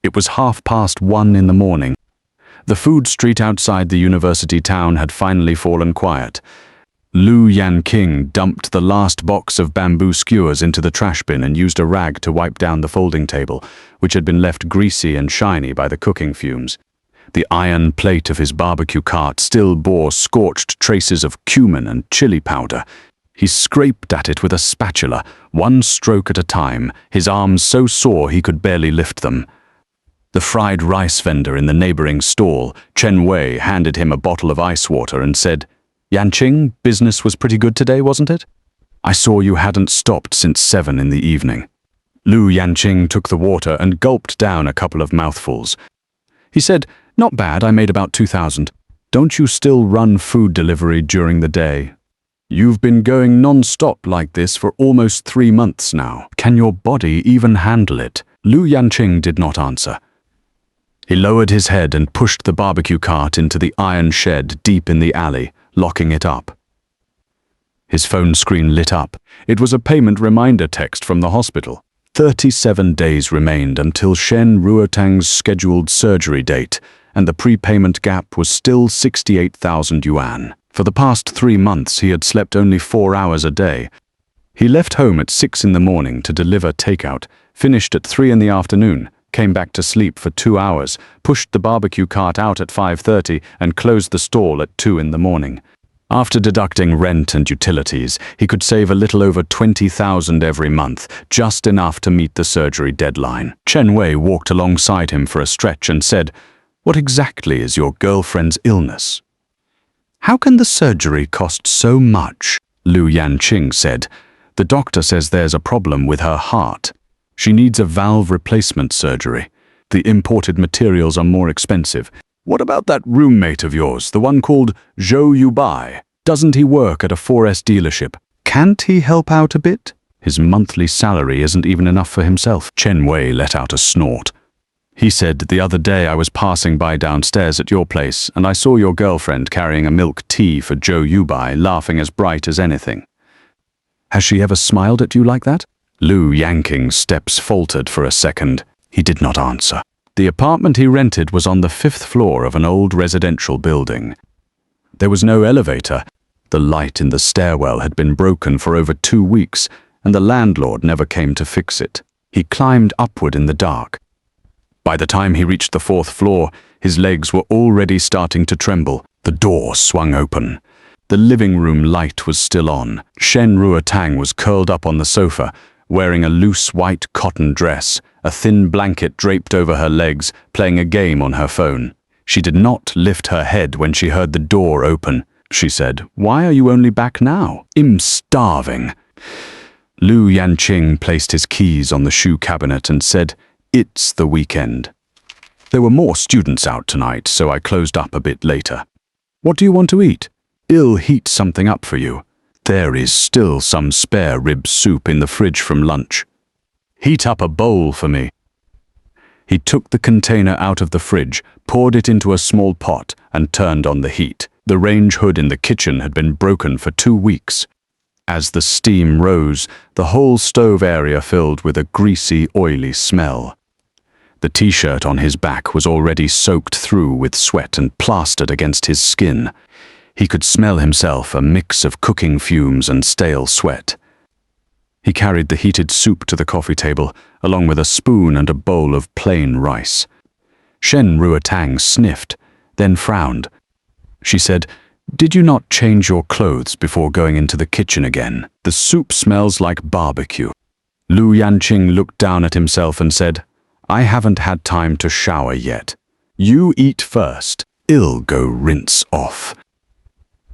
It was 1:30 in the morning. The food street outside the university town had finally fallen quiet. Yanqing dumped the last box of bamboo skewers into the trash bin and used a rag to wipe down the folding table, which had been left greasy and shiny by the cooking fumes. The iron plate of his barbecue cart still bore scorched traces of cumin and chili powder. He scraped at it with a spatula, one stroke at a time, his arms so sore he could barely lift them. The fried rice vendor in the neighboring stall, Chen Wei, handed him a bottle of ice water and said, "Yanqing, business was pretty good today, wasn't it? I saw you hadn't stopped since 7 in the evening." Yanqing took the water and gulped down a couple of mouthfuls. He said, "Not bad, I made about 2,000. Don't you still run food delivery during the day? You've been going non-stop like this for almost 3 months now. Can your body even handle it?" Yanqing did not answer. He lowered his head and pushed the barbecue cart into the iron shed deep in the alley, locking it up. His phone screen lit up. It was a payment reminder text from the hospital. 37 days remained until Shen Ruotang's scheduled surgery date, and the prepayment gap was still 68,000 yuan. For the past 3 months, he had slept only 4 hours a day. He left home at 6 in the morning to deliver takeout, finished at 3 in the afternoon, came back to sleep for 2 hours, pushed the barbecue cart out at 5:30 and closed the stall at 2 in the morning. After deducting rent and utilities, he could save a little over 20,000 every month, just enough to meet the surgery deadline. Chen Wei walked alongside him for a stretch and said, "What exactly is your girlfriend's illness?" "How can the surgery cost so much?" Yanqing said. "The doctor says there's a problem with her heart. She needs a valve replacement surgery. The imported materials are more expensive. What about that roommate of yours, the one called Zhou Yubai? Doesn't he work at a 4S dealership? Can't he help out a bit? His monthly salary isn't even enough for himself." Chen Wei let out a snort. "He said, the other day I was passing by downstairs at your place and I saw your girlfriend carrying a milk tea for Zhou Yubai, laughing as bright as anything. Has she ever smiled at you like that?" Yanqing's steps faltered for a second. He did not answer. The apartment he rented was on the 5th floor of an old residential building. There was no elevator. The light in the stairwell had been broken for over 2 weeks, and the landlord never came to fix it. He climbed upward in the dark. By the time he reached the 4th floor, his legs were already starting to tremble. The door swung open. The living room light was still on. Shen Ruotang was curled up on the sofa, wearing a loose white cotton dress, a thin blanket draped over her legs, playing a game on her phone. She did not lift her head when she heard the door open. She said, "Why are you only back now?" "I'm starving." Yanqing placed his keys on the shoe cabinet and said, "It's the weekend. There were more students out tonight, so I closed up a bit later. What do you want to eat? I'll heat something up for you. There is still some spare rib soup in the fridge from lunch. Heat up a bowl for me." He took the container out of the fridge, poured it into a small pot, and turned on the heat. The range hood in the kitchen had been broken for 2 weeks. As the steam rose, the whole stove area filled with a greasy, oily smell. The t-shirt on his back was already soaked through with sweat and plastered against his skin. He could smell himself, a mix of cooking fumes and stale sweat. He carried the heated soup to the coffee table, along with a spoon and a bowl of plain rice. Shen Ruotang sniffed, then frowned. She said, "Did you not change your clothes before going into the kitchen again? The soup smells like barbecue." Yanqing looked down at himself and said, "I haven't had time to shower yet. You eat first. I'll go rinse off."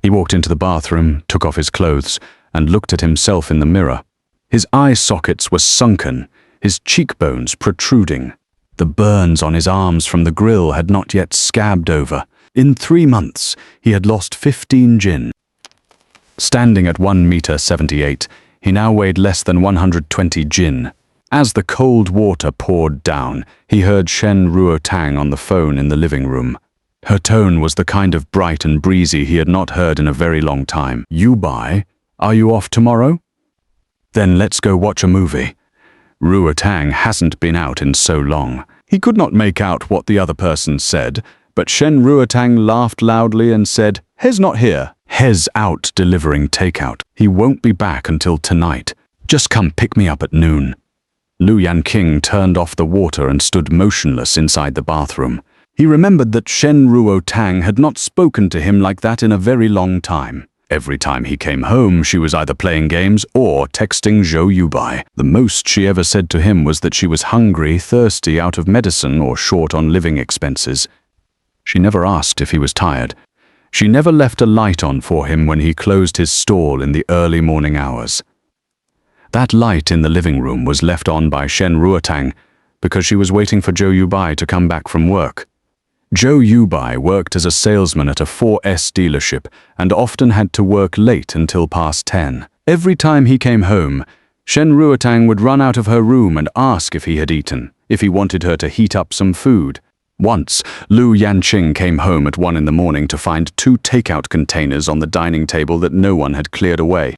He walked into the bathroom, took off his clothes, and looked at himself in the mirror. His eye sockets were sunken, his cheekbones protruding. The burns on his arms from the grill had not yet scabbed over. In 3 months, he had lost 15 jin. Standing at 1 meter 78, he now weighed less than 120 jin. As the cold water poured down, he heard Shen Ruotang on the phone in the living room. Her tone was the kind of bright and breezy he had not heard in a very long time. "Yubai, are you off tomorrow? Then let's go watch a movie. Ruotang hasn't been out in so long." He could not make out what the other person said, but Shen Ruotang laughed loudly and said, "He's not here. He's out delivering takeout. He won't be back until tonight. Just come pick me up at noon." Lu Yanqing turned off the water and stood motionless inside the bathroom. He remembered that Shen Ruotang had not spoken to him like that in a very long time. Every time he came home, she was either playing games or texting Zhou Yubai. The most she ever said to him was that she was hungry, thirsty, out of medicine, or short on living expenses. She never asked if he was tired. She never left a light on for him when he closed his stall in the early morning hours. That light in the living room was left on by Shen Ruotang because she was waiting for Zhou Yubai to come back from work. Zhou Yubai worked as a salesman at a 4S dealership and often had to work late until past 10. Every time he came home, Shen Ruotang would run out of her room and ask if he had eaten, if he wanted her to heat up some food. Once, Lu Yanqing came home at 1 in the morning to find 2 takeout containers on the dining table that no one had cleared away.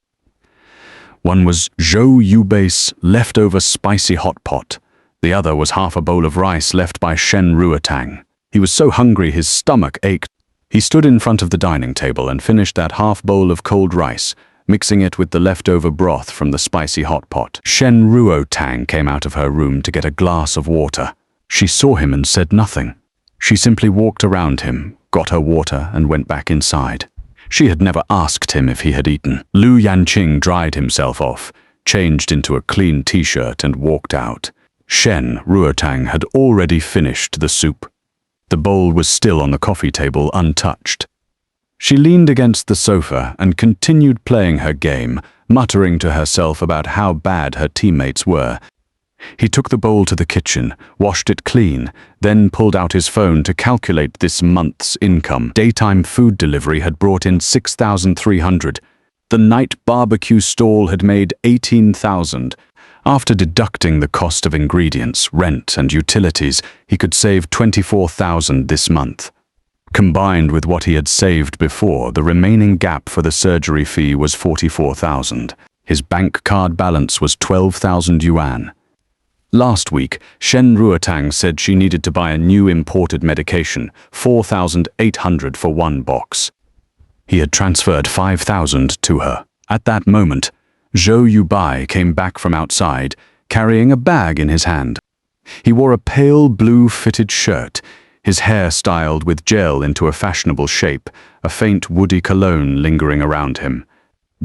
One was Zhou Yubei's leftover spicy hot pot. The other was half a bowl of rice left by Shen Ruotang. He was so hungry his stomach ached. He stood in front of the dining table and finished that half bowl of cold rice, mixing it with the leftover broth from the spicy hot pot. Shen Ruotang came out of her room to get a glass of water. She saw him and said nothing. She simply walked around him, got her water, and went back inside. She had never asked him if he had eaten. Lu Yanqing dried himself off, changed into a clean t-shirt, and walked out. Shen Ruotang had already finished the soup. The bowl was still on the coffee table, untouched. She leaned against the sofa and continued playing her game, muttering to herself about how bad her teammates were. He took the bowl to the kitchen, washed it clean, then pulled out his phone to calculate this month's income. Daytime food delivery had brought in 6,300. The night barbecue stall had made 18,000. After deducting the cost of ingredients, rent, and utilities, he could save 24,000 this month. Combined with what he had saved before, the remaining gap for the surgery fee was 44,000. His bank card balance was 12,000 yuan. Last week, Shen Ruotang said she needed to buy a new imported medication, 4,800 for 1 box. He had transferred 5,000 to her. At that moment, Zhou Yubai came back from outside, carrying a bag in his hand. He wore a pale blue fitted shirt, his hair styled with gel into a fashionable shape, a faint woody cologne lingering around him.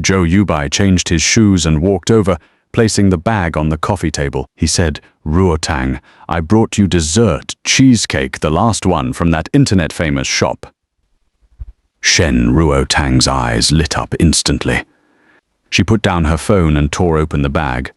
Zhou Yubai changed his shoes and walked over, placing the bag on the coffee table. He said, "Ruotang, I brought you dessert, cheesecake, the last one from that internet-famous shop." Shen Ruotang's eyes lit up instantly. She put down her phone and tore open the bag.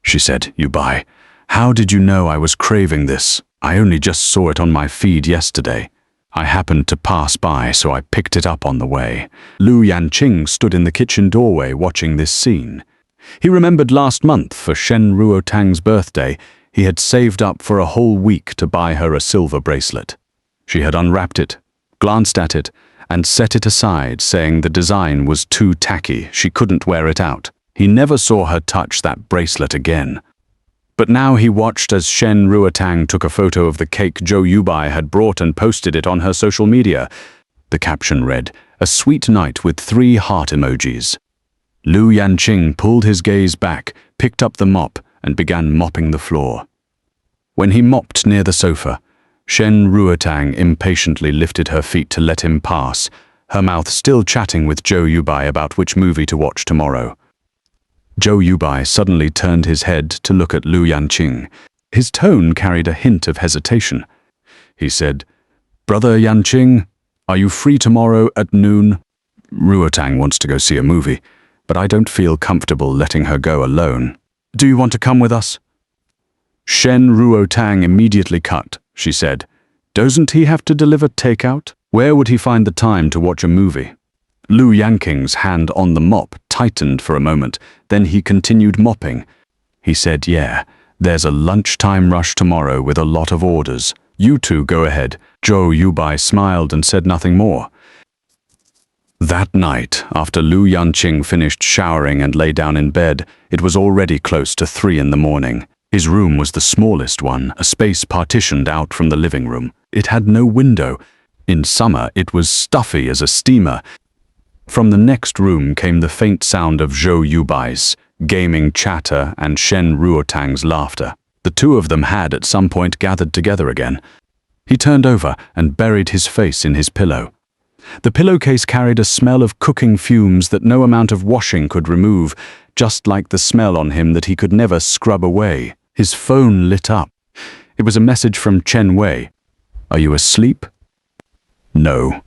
She said, "Yubai, how did you know I was craving this? I only just saw it on my feed yesterday. I happened to pass by, so I picked it up on the way." Lu Yanqing stood in the kitchen doorway watching this scene. He remembered last month, for Shen Ruotang's birthday, he had saved up for a whole week to buy her a silver bracelet. She had unwrapped it, glanced at it, and set it aside, saying the design was too tacky, she couldn't wear it out. He never saw her touch that bracelet again. But now he watched as Shen Ruotang took a photo of the cake Zhou Yubai had brought and posted it on her social media. The caption read, "A sweet night with 3 heart emojis." Lu Yanqing pulled his gaze back, picked up the mop, and began mopping the floor. When he mopped near the sofa, Shen Ruotang impatiently lifted her feet to let him pass, her mouth still chatting with Zhou Yubai about which movie to watch tomorrow. Zhou Yubai suddenly turned his head to look at Lu Yanqing. His tone carried a hint of hesitation. He said, "Brother Yanqing, are you free tomorrow at noon? Ruotang wants to go see a movie, but I don't feel comfortable letting her go alone. Do you want to come with us?" Shen Ruotang immediately cut. She said, "Doesn't he have to deliver takeout? Where would he find the time to watch a movie?" Lu Yanqing's hand on the mop tightened for a moment, then he continued mopping. He said, "Yeah, there's a lunchtime rush tomorrow with a lot of orders. You two go ahead." Zhou Yubai smiled and said nothing more. That night, after Lu Yanqing finished showering and lay down in bed, it was already close to 3 in the morning. His room was the smallest one, a space partitioned out from the living room. It had no window. In summer, it was stuffy as a steamer. From the next room came the faint sound of Zhou Yubai's gaming chatter and Shen Ruotang's laughter. The two of them had at some point gathered together again. He turned over and buried his face in his pillow. The pillowcase carried a smell of cooking fumes that no amount of washing could remove, just like the smell on him that he could never scrub away. His phone lit up. It was a message from Chen Wei. "Are you asleep?" "No.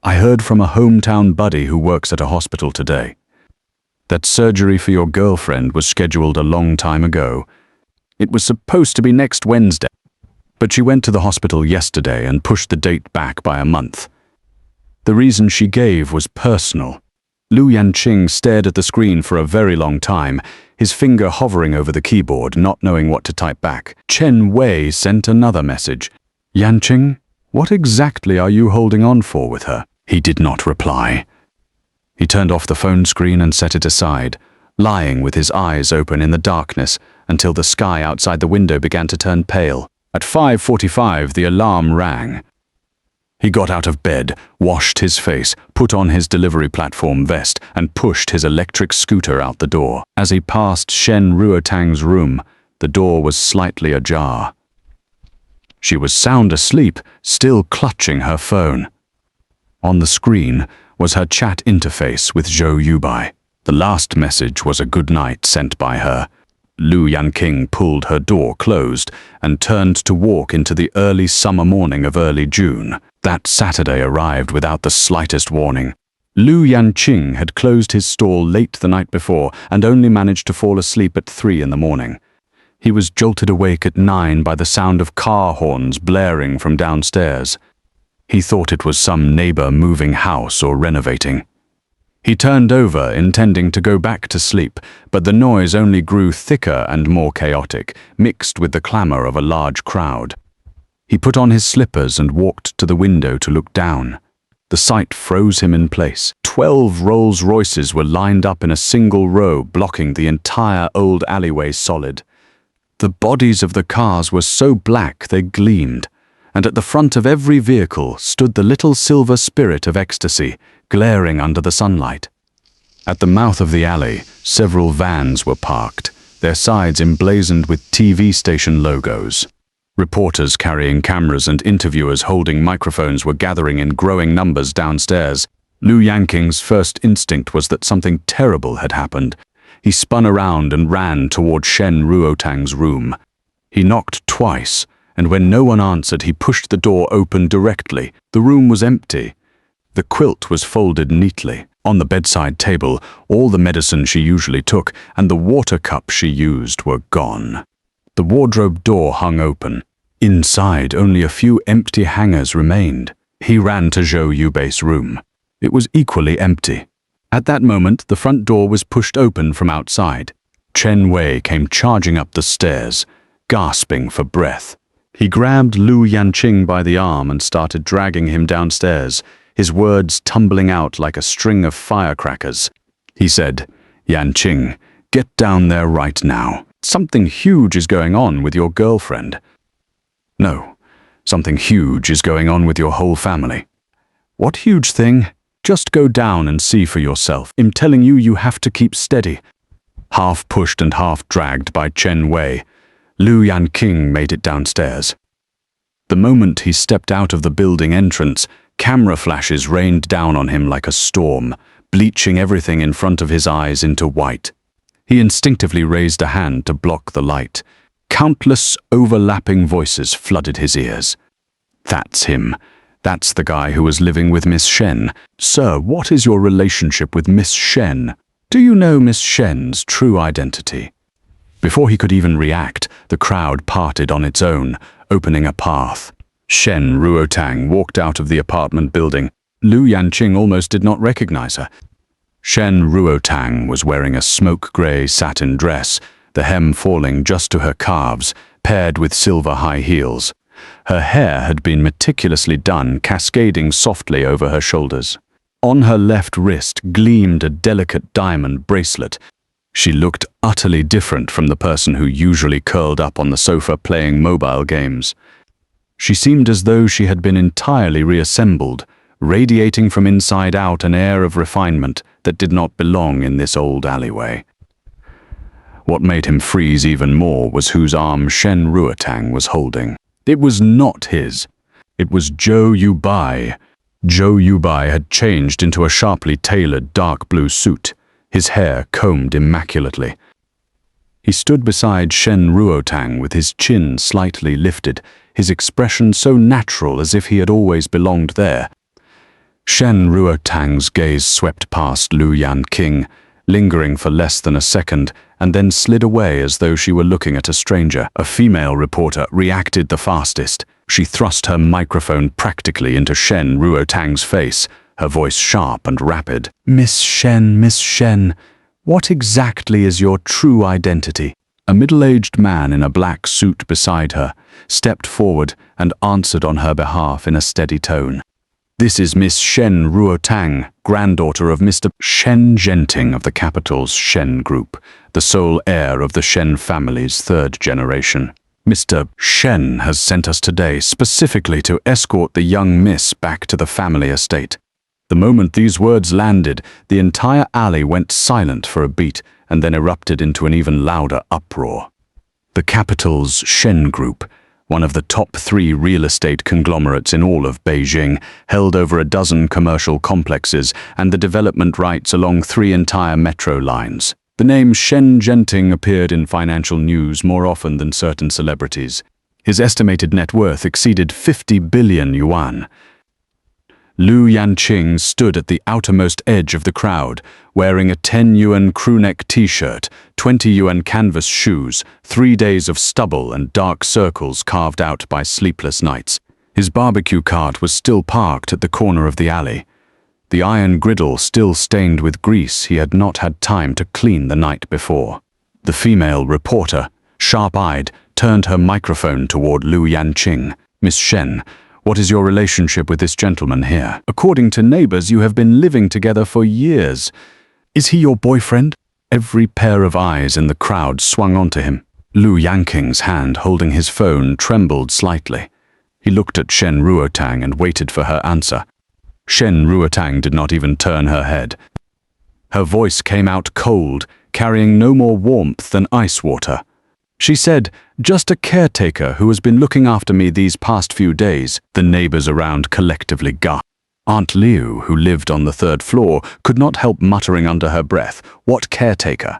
I heard from a hometown buddy who works at a hospital today. That surgery for your girlfriend was scheduled a long time ago. It was supposed to be next Wednesday, but she went to the hospital yesterday and pushed the date back by a month. The reason she gave was personal." Yanqing stared at the screen for a very long time, his finger hovering over the keyboard, not knowing what to type back. Chen Wei sent another message. "Yanqing, what exactly are you holding on for with her?" He did not reply. He turned off the phone screen and set it aside, lying with his eyes open in the darkness until the sky outside the window began to turn pale. At 5:45, the alarm rang. He got out of bed, washed his face, put on his delivery platform vest, and pushed his electric scooter out the door. As he passed Shen Ruotang's room, the door was slightly ajar. She was sound asleep, still clutching her phone. On the screen was her chat interface with Zhou Yubai. The last message was a good night sent by her. Yanqing pulled her door closed and turned to walk into the early summer morning of early June. That Saturday arrived without the slightest warning. Yanqing had closed his stall late the night before and only managed to fall asleep at 3 in the morning. He was jolted awake at 9 by the sound of car horns blaring from downstairs. He thought it was some neighbor moving house or renovating. He turned over, intending to go back to sleep, but the noise only grew thicker and more chaotic, mixed with the clamor of a large crowd. He put on his slippers and walked to the window to look down. The sight froze him in place. 12 Rolls-Royces were lined up in a single row, blocking the entire old alleyway solid. The bodies of the cars were so black they gleamed, and at the front of every vehicle stood the little silver spirit of ecstasy, glaring under the sunlight. At the mouth of the alley, several vans were parked, their sides emblazoned with TV station logos. Reporters carrying cameras and interviewers holding microphones were gathering in growing numbers downstairs. Yanqing's first instinct was that something terrible had happened. He spun around and ran toward Shen Ruotang's room. He knocked twice, and when no one answered, he pushed the door open directly. The room was empty. The quilt was folded neatly. On the bedside table, all the medicine she usually took and the water cup she used were gone. The wardrobe door hung open. Inside, only a few empty hangers remained. He ran to Zhou Yubei's room. It was equally empty. At that moment, the front door was pushed open from outside. Chen Wei came charging up the stairs, gasping for breath. He grabbed Yanqing by the arm and started dragging him downstairs, his words tumbling out like a string of firecrackers. He said, "Yanqing, get down there right now. Something huge is going on with your girlfriend. No, something huge is going on with your whole family." "What huge thing? Just go down and see for yourself. I'm telling you, you have to keep steady." Half pushed and half dragged by Chen Wei, Yanqing made it downstairs. The moment he stepped out of the building entrance, camera flashes rained down on him like a storm, bleaching everything in front of his eyes into white. He instinctively raised a hand to block the light. Countless overlapping voices flooded his ears. "That's him. That's the guy who was living with Miss Shen. Sir, what is your relationship with Miss Shen? Do you know Miss Shen's true identity?" Before he could even react, the crowd parted on its own, opening a path. Shen Ruotang walked out of the apartment building. Yanqing almost did not recognize her. Shen Ruotang was wearing a smoke-gray satin dress, the hem falling just to her calves, paired with silver high heels. Her hair had been meticulously done, cascading softly over her shoulders. On her left wrist gleamed a delicate diamond bracelet. She looked utterly different from the person who usually curled up on the sofa playing mobile games. She seemed as though she had been entirely reassembled, radiating from inside out an air of refinement that did not belong in this old alleyway. What made him freeze even more was whose arm Shen Ruotang was holding. It was not his. It was Zhou Yubai. Zhou Yubai had changed into a sharply tailored dark blue suit, his hair combed immaculately. He stood beside Shen Ruotang with his chin slightly lifted, his expression so natural as if he had always belonged there. Shen Ruotang's gaze swept past Lu Yanqing, lingering for less than a second, and then slid away as though she were looking at a stranger. A female reporter reacted the fastest. She thrust her microphone practically into Shen Ruotang's face, her voice sharp and rapid. Miss Shen, what exactly is your true identity?" A middle-aged man in a black suit beside her stepped forward and answered on her behalf in a steady tone. "This is Miss Shen Ruotang, granddaughter of Mr. Shen Yanqing of the capital's Shen Group, the sole heir of the Shen family's third generation. Mr. Shen has sent us today specifically to escort the young miss back to the family estate." The moment these words landed, the entire alley went silent for a beat and then erupted into an even louder uproar. The capital's Shen Group, one of the top 3 real estate conglomerates in all of Beijing, held over a dozen commercial complexes and the development rights along 3 entire metro lines. The name Shen Yanqing appeared in financial news more often than certain celebrities. His estimated net worth exceeded 50 billion yuan. Lu Yanqing stood at the outermost edge of the crowd, wearing a 10 yuan crewneck t-shirt, 20 yuan canvas shoes, 3 days of stubble and dark circles carved out by sleepless nights. His barbecue cart was still parked at the corner of the alley. The iron griddle still stained with grease he had not had time to clean the night before. The female reporter, sharp-eyed, turned her microphone toward Lu Yanqing. "Miss Shen, what is your relationship with this gentleman here? According to neighbors, you have been living together for years. Is he your boyfriend?" Every pair of eyes in the crowd swung onto him. Lu Yanqing's hand holding his phone trembled slightly. He looked at Shen Ruotang and waited for her answer. Shen Ruotang did not even turn her head. Her voice came out cold, carrying no more warmth than ice water. She said, "Just a caretaker who has been looking after me these past few days." The neighbors around collectively gasped. Aunt Liu, who lived on the 3rd floor, could not help muttering under her breath, "What caretaker?"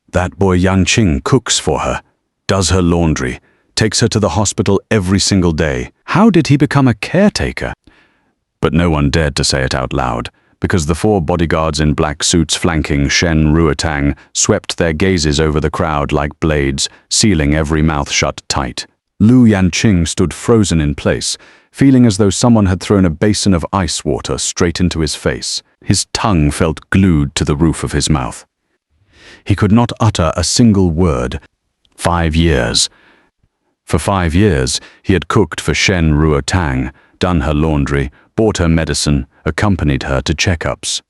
"That boy Yanqing cooks for her, does her laundry, takes her to the hospital every single day. How did he become a caretaker?" But no one dared to say it out loud, because the 4 bodyguards in black suits flanking Shen Ruotang swept their gazes over the crowd like blades, sealing every mouth shut tight. Lu Yanqing stood frozen in place, feeling as though someone had thrown a basin of ice water straight into his face. His tongue felt glued to the roof of his mouth. He could not utter a single word. 5 years. For 5 years, he had cooked for Shen Ruotang, done her laundry, bought her medicine, accompanied her to checkups.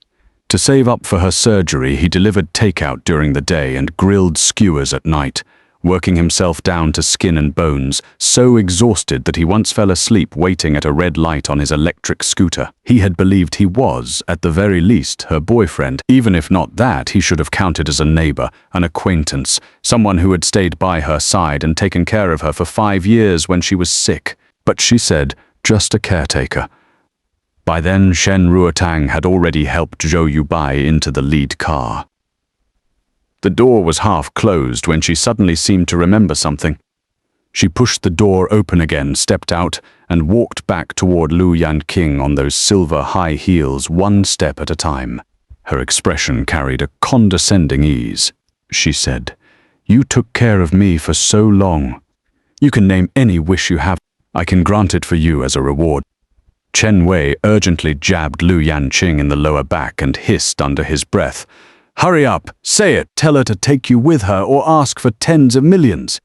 To save up for her surgery, he delivered takeout during the day and grilled skewers at night, working himself down to skin and bones, so exhausted that he once fell asleep waiting at a red light on his electric scooter. He had believed he was, at the very least, her boyfriend. Even if not that, he should have counted as a neighbor, an acquaintance, someone who had stayed by her side and taken care of her for 5 years when she was sick. But she said, "Just a caretaker." By then, Shen Ruotang had already helped Zhou Yubai into the lead car. The door was half closed when she suddenly seemed to remember something. She pushed the door open again, stepped out, and walked back toward Lu Yanqing on those silver high heels, 1 step at a time. Her expression carried a condescending ease. She said, "You took care of me for so long. You can name any wish you have. I can grant it for you as a reward." Chen Wei urgently jabbed Lu Yanqing in the lower back and hissed under his breath, "Hurry up, say it, tell her to take you with her or ask for tens of millions.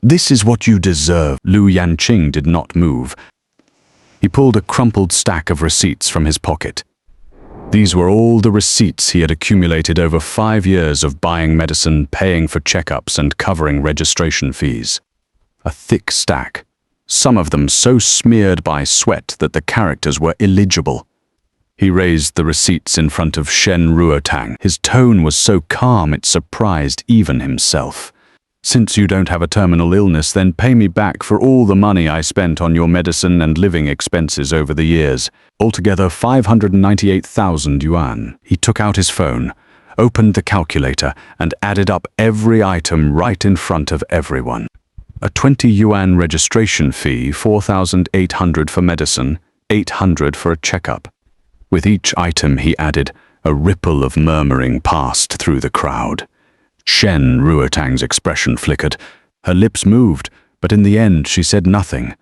This is what you deserve." Lu Yanqing did not move. He pulled a crumpled stack of receipts from his pocket. These were all the receipts he had accumulated over 5 years of buying medicine, paying for checkups, and covering registration fees. A thick stack, some of them so smeared by sweat that the characters were illegible. He raised the receipts in front of Shen Ruotang. His tone was so calm it surprised even himself. "Since you don't have a terminal illness, then pay me back for all the money I spent on your medicine and living expenses over the years. Altogether 598,000 yuan. He took out his phone, opened the calculator, and added up every item right in front of everyone. A 20 yuan registration fee, 4,800 for medicine, 800 for a checkup. With each item he added, a ripple of murmuring passed through the crowd. Shen Ruotang's expression flickered. Her lips moved, but in the end she said nothing.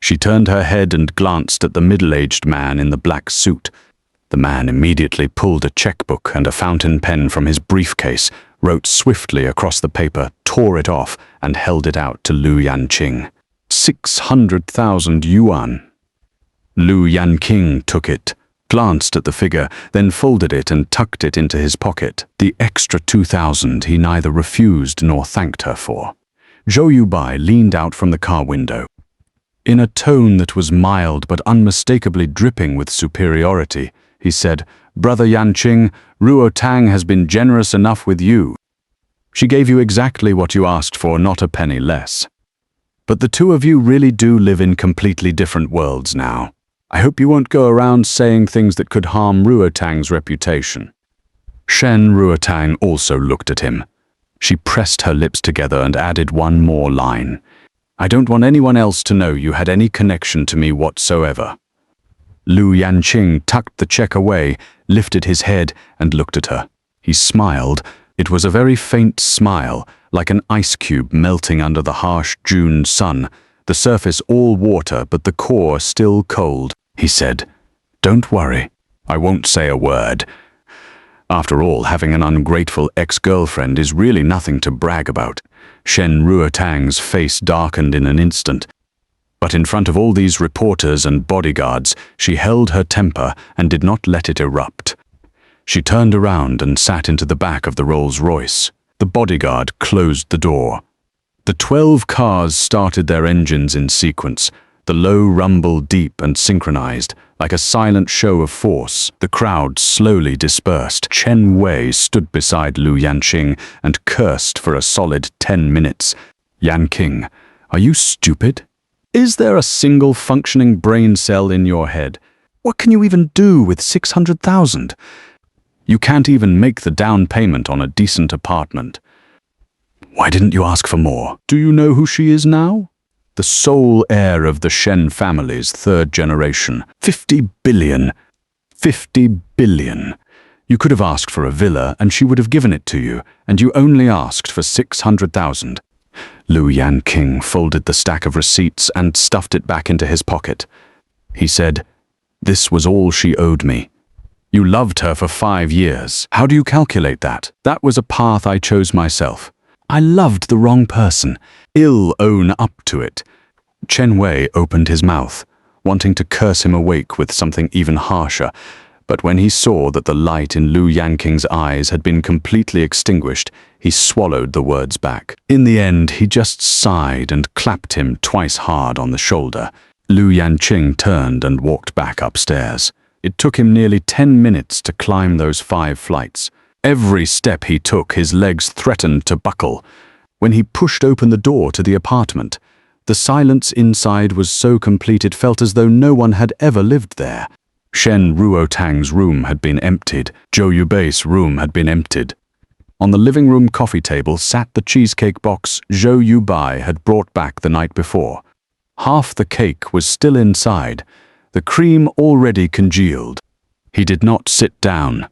She turned her head and glanced at the middle-aged man in the black suit. The man immediately pulled a checkbook and a fountain pen from his briefcase, wrote swiftly across the paper, tore it off, and held it out to Lu Yanqing. 600,000 yuan. Lu Yanqing took it, glanced at the figure, then folded it and tucked it into his pocket. The extra 2,000 he neither refused nor thanked her for. Zhou Yubai leaned out from the car window. In a tone that was mild but unmistakably dripping with superiority, he said, "Brother Yanqing, Ruotang has been generous enough with you. She gave you exactly what you asked for, not a penny less. But the two of you really do live in completely different worlds now. I hope you won't go around saying things that could harm Ruotang's reputation." Shen Ruotang also looked at him. She pressed her lips together and added one more line. "I don't want anyone else to know you had any connection to me whatsoever." Lu Yanqing tucked the check away, lifted his head, and looked at her. He smiled. It was a very faint smile, like an ice cube melting under the harsh June sun, the surface all water but the core still cold. He said, "Don't worry, I won't say a word. After all, having an ungrateful ex-girlfriend is really nothing to brag about." Shen Ruotang's face darkened in an instant. But in front of all these reporters and bodyguards, she held her temper and did not let it erupt. She turned around and sat into the back of the Rolls-Royce. The bodyguard closed the door. The 12 cars started their engines in sequence. The low rumble deep and synchronized, like a silent show of force. The crowd slowly dispersed. Chen Wei stood beside Lu Yanqing and cursed for a solid 10 minutes. "Yanqing, are you stupid? Is there a single functioning brain cell in your head? What can you even do with 600,000? You can't even make the down payment on a decent apartment. Why didn't you ask for more? Do you know who she is now? The sole heir of the Shen family's 3rd generation. 50 billion. 50 billion. You could have asked for a villa and she would have given it to you, and you only asked for 600,000. Lu Yanqing folded the stack of receipts and stuffed it back into his pocket. He said, "This was all she owed me. You loved her for 5 years. How do you calculate that? That was a path I chose myself. I loved the wrong person. I'll own up to it." Chen Wei opened his mouth, wanting to curse him awake with something even harsher, but when he saw that the light in Lu Yanqing's eyes had been completely extinguished, he swallowed the words back. In the end, he just sighed and clapped him twice hard on the shoulder. Lu Yanqing turned and walked back upstairs. It took him nearly 10 minutes to climb those 5 flights. Every step he took, his legs threatened to buckle. When he pushed open the door to the apartment, the silence inside was so complete it felt as though no one had ever lived there. Shen Ruotang's room had been emptied. Zhou Yubei's room had been emptied. On the living room coffee table sat the cheesecake box Zhou Yubai had brought back the night before. Half the cake was still inside, the cream already congealed. He did not sit down.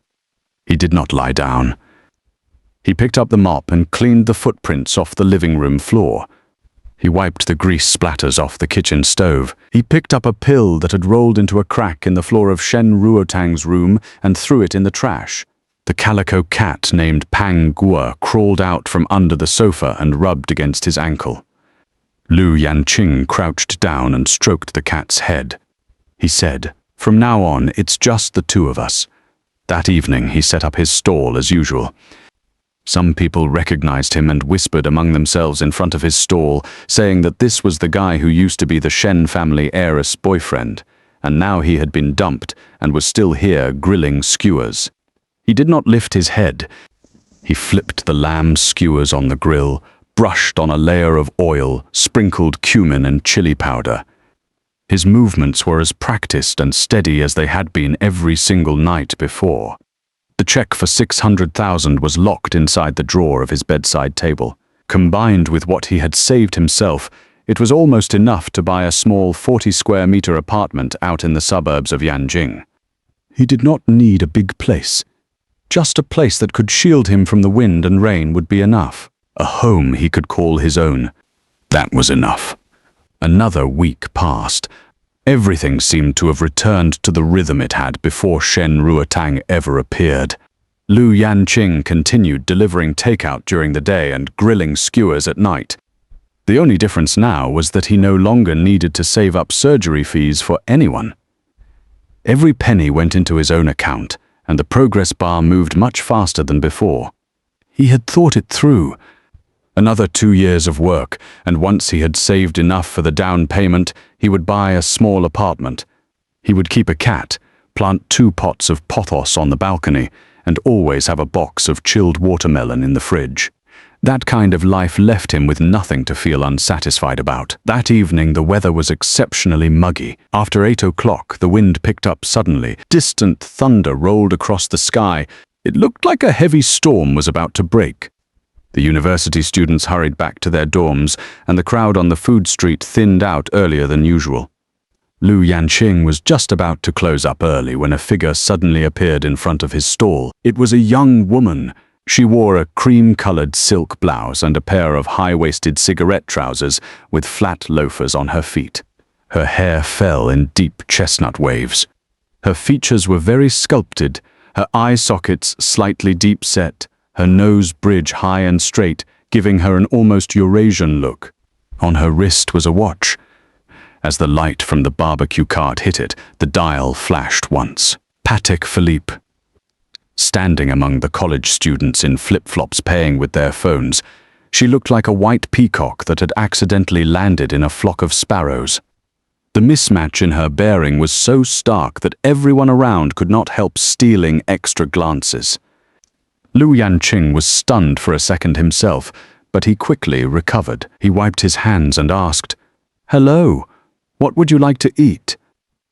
He did not lie down. He picked up the mop and cleaned the footprints off the living room floor. He wiped the grease splatters off the kitchen stove. He picked up a pill that had rolled into a crack in the floor of Shen Ruotang's room and threw it in the trash. The calico cat named Pang Guo crawled out from under the sofa and rubbed against his ankle. Lu Yanqing crouched down and stroked the cat's head. He said, "From now on, it's just the two of us. That evening he set up his stall as usual. Some people recognized him and whispered among themselves in front of his stall, saying that this was the guy who used to be the Shen family heiress boyfriend, and now he had been dumped and was still here grilling skewers. He did not lift his head. He flipped the lamb skewers on the grill, brushed on a layer of oil, sprinkled cumin and chili powder. His movements were as practiced and steady as they had been every single night before. The check for 600,000 was locked inside the drawer of his bedside table. Combined with what he had saved himself, it was almost enough to buy a small 40-square-meter apartment out in the suburbs of Yanqing. He did not need a big place. Just a place that could shield him from the wind and rain would be enough. A home he could call his own. That was enough. Another week passed. Everything seemed to have returned to the rhythm it had before Shen Ruotang ever appeared. Lu Yanqing continued delivering takeout during the day and grilling skewers at night. The only difference now was that he no longer needed to save up surgery fees for anyone. Every penny went into his own account, and the progress bar moved much faster than before. He had thought it through. Another 2 years of work, and once he had saved enough for the down payment, he would buy a small apartment. He would keep a cat, plant 2 pots of pothos on the balcony, and always have a box of chilled watermelon in the fridge. That kind of life left him with nothing to feel unsatisfied about. That evening the weather was exceptionally muggy. After 8 o'clock the wind picked up suddenly. Distant thunder rolled across the sky. It looked like a heavy storm was about to break. The university students hurried back to their dorms, and the crowd on the food street thinned out earlier than usual. Lu Yanqing was just about to close up early when a figure suddenly appeared in front of his stall. It was a young woman. She wore a cream-colored silk blouse and a pair of high-waisted cigarette trousers with flat loafers on her feet. Her hair fell in deep chestnut waves. Her features were very sculpted, her eye sockets slightly deep-set, her nose bridge high and straight, giving her an almost Eurasian look. On her wrist was a watch. As the light from the barbecue cart hit it, the dial flashed once. Patek Philippe. Standing among the college students in flip-flops paying with their phones, she looked like a white peacock that had accidentally landed in a flock of sparrows. The mismatch in her bearing was so stark that everyone around could not help stealing extra glances. Lu Yanqing was stunned for a second himself, but he quickly recovered. He wiped his hands and asked, "Hello, what would you like to eat?"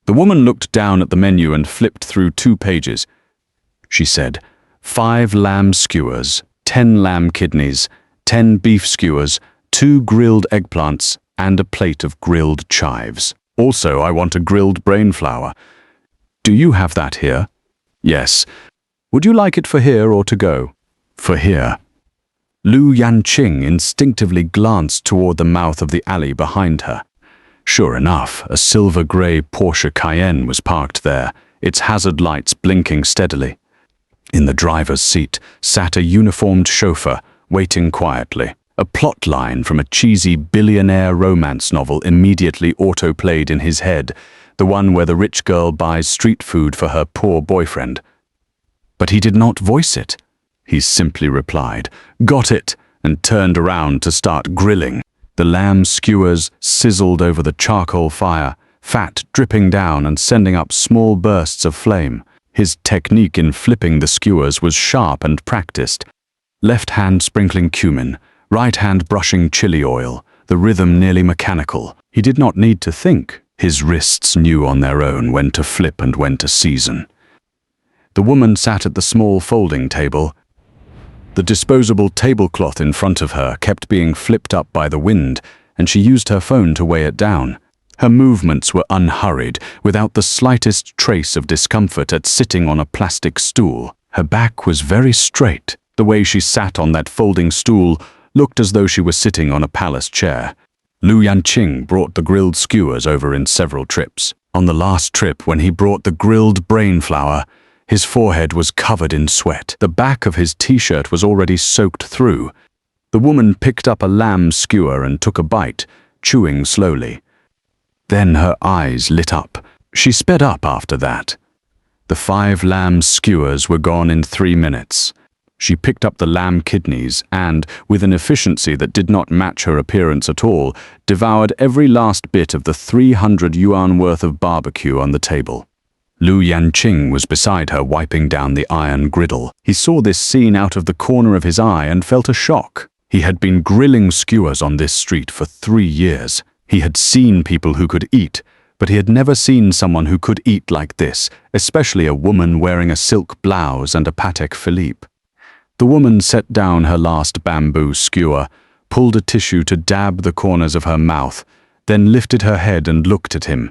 The woman looked down at the menu and flipped through 2 pages. She said, 5 lamb skewers, 10 lamb kidneys, 10 beef skewers, 2 grilled eggplants, and a plate of grilled chives. Also, I want a grilled brain flour. Do you have that here? Yes. Would you like it for here or to go? For here. Lu Yanqing instinctively glanced toward the mouth of the alley behind her. Sure enough, a silver-gray Porsche Cayenne was parked there, its hazard lights blinking steadily. In the driver's seat sat a uniformed chauffeur, waiting quietly. A plot line from a cheesy billionaire romance novel immediately auto-played in his head, the one where the rich girl buys street food for her poor boyfriend. But he did not voice it. He simply replied, "Got it," and turned around to start grilling. The lamb skewers sizzled over the charcoal fire, fat dripping down and sending up small bursts of flame. His technique in flipping the skewers was sharp and practiced. Left hand sprinkling cumin, right hand brushing chili oil, the rhythm nearly mechanical. He did not need to think. His wrists knew on their own when to flip and when to season. The woman sat at the small folding table. The disposable tablecloth in front of her kept being flipped up by the wind, and she used her phone to weigh it down. Her movements were unhurried, without the slightest trace of discomfort at sitting on a plastic stool. Her back was very straight. The way she sat on that folding stool looked as though she was sitting on a palace chair. Lu Yanqing brought the grilled skewers over in several trips. On the last trip, when he brought the grilled brain flour, his forehead was covered in sweat. The back of his t-shirt was already soaked through. The woman picked up a lamb skewer and took a bite, chewing slowly. Then her eyes lit up. She sped up after that. The 5 lamb skewers were gone in 3 minutes. She picked up the lamb kidneys and, with an efficiency that did not match her appearance at all, devoured every last bit of the 300 yuan worth of barbecue on the table. Yanqing was beside her, wiping down the iron griddle. He saw this scene out of the corner of his eye and felt a shock. He had been grilling skewers on this street for 3 years. He had seen people who could eat, but he had never seen someone who could eat like this, especially a woman wearing a silk blouse and a Patek Philippe. The woman set down her last bamboo skewer, pulled a tissue to dab the corners of her mouth, then lifted her head and looked at him.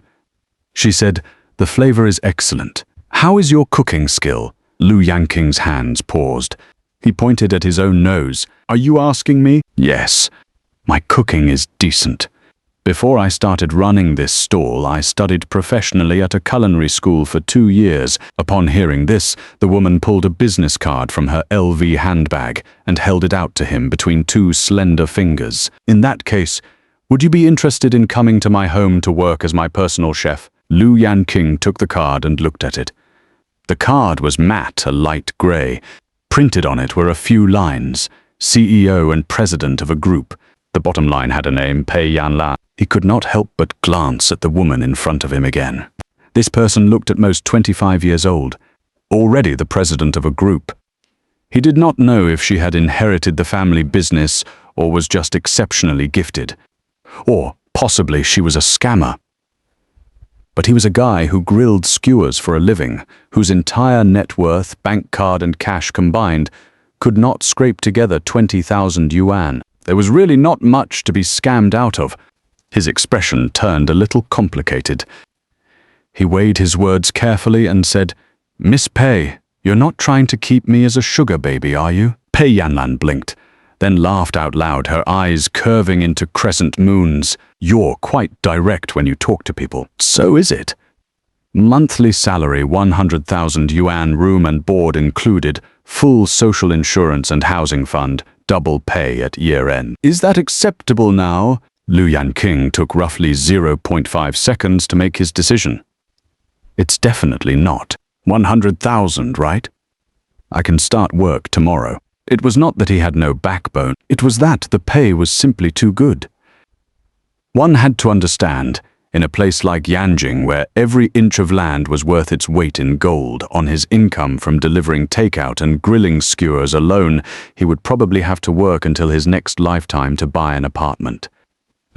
She said, "The flavor is excellent. How is your cooking skill?" Yanqing's hands paused. He pointed at his own nose. "Are you asking me?" "Yes. My cooking is decent. Before I started running this stall, I studied professionally at a culinary school for 2 years. Upon hearing this, the woman pulled a business card from her LV handbag and held it out to him between 2 slender fingers. "In that case, would you be interested in coming to my home to work as my personal chef?" Yanqing took the card and looked at it. The card was matte, a light gray. Printed on it were a few lines: CEO and president of a group. The bottom line had a name, Pei Yanlan. He could not help but glance at the woman in front of him again. This person looked at most 25 years old, already the president of a group. He did not know if she had inherited the family business or was just exceptionally gifted. Or possibly she was a scammer. But he was a guy who grilled skewers for a living, whose entire net worth, bank card and cash combined, could not scrape together 20,000 yuan. There was really not much to be scammed out of. His expression turned a little complicated. He weighed his words carefully and said, "Miss Pei, you're not trying to keep me as a sugar baby, are you?" Pei Yanlan blinked, then laughed out loud, her eyes curving into crescent moons. "You're quite direct when you talk to people." "So is it." "Monthly salary 100,000 yuan, room and board included, full social insurance and housing fund, double pay at year-end." "Is that acceptable now?" Yanqing took roughly 0.5 seconds to make his decision. "It's definitely not. 100,000, right? I can start work tomorrow." It was not that he had no backbone, it was that the pay was simply too good. One had to understand, in a place like Yanqing, where every inch of land was worth its weight in gold, on his income from delivering takeout and grilling skewers alone, he would probably have to work until his next lifetime to buy an apartment.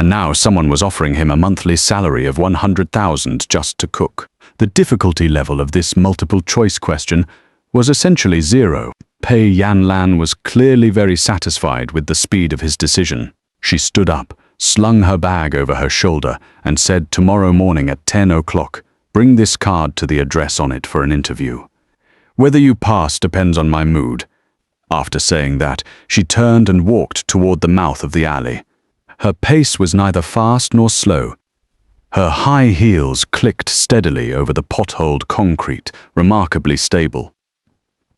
And now someone was offering him a monthly salary of 100,000 just to cook. The difficulty level of this multiple-choice question was essentially 0. Pei Yanlan was clearly very satisfied with the speed of his decision. She stood up, slung her bag over her shoulder, and said, "Tomorrow morning at 10 o'clock, bring this card to the address on it for an interview. Whether you pass depends on my mood." After saying that, she turned and walked toward the mouth of the alley. Her pace was neither fast nor slow. Her high heels clicked steadily over the potholed concrete, remarkably stable.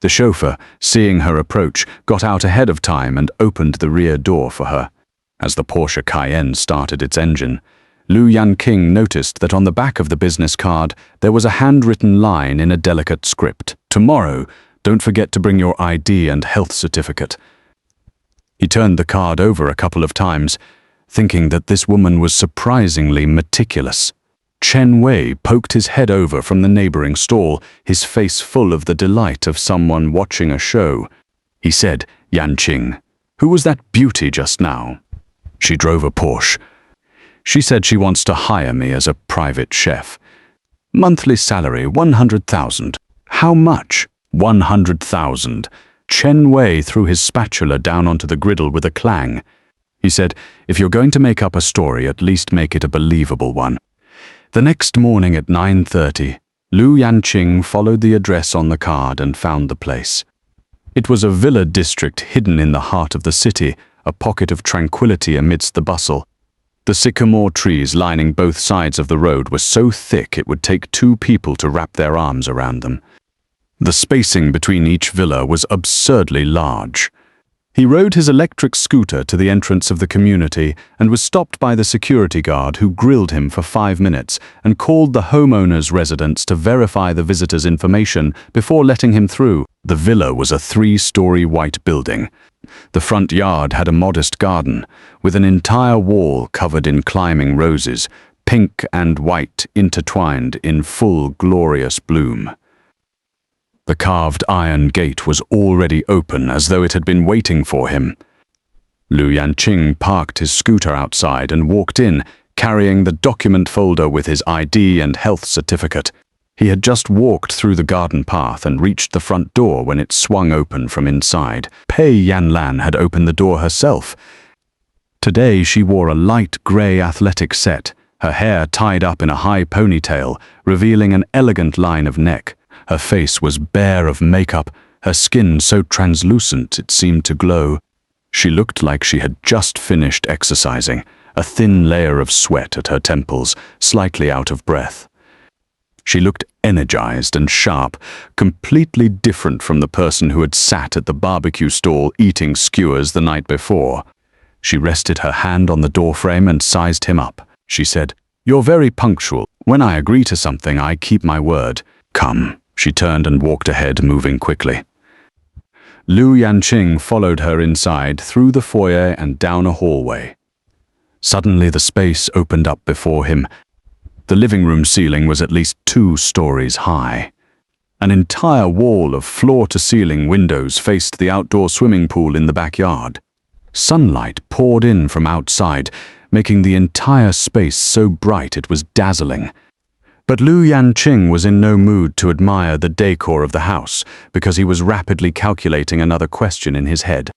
The chauffeur, seeing her approach, got out ahead of time and opened the rear door for her. As the Porsche Cayenne started its engine, Yanqing noticed that on the back of the business card there was a handwritten line in a delicate script. "Tomorrow, don't forget to bring your ID and health certificate." He turned the card over a couple of times, thinking that this woman was surprisingly meticulous. Chen Wei poked his head over from the neighboring stall, his face full of the delight of someone watching a show. He said, "Yanqing, who was that beauty just now?" "She drove a Porsche. She said she wants to hire me as a private chef. Monthly salary 100,000. How much?" 100,000. Chen Wei threw his spatula down onto the griddle with a clang. He said, "If you're going to make up a story, at least make it a believable one." The next morning at 9:30, Yanqing followed the address on the card and found the place. It was a villa district hidden in the heart of the city, a pocket of tranquility amidst the bustle. The sycamore trees lining both sides of the road were so thick it would take 2 people to wrap their arms around them. The spacing between each villa was absurdly large. He rode his electric scooter to the entrance of the community and was stopped by the security guard, who grilled him for 5 minutes and called the homeowner's residence to verify the visitor's information before letting him through. The villa was a 3-story white building. The front yard had a modest garden, with an entire wall covered in climbing roses, pink and white intertwined in full glorious bloom. The carved iron gate was already open, as though it had been waiting for him. Yanqing parked his scooter outside and walked in, carrying the document folder with his ID and health certificate. He had just walked through the garden path and reached the front door when it swung open from inside. Pei Yanlan had opened the door herself. Today she wore a light grey athletic set, her hair tied up in a high ponytail, revealing an elegant line of neck. Her face was bare of makeup, her skin so translucent it seemed to glow. She looked like she had just finished exercising, a thin layer of sweat at her temples, slightly out of breath. She looked energized and sharp, completely different from the person who had sat at the barbecue stall eating skewers the night before. She rested her hand on the doorframe and sized him up. She said, "You're very punctual. When I agree to something, I keep my word. Come." She turned and walked ahead, moving quickly. Yanqing followed her inside, through the foyer and down a hallway. Suddenly the space opened up before him. The living room ceiling was at least 2 stories high. An entire wall of floor-to-ceiling windows faced the outdoor swimming pool in the backyard. Sunlight poured in from outside, making the entire space so bright it was dazzling. But Yanqing was in no mood to admire the decor of the house, because he was rapidly calculating another question in his head.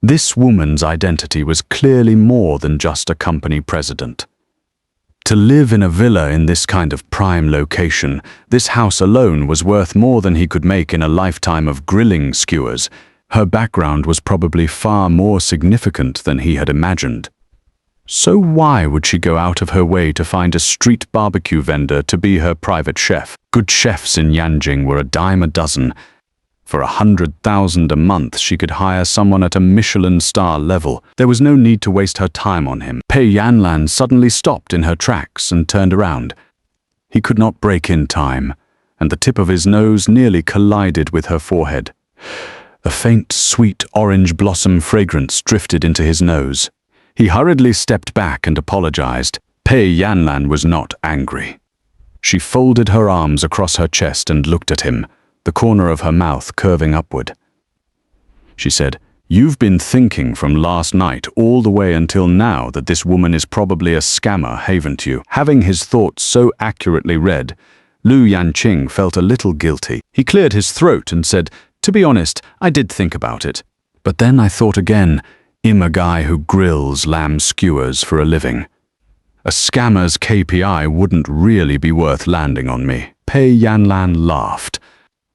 This woman's identity was clearly more than just a company president. To live in a villa in this kind of prime location, this house alone was worth more than he could make in a lifetime of grilling skewers. Her background was probably far more significant than he had imagined. So why would she go out of her way to find a street barbecue vendor to be her private chef? Good chefs in Yanqing were a dime a dozen. For 100,000 a month, she could hire someone at a Michelin star level. There was no need to waste her time on him. Pei Yanlan suddenly stopped in her tracks and turned around. He could not break in time, and the tip of his nose nearly collided with her forehead. A faint, sweet orange blossom fragrance drifted into his nose. He hurriedly stepped back and apologized. Pei Yanlan was not angry. She folded her arms across her chest and looked at him, the corner of her mouth curving upward. She said, "You've been thinking from last night all the way until now that this woman is probably a scammer, haven't you?" Having his thoughts so accurately read, Yanqing felt a little guilty. He cleared his throat and said, "To be honest, I did think about it. But then I thought again, I'm a guy who grills lamb skewers for a living. A scammer's KPI wouldn't really be worth landing on me." Pei Yanlan laughed.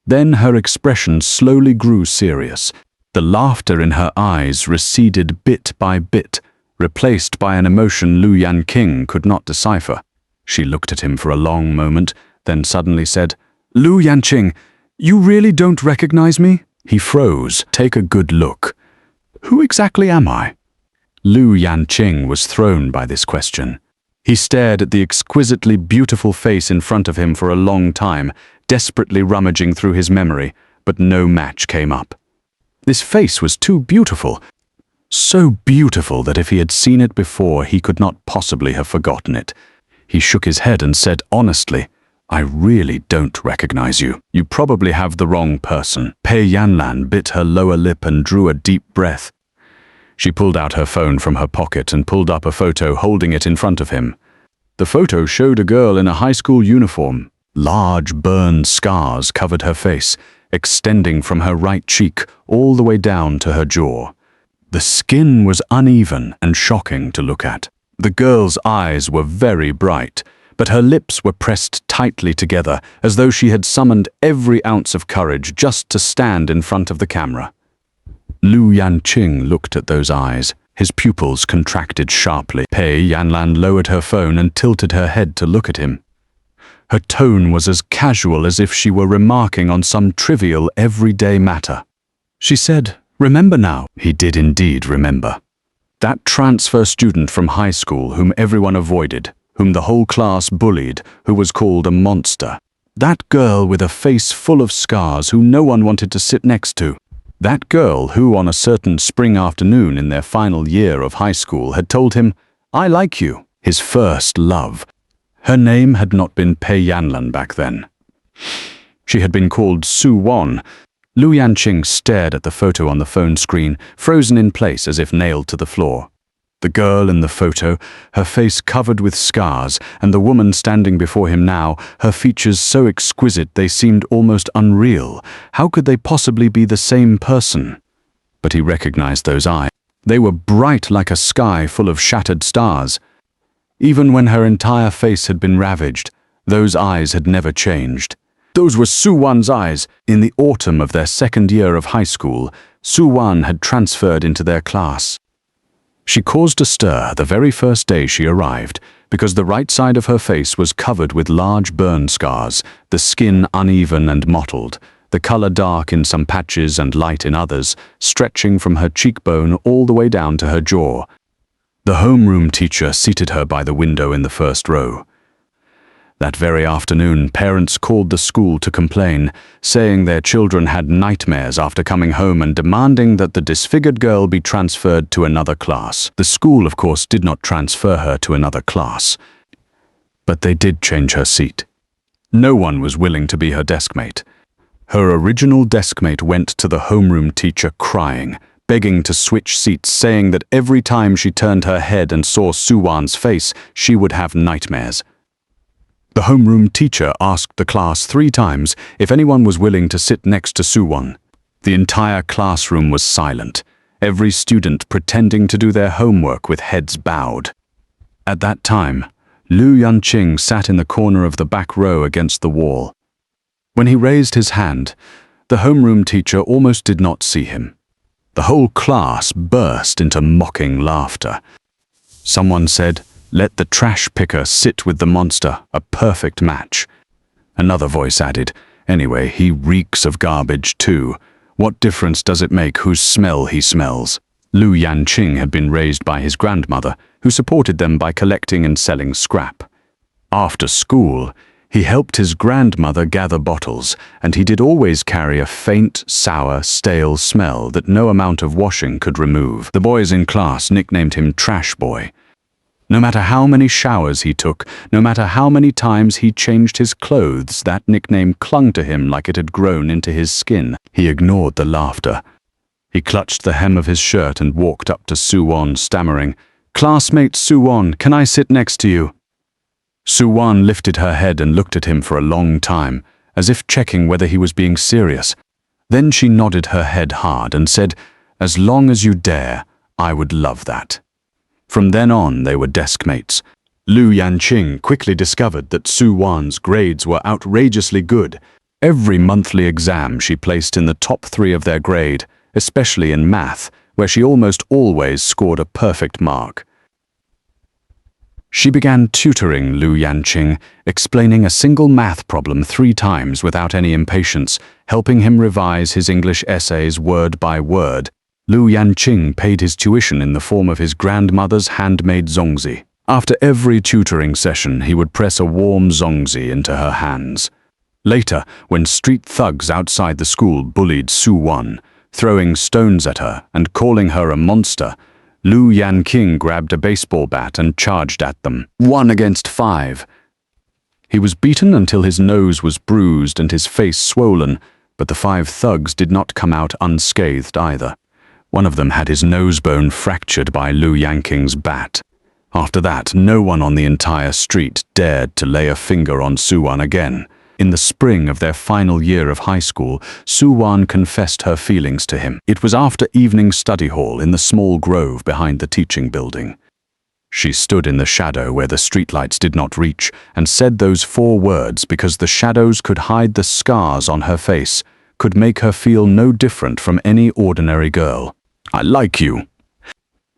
Then her expression slowly grew serious. The laughter in her eyes receded bit by bit, replaced by an emotion Yanqing could not decipher. She looked at him for a long moment, then suddenly said, "Yanqing, you really don't recognize me?" He froze. "Take a good look. Who exactly am I?" Yanqing was thrown by this question. He stared at the exquisitely beautiful face in front of him for a long time, desperately rummaging through his memory, but no match came up. This face was too beautiful. So beautiful that if he had seen it before, he could not possibly have forgotten it. He shook his head and said honestly, "I really don't recognize you. You probably have the wrong person." Pei Yanlan bit her lower lip and drew a deep breath. She pulled out her phone from her pocket and pulled up a photo, holding it in front of him. The photo showed a girl in a high school uniform. Large burned scars covered her face, extending from her right cheek all the way down to her jaw. The skin was uneven and shocking to look at. The girl's eyes were very bright, but her lips were pressed tightly together, as though she had summoned every ounce of courage just to stand in front of the camera. Yanqing looked at those eyes. His pupils contracted sharply. Pei Yanlan lowered her phone and tilted her head to look at him. Her tone was as casual as if she were remarking on some trivial, everyday matter. She said, Remember now, he did indeed remember. That transfer student from high school whom everyone avoided, whom the whole class bullied, who was called a monster. That girl with a face full of scars who no one wanted to sit next to. That girl who on a certain spring afternoon in their final year of high school had told him, "I like you," his first love. Her name had not been Pei Yanlan back then. She had been called Su Wan. Yanqing stared at the photo on the phone screen, frozen in place as if nailed to the floor. The girl in the photo, her face covered with scars, and the woman standing before him now, her features so exquisite they seemed almost unreal. How could they possibly be the same person? But he recognized those eyes. They were bright like a sky full of shattered stars. Even when her entire face had been ravaged, those eyes had never changed. Those were Su Wan's eyes. In the autumn of their second year of high school, Su Wan had transferred into their class. She caused a stir the very first day she arrived, because the right side of her face was covered with large burn scars, the skin uneven and mottled, the color dark in some patches and light in others, stretching from her cheekbone all the way down to her jaw. The homeroom teacher seated her by the window in the first row. That very afternoon, parents called the school to complain, saying their children had nightmares after coming home and demanding that the disfigured girl be transferred to another class. The school, of course, did not transfer her to another class, but they did change her seat. No one was willing to be her deskmate. Her original deskmate went to the homeroom teacher crying, begging to switch seats, saying that every time she turned her head and saw Su Wan's face, she would have nightmares. The homeroom teacher asked the class 3 times if anyone was willing to sit next to Su Wan. The entire classroom was silent, every student pretending to do their homework with heads bowed. At that time, Yanqing sat in the corner of the back row against the wall. When he raised his hand, the homeroom teacher almost did not see him. The whole class burst into mocking laughter. Someone said, "Let the trash picker sit with the monster, a perfect match." Another voice added, "Anyway, he reeks of garbage too. What difference does it make whose smell he smells?" Yanqing had been raised by his grandmother, who supported them by collecting and selling scrap. After school, he helped his grandmother gather bottles, and he did always carry a faint, sour, stale smell that no amount of washing could remove. The boys in class nicknamed him Trash Boy. No matter how many showers he took, no matter how many times he changed his clothes, that nickname clung to him like it had grown into his skin. He ignored the laughter. He clutched the hem of his shirt and walked up to Su Wan, stammering, "Classmate Su Wan, can I sit next to you?" Su Wan lifted her head and looked at him for a long time, as if checking whether he was being serious. Then she nodded her head hard and said, "As long as you dare, I would love that." From then on, they were deskmates. Yanqing quickly discovered that Su Wan's grades were outrageously good. Every monthly exam she placed in the top 3 of their grade, especially in math, where she almost always scored a perfect mark. She began tutoring Yanqing, explaining a single math problem 3 times without any impatience, helping him revise his English essays word by word. Yanqing paid his tuition in the form of his grandmother's handmade zongzi. After every tutoring session, he would press a warm zongzi into her hands. Later, when street thugs outside the school bullied Su Wan, throwing stones at her and calling her a monster, Yanqing grabbed a baseball bat and charged at them. 1 against 5. He was beaten until his nose was bruised and his face swollen, but the 5 thugs did not come out unscathed either. One of them had his nose bone fractured by Yanqing's bat. After that, no one on the entire street dared to lay a finger on Su Wan again. In the spring of their final year of high school, Su Wan confessed her feelings to him. It was after evening study hall in the small grove behind the teaching building. She stood in the shadow where the streetlights did not reach and said those 4 words because the shadows could hide the scars on her face, could make her feel no different from any ordinary girl. "I like you."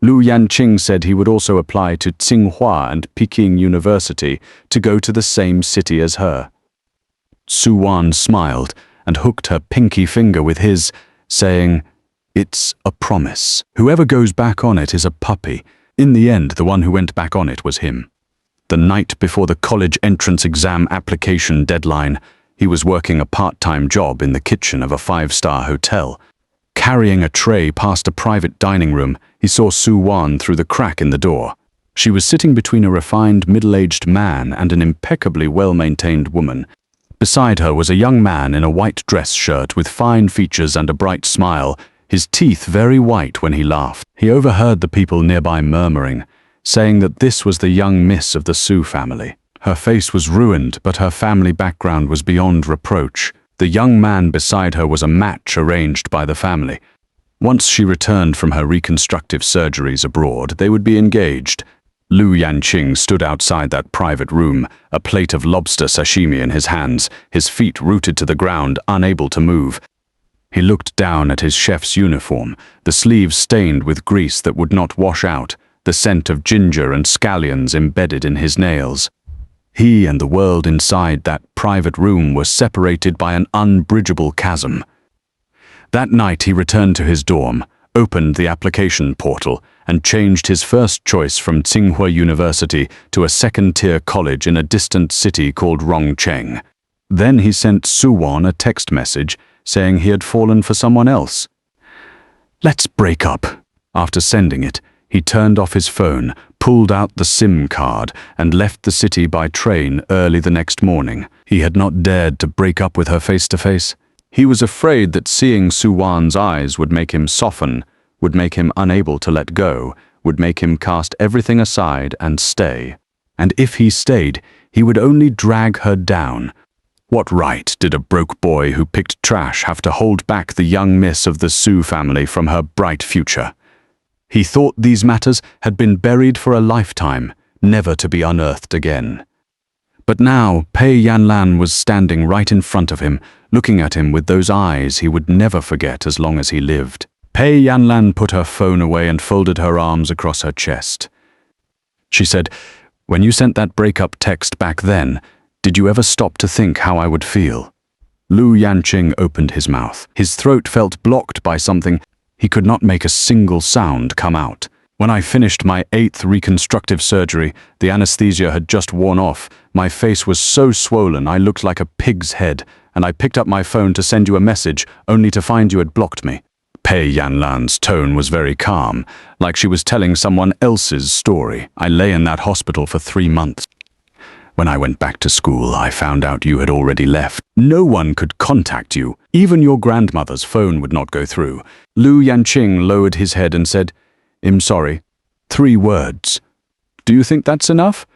Yanqing said he would also apply to Tsinghua and Peking University to go to the same city as her. Su Wan smiled and hooked her pinky finger with his, saying, It's a promise. Whoever goes back on it is a puppy. In the end, the one who went back on it was him. The night before the college entrance exam application deadline, he was working a part-time job in the kitchen of a five-star hotel. Carrying a tray past a private dining room, he saw Su-wan through the crack in the door. She was sitting between a refined, middle-aged man and an impeccably well-maintained woman. Beside her was a young man in a white dress shirt with fine features and a bright smile, his teeth very white when he laughed. He overheard the people nearby murmuring, saying that this was the young miss of the Su family. Her face was ruined, but her family background was beyond reproach. The young man beside her was a match arranged by the family. Once she returned from her reconstructive surgeries abroad, they would be engaged. Yanqing stood outside that private room, a plate of lobster sashimi in his hands, his feet rooted to the ground, unable to move. He looked down at his chef's uniform, the sleeves stained with grease that would not wash out, the scent of ginger and scallions embedded in his nails. He and the world inside that private room were separated by an unbridgeable chasm. That night he returned to his dorm, opened the application portal, and changed his first choice from Tsinghua University to a second-tier college in a distant city called Rongcheng. Then he sent Su-wan a text message saying he had fallen for someone else. "Let's break up." After sending it, he turned off his phone, pulled out the SIM card, and left the city by train early the next morning. He had not dared to break up with her face-to-face. He was afraid that seeing Su-wan's eyes would make him soften, would make him unable to let go, would make him cast everything aside and stay. And if he stayed, he would only drag her down. What right did a broke boy who picked trash have to hold back the young miss of the Su family from her bright future? He thought these matters had been buried for a lifetime, never to be unearthed again. But now Pei Yanlan was standing right in front of him, looking at him with those eyes he would never forget as long as he lived. Pei Yanlan put her phone away and folded her arms across her chest. She said, "When you sent that breakup text back then, did you ever stop to think how I would feel?" Yanqing opened his mouth. His throat felt blocked by something. He could not make a single sound come out. "When I finished my 8th reconstructive surgery, the anesthesia had just worn off. My face was so swollen I looked like a pig's head, and I picked up my phone to send you a message, only to find you had blocked me." Pei Yanlan's tone was very calm, like she was telling someone else's story. "I lay in that hospital for 3 months. When I went back to school, I found out you had already left. No one could contact you. Even your grandmother's phone would not go through." Yanqing lowered his head and said, "I'm sorry." 3 words. "Do you think that's enough?"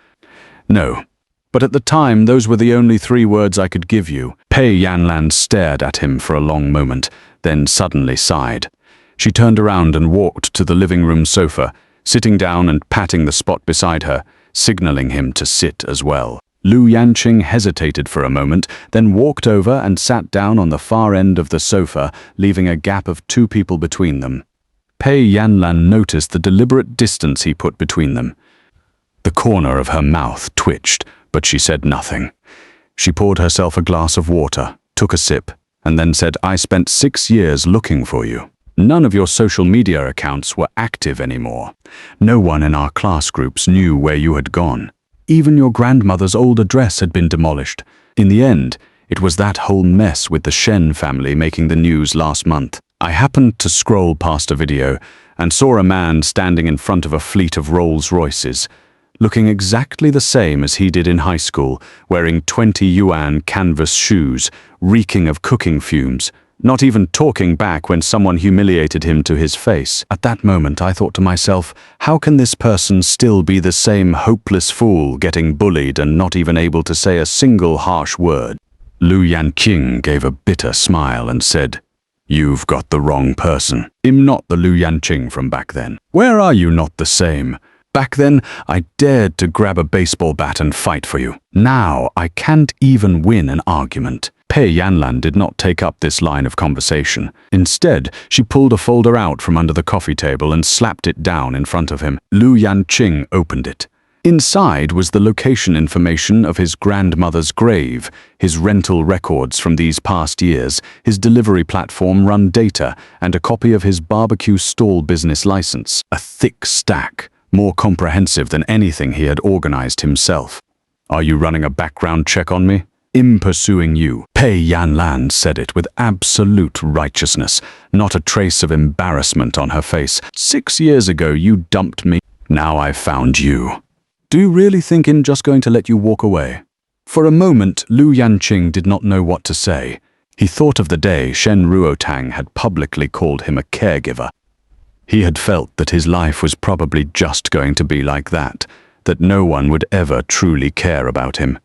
"No. But at the time, those were the only 3 words I could give you." Pei Yanlan stared at him for a long moment, then suddenly sighed. She turned around and walked to the living room sofa, sitting down and patting the spot beside her, signaling him to sit as well. Yanqing hesitated for a moment, then walked over and sat down on the far end of the sofa, leaving a gap of 2 people between them. Pei Yanlan noticed the deliberate distance he put between them. The corner of her mouth twitched, but she said nothing. She poured herself a glass of water, took a sip, and then said, "I spent 6 years looking for you. None of your social media accounts were active anymore. No one in our class groups knew where you had gone. Even your grandmother's old address had been demolished. In the end, it was that whole mess with the Shen family making the news last month. I happened to scroll past a video and saw a man standing in front of a fleet of Rolls-Royces, looking exactly the same as he did in high school, wearing 20 yuan canvas shoes, reeking of cooking fumes, not even talking back when someone humiliated him to his face. At that moment, I thought to myself, how can this person still be the same hopeless fool getting bullied and not even able to say a single harsh word?" Yanqing gave a bitter smile and said, "You've got the wrong person. I'm not the Yanqing from back then. Where are you not the same? Back then, I dared to grab a baseball bat and fight for you. Now, I can't even win an argument." Pei Yanlan did not take up this line of conversation. Instead, she pulled a folder out from under the coffee table and slapped it down in front of him. Yanqing opened it. Inside was the location information of his grandmother's grave, his rental records from these past years, his delivery platform run data, and a copy of his barbecue stall business license. A thick stack, more comprehensive than anything he had organized himself. "Are you running a background check on me?" "I'm pursuing you." Pei Yanlan said it with absolute righteousness, not a trace of embarrassment on her face. "6 years ago you dumped me. Now I've found you. Do you really think I'm just going to let you walk away?" For a moment, Yanqing did not know what to say. He thought of the day Shen Ruotang had publicly called him a caregiver. He had felt that his life was probably just going to be like that no one would ever truly care about him.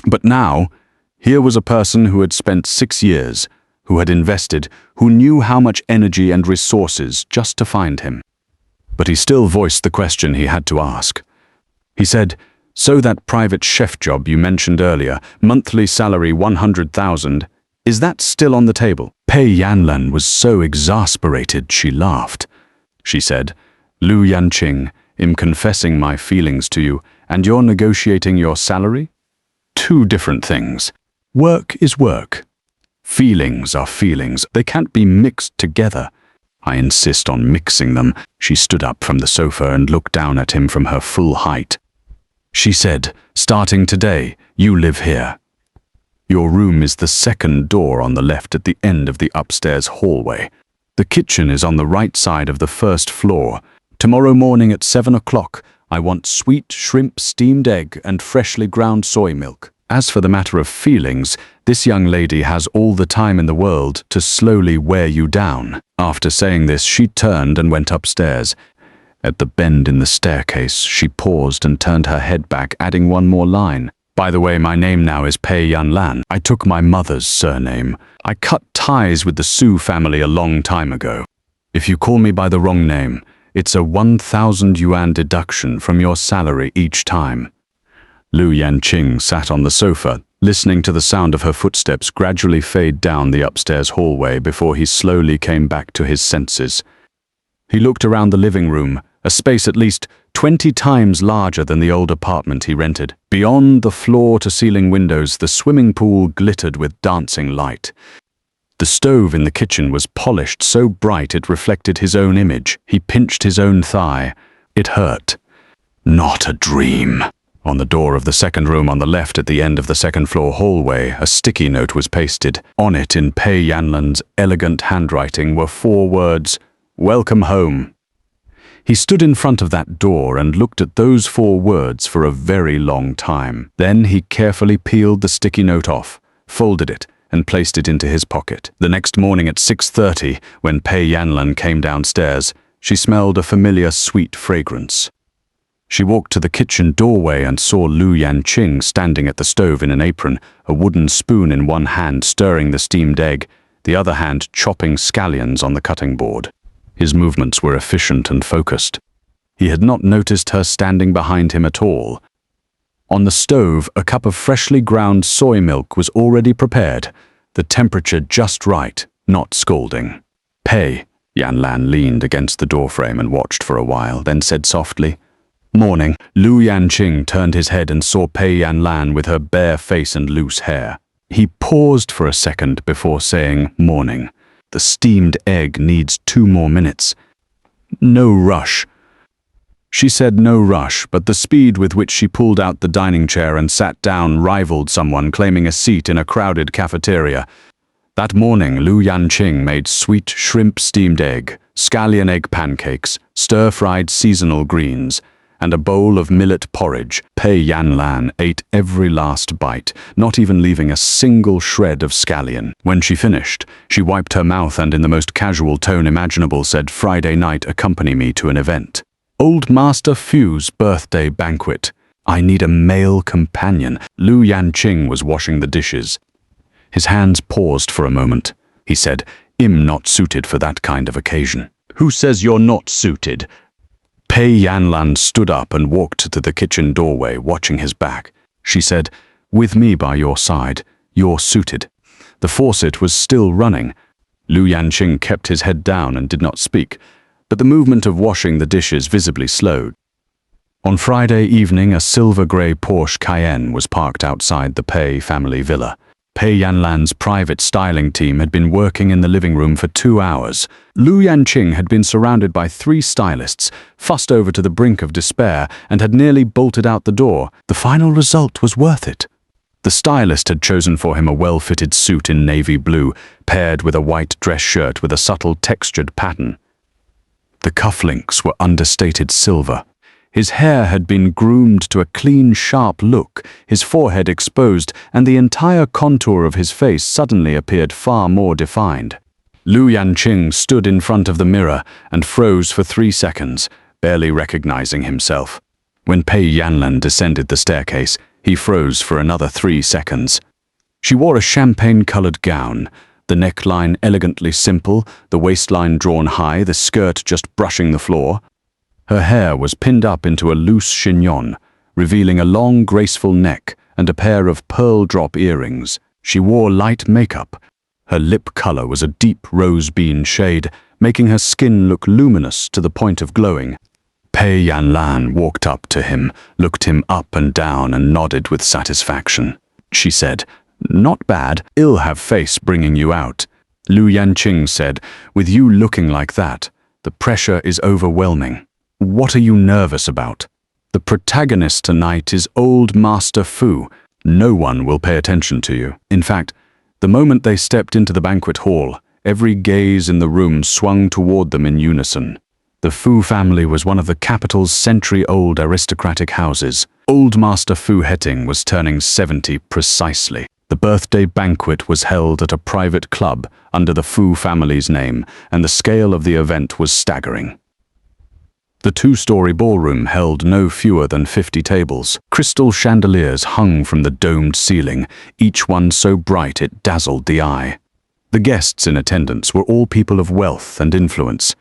But now, here was a person who had spent 6 years, who had invested, who knew how much energy and resources just to find him. But he still voiced the question he had to ask. He said, "So that private chef job you mentioned earlier, monthly salary 100,000, is that still on the table?" Pei Yanlan was so exasperated she laughed. She said, "Yanqing, I'm confessing my feelings to you, and you're negotiating your salary? Two different things. Work is work. Feelings are feelings. They can't be mixed together. I insist on mixing them." She stood up from the sofa and looked down at him from her full height. She said, "Starting today, you live here. Your room is the second door on the left at the end of the upstairs hallway. The kitchen is on the right side of the first floor. Tomorrow morning at 7 o'clock, I want sweet shrimp steamed egg and freshly ground soy milk. As for the matter of feelings, this young lady has all the time in the world to slowly wear you down." After saying this, she turned and went upstairs. At the bend in the staircase, she paused and turned her head back, adding one more line. "By the way, my name now is Pei Yanlan. I took my mother's surname. I cut ties with the Su family a long time ago. If you call me by the wrong name, it's a 1,000 yuan deduction from your salary each time." Yanqing sat on the sofa, listening to the sound of her footsteps gradually fade down the upstairs hallway before he slowly came back to his senses. He looked around the living room, a space at least 20 times larger than the old apartment he rented. Beyond the floor-to-ceiling windows, the swimming pool glittered with dancing light. The stove in the kitchen was polished so bright it reflected his own image. He pinched his own thigh. It hurt. Not a dream. On the door of the second room on the left at the end of the second-floor hallway, a sticky note was pasted. On it, in Pei Yanlan's elegant handwriting, were 4 words, "Welcome home." He stood in front of that door and looked at those 4 words for a very long time. Then he carefully peeled the sticky note off, folded it, and placed it into his pocket. The next morning at 6:30, when Pei Yanlan came downstairs, she smelled a familiar sweet fragrance. She walked to the kitchen doorway and saw Yanqing standing at the stove in an apron, a wooden spoon in one hand stirring the steamed egg, the other hand chopping scallions on the cutting board. His movements were efficient and focused. He had not noticed her standing behind him at all. On the stove, a cup of freshly ground soy milk was already prepared, the temperature just right, not scalding. "Pei," Yanlan leaned against the doorframe and watched for a while, then said softly, "Morning." Yanqing turned his head and saw Pei Yanlan with her bare face and loose hair. He paused for a second before saying, "Morning. The steamed egg needs 2 more minutes." "No rush." She said no rush, but the speed with which she pulled out the dining chair and sat down rivaled someone claiming a seat in a crowded cafeteria. That morning, Yanqing made sweet shrimp steamed egg, scallion egg pancakes, stir-fried seasonal greens, and a bowl of millet porridge. Pei Yanlan ate every last bite, not even leaving a single shred of scallion. When she finished, she wiped her mouth and in the most casual tone imaginable said, "Friday night, accompany me to an event. Old Master Fu's birthday banquet. I need a male companion." Yanqing was washing the dishes. His hands paused for a moment. He said, "I'm not suited for that kind of occasion." "Who says you're not suited?" Pei Yanlan stood up and walked to the kitchen doorway, watching his back. She said, "With me by your side, you're suited." The faucet was still running. Yanqing kept his head down and did not speak, but the movement of washing the dishes visibly slowed. On Friday evening, a silver-grey Porsche Cayenne was parked outside the Pei family villa. Pei Yanlan's private styling team had been working in the living room for 2 hours. Yanqing had been surrounded by 3 stylists, fussed over to the brink of despair, and had nearly bolted out the door. The final result was worth it. The stylist had chosen for him a well-fitted suit in navy blue, paired with a white dress shirt with a subtle textured pattern. The cufflinks were understated silver. His hair had been groomed to a clean, sharp look, his forehead exposed, and the entire contour of his face suddenly appeared far more defined. Yanqing stood in front of the mirror and froze for 3 seconds, barely recognizing himself. When Pei Yanlan descended the staircase, he froze for another 3 seconds. She wore a champagne-colored gown, the neckline elegantly simple, the waistline drawn high, the skirt just brushing the floor. Her hair was pinned up into a loose chignon, revealing a long, graceful neck and a pair of pearl-drop earrings. She wore light makeup. Her lip color was a deep rose-bean shade, making her skin look luminous to the point of glowing. Pei Yanlan walked up to him, looked him up and down and nodded with satisfaction. She said, "Not bad, I'll have face bringing you out." Yanqing said, "With you looking like that, the pressure is overwhelming. What are you nervous about? The protagonist tonight is Old Master Fu. No one will pay attention to you." In fact, the moment they stepped into the banquet hall, every gaze in the room swung toward them in unison. The Fu family was one of the capital's century-old aristocratic houses. Old Master Fu Heting was turning 70 precisely. The birthday banquet was held at a private club under the Fu family's name, and the scale of the event was staggering. The 2-story ballroom held no fewer than 50 tables. Crystal chandeliers hung from the domed ceiling, each one so bright it dazzled the eye. The guests in attendance were all people of wealth and influence.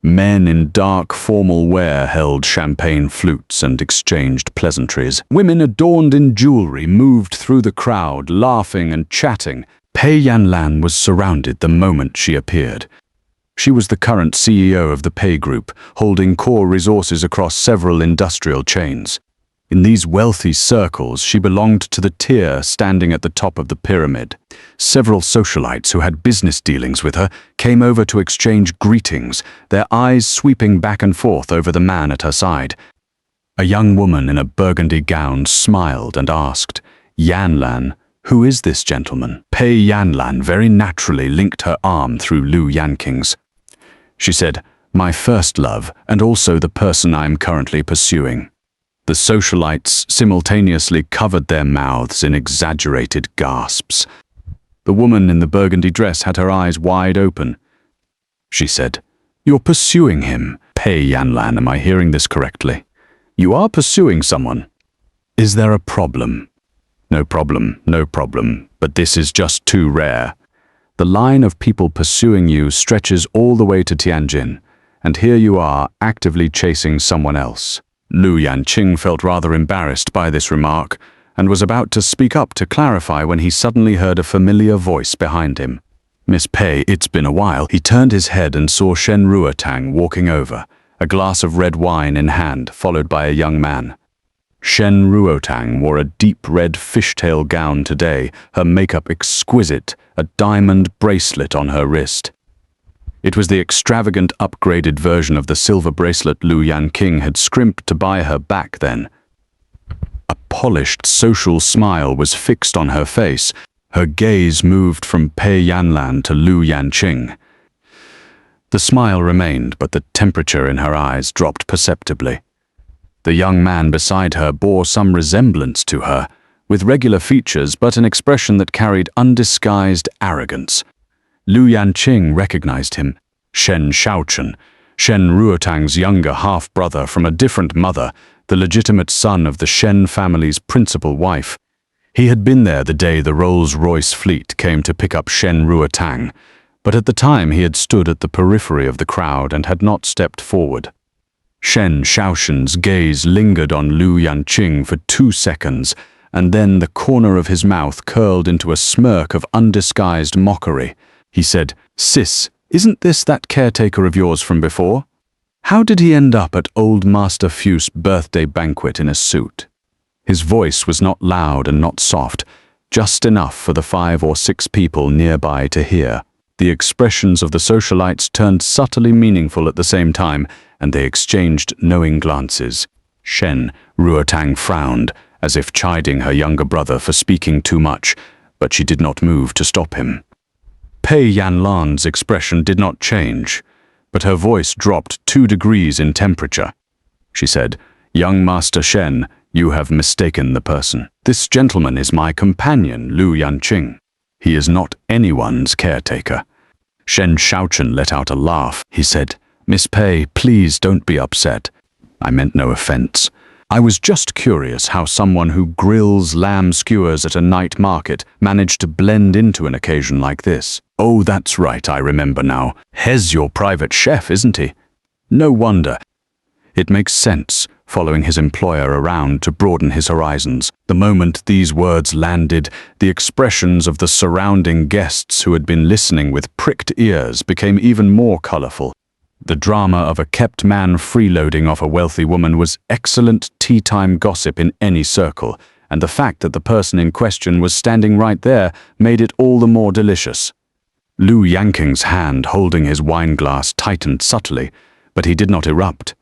Men in dark formal wear held champagne flutes and exchanged pleasantries. Women adorned in jewelry moved through the crowd, laughing and chatting. Pei Yanlan was surrounded the moment she appeared. She was the current CEO of the Pei Group, holding core resources across several industrial chains. In these wealthy circles, she belonged to the tier standing at the top of the pyramid. Several socialites who had business dealings with her came over to exchange greetings, their eyes sweeping back and forth over the man at her side. A young woman in a burgundy gown smiled and asked, "Yanlan, who is this gentleman?" Pei Yanlan very naturally linked her arm through Yanqing's. She said, "My first love, and also the person I am currently pursuing." The socialites simultaneously covered their mouths in exaggerated gasps. The woman in the burgundy dress had her eyes wide open. She said, "You're pursuing him. Pei Yanlan, am I hearing this correctly? You are pursuing someone. Is there a problem?" "No problem, no problem, but this is just too rare. The line of people pursuing you stretches all the way to Tianjin, and here you are actively chasing someone else." Yanqing felt rather embarrassed by this remark and was about to speak up to clarify when he suddenly heard a familiar voice behind him. "Miss Pei, it's been a while." He turned his head and saw Shen walking over, a glass of red wine in hand, followed by a young man. Shen wore a deep red fishtail gown today, her makeup exquisite, a diamond bracelet on her wrist. It was the extravagant upgraded version of the silver bracelet Yanqing had scrimped to buy her back then. A polished social smile was fixed on her face. Her gaze moved from Pei Yanlan to Yanqing. The smile remained, but the temperature in her eyes dropped perceptibly. The young man beside her bore some resemblance to her, with regular features but an expression that carried undisguised arrogance. Yanqing recognized him. Shen, Shen younger half-brother from a different mother, the legitimate son of the Shen family's principal wife. He had been there the day the Rolls-Royce fleet came to pick up Shen, but at the time he had stood at the periphery of the crowd and had not stepped forward. Shen Shaoshen's gaze lingered on Yanqing for 2 seconds, and then the corner of his mouth curled into a smirk of undisguised mockery. He said, "Sis, isn't this that caretaker of yours from before? How did he end up at old Master Fu's birthday banquet in a suit? His voice was not loud and not soft, just enough for the 5 or 6 people nearby to hear. The expressions of the socialites turned subtly meaningful at the same time, and they exchanged knowing glances. Shen Ruotang frowned, as if chiding her younger brother for speaking too much, but she did not move to stop him. Pei Yanlan's expression did not change, but her voice dropped 2 degrees in temperature. She said, "Young Master Shen, you have mistaken the person. This gentleman is my companion, Yanqing. He is not anyone's caretaker." Shen Shaochen let out a laugh. He said, "Miss Pei, please don't be upset. I meant no offense. I was just curious how someone who grills lamb skewers at a night market managed to blend into an occasion like this." "Oh, that's right, I remember now. Hez your private chef, isn't he?" "No wonder. It makes sense, following his employer around to broaden his horizons." The moment these words landed, the expressions of the surrounding guests who had been listening with pricked ears became even more colorful. The drama of a kept man freeloading off a wealthy woman was excellent tea-time gossip in any circle, and the fact that the person in question was standing right there made it all the more delicious. Yanqing's hand holding his wineglass tightened subtly, but he did not erupt,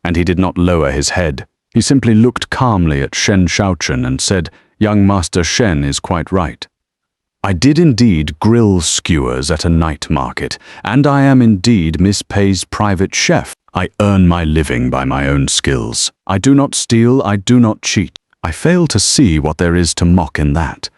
and he did not lower his head. He simply looked calmly at Shen Shaochen and said, "Young Master Shen is quite right. I did indeed grill skewers at a night market, and I am indeed Miss Pei's private chef. I earn my living by my own skills. I do not steal, I do not cheat. I fail to see what there is to mock in that."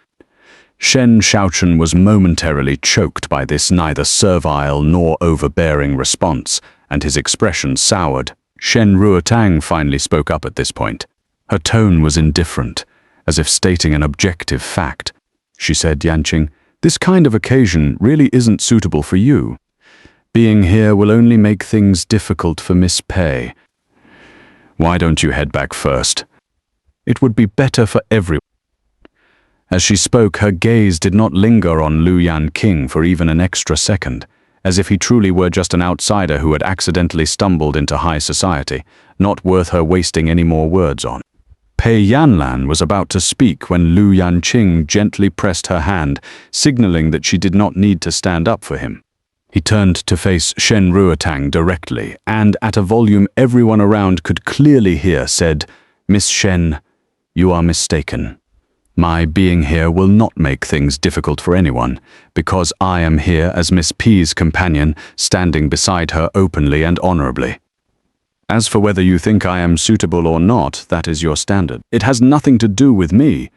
Shen Shaochen was momentarily choked by this neither servile nor overbearing response, and his expression soured. Shen Ruotang finally spoke up at this point. Her tone was indifferent, as if stating an objective fact. She said, "Yanqing, this kind of occasion really isn't suitable for you. Being here will only make things difficult for Miss Pei. Why don't you head back first? It would be better for everyone." As she spoke, her gaze did not linger on Yanqing for even an extra second, as if he truly were just an outsider who had accidentally stumbled into high society, not worth her wasting any more words on. Pei Yanlan was about to speak when Yanqing gently pressed her hand, signaling that she did not need to stand up for him. He turned to face Shen Ruotang directly, and at a volume everyone around could clearly hear, said, "Miss Shen, you are mistaken. My being here will not make things difficult for anyone, because I am here as Miss P's companion, standing beside her openly and honorably. As for whether you think I am suitable or not, that is your standard. It has nothing to do with me."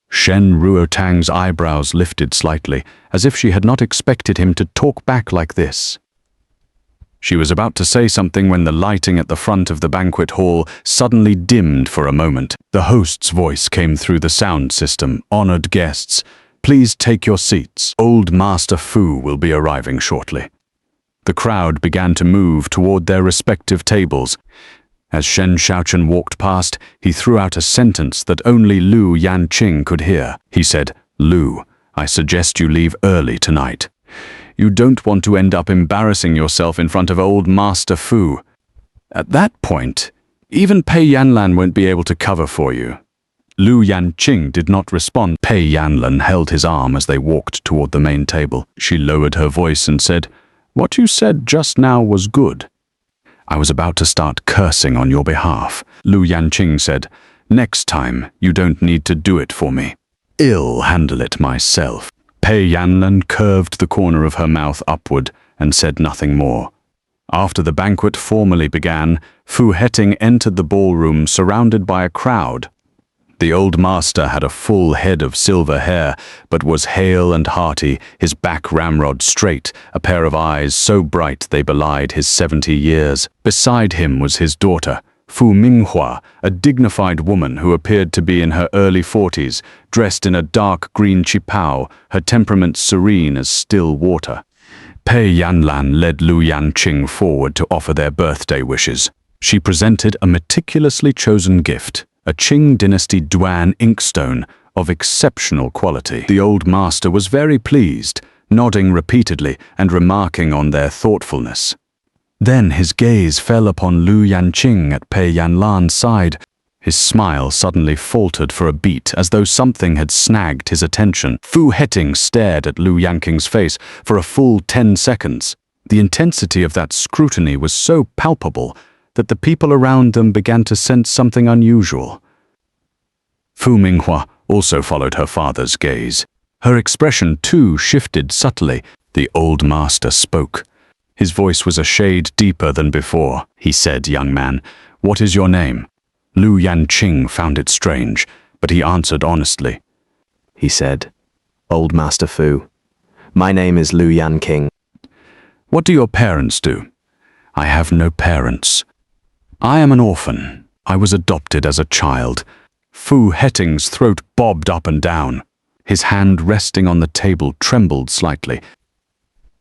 Shen Ruotang's eyebrows lifted slightly, as if she had not expected him to talk back like this. She was about to say something when the lighting at the front of the banquet hall suddenly dimmed for a moment. The host's voice came through the sound system. "Honored guests, please take your seats. Old Master Fu will be arriving shortly." The crowd began to move toward their respective tables. As Shen Shaochen walked past, he threw out a sentence that only Yanqing could hear. He said, "Lu, I suggest you leave early tonight. You don't want to end up embarrassing yourself in front of old Master Fu. At that point, even Pei Yanlan won't be able to cover for you." Yanqing did not respond. Pei Yanlan held his arm as they walked toward the main table. She lowered her voice and said, "What you said just now was good." "I was about to start cursing on your behalf," Yanqing said. "Next time, you don't need to do it for me. I'll handle it myself." Pei Yanlan curved the corner of her mouth upward and said nothing more. After the banquet formally began, Fu Hetting entered the ballroom surrounded by a crowd. The old master had a full head of silver hair, but was hale and hearty, his back ramrod straight, a pair of eyes so bright they belied his 70 years. Beside him was his daughter, Fu Minghua, a dignified woman who appeared to be in her early 40s, dressed in a dark green qipao, her temperament serene as still water. Pei Yanlan led Yanqing forward to offer their birthday wishes. She presented a meticulously chosen gift, a Qing dynasty Duan inkstone of exceptional quality. The old master was very pleased, nodding repeatedly and remarking on their thoughtfulness. Then his gaze fell upon Lu Yanqing at Pei Yanlan's side. His smile suddenly faltered for a beat, as though something had snagged his attention. Fu Heting stared at Lu Yanqing's face for a full 10 seconds. The intensity of that scrutiny was so palpable that the people around them began to sense something unusual. Fu Minghua also followed her father's gaze. Her expression, too, shifted subtly. The old master spoke. His voice was a shade deeper than before. He said, "Young man, what is your name?" Lu Yanqing found it strange, but he answered honestly. He said, "Old Master Fu, my name is Lu Yanqing." "What do your parents do?" "I have no parents. I am an orphan. I was adopted as a child." Fu Heting's throat bobbed up and down. His hand resting on the table trembled slightly.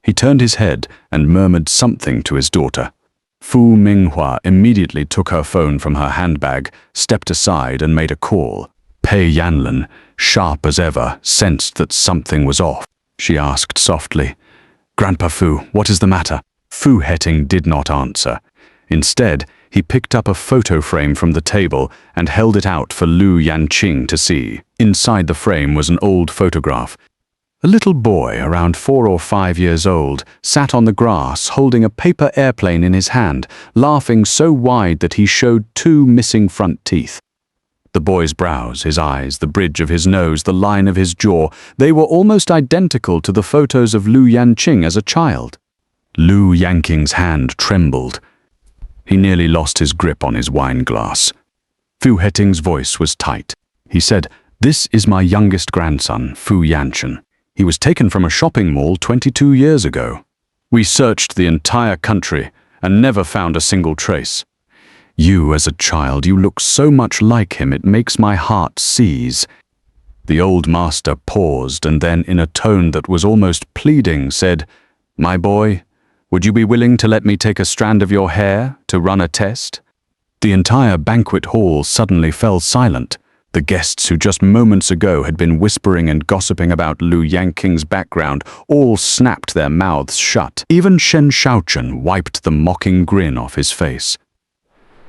He turned his head and murmured something to his daughter. Fu Minghua immediately took her phone from her handbag, stepped aside and made a call. Pei Yanlan, sharp as ever, sensed that something was off. She asked softly, "Grandpa Fu, what is the matter?" Fu Heting did not answer. Instead, he picked up a photo frame from the table and held it out for Lu Yanqing to see. Inside the frame was an old photograph. A little boy, around 4 or 5 years old, sat on the grass holding a paper airplane in his hand, laughing so wide that he showed 2 missing front teeth. The boy's brows, his eyes, the bridge of his nose, the line of his jaw, they were almost identical to the photos of Lu Yanqing as a child. Lu Yanqing's hand trembled. He nearly lost his grip on his wine glass. Fu Heting's voice was tight. He said, "This is my youngest grandson, Fu Yanchen. He was taken from a shopping mall 22 years ago. We searched the entire country and never found a single trace. You, as a child, you look so much like him, it makes my heart seize." The old master paused and then, in a tone that was almost pleading, said, "My boy, would you be willing to let me take a strand of your hair to run a test?" The entire banquet hall suddenly fell silent. The guests who just moments ago had been whispering and gossiping about Lu Yanqing's background all snapped their mouths shut. Even Shen wiped the mocking grin off his face.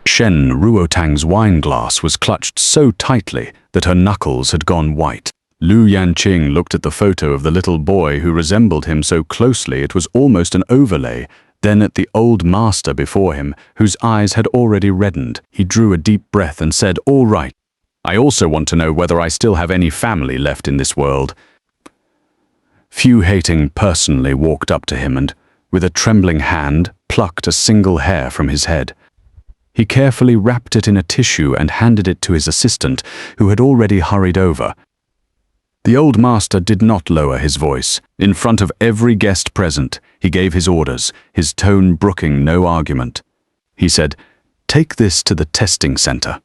Shen Ruotang's wine glass was clutched so tightly that her knuckles had gone white. Lu Yanqing looked at the photo of the little boy who resembled him so closely it was almost an overlay, then at the old master before him, whose eyes had already reddened. He drew a deep breath and said, "All right. I also want to know whether I still have any family left in this world." Fu Heting personally walked up to him and, with a trembling hand, plucked a single hair from his head. He carefully wrapped it in a tissue and handed it to his assistant, who had already hurried over. The old master did not lower his voice. In front of every guest present, he gave his orders, his tone brooking no argument. He said, "Take this to the testing center.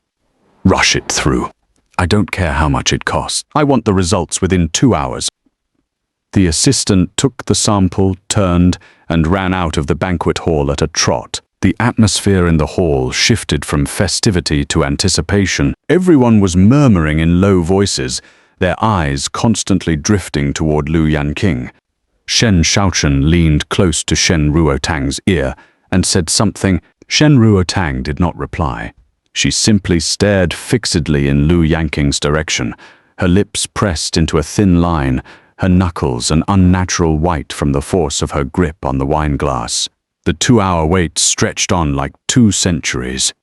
Rush it through. I don't care how much it costs. I want the results within 2 hours." The assistant took the sample, turned, and ran out of the banquet hall at a trot. The atmosphere in the hall shifted from festivity to anticipation. Everyone was murmuring in low voices, their eyes constantly drifting toward Lu Yanqing. Shen Shaochen leaned close to Shen Ruotang's ear and said something. Shen Ruotang did not reply. She simply stared fixedly in Lu Yanqing's direction, her lips pressed into a thin line, her knuckles an unnatural white from the force of her grip on the wine glass. The 2-hour wait stretched on like 2 centuries.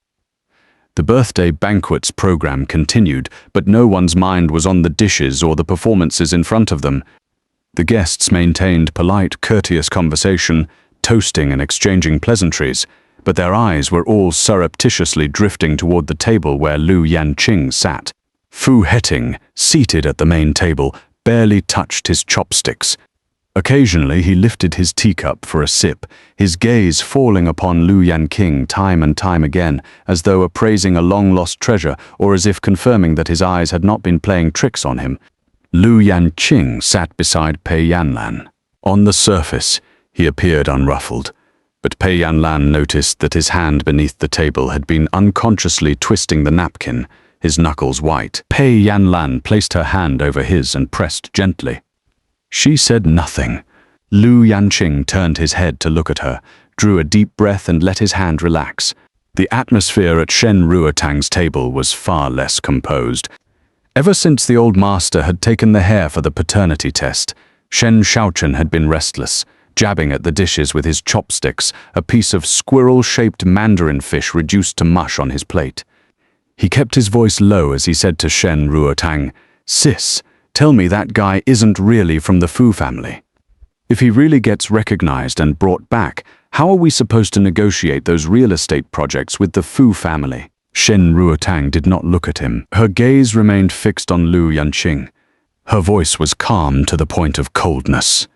The birthday banquet's program continued, but no one's mind was on the dishes or the performances in front of them. The guests maintained polite, courteous conversation, toasting and exchanging pleasantries, but their eyes were all surreptitiously drifting toward the table where Lu Yanqing sat. Fu Heting, seated at the main table, barely touched his chopsticks. Occasionally he lifted his teacup for a sip, his gaze falling upon Lu Yanqing time and time again, as though appraising a long-lost treasure or as if confirming that his eyes had not been playing tricks on him. Lu Yanqing sat beside Pei Yanlan. On the surface, he appeared unruffled, but Pei Yanlan noticed that his hand beneath the table had been unconsciously twisting the napkin, his knuckles white. Pei Yanlan placed her hand over his and pressed gently. She said nothing. Lu Yanqing turned his head to look at her, drew a deep breath and let his hand relax. The atmosphere at Shen Ruotang's table was far less composed. Ever since the old master had taken the heir for the paternity test, Shen Shaochen had been restless, jabbing at the dishes with his chopsticks, a piece of squirrel-shaped mandarin fish reduced to mush on his plate. He kept his voice low as he said to Shen Ruotang, "Sis, tell me that guy isn't really from the Fu family. If he really gets recognized and brought back, how are we supposed to negotiate those real estate projects with the Fu family?" Shen Ruotang did not look at him. Her gaze remained fixed on Lu Yanqing. Her voice was calm to the point of coldness.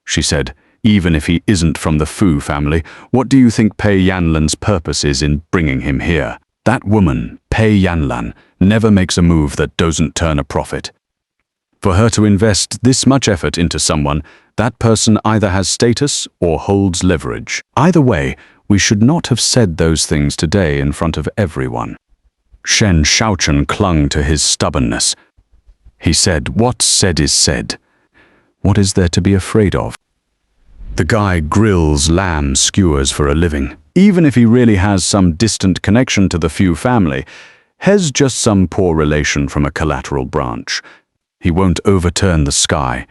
She said, "Even if he isn't from the Fu family, what do you think Pei Yanlan's purpose is in bringing him here? That woman, Pei Yanlan, never makes a move that doesn't turn a profit. For her to invest this much effort into someone, that person either has status or holds leverage. Either way, we should not have said those things today in front of everyone." Shen Shaochen clung to his stubbornness. He said, "What's said is said. What is there to be afraid of? The guy grills lamb skewers for a living. Even if he really has some distant connection to the Fu family, has just some poor relation from a collateral branch. He won't overturn the sky."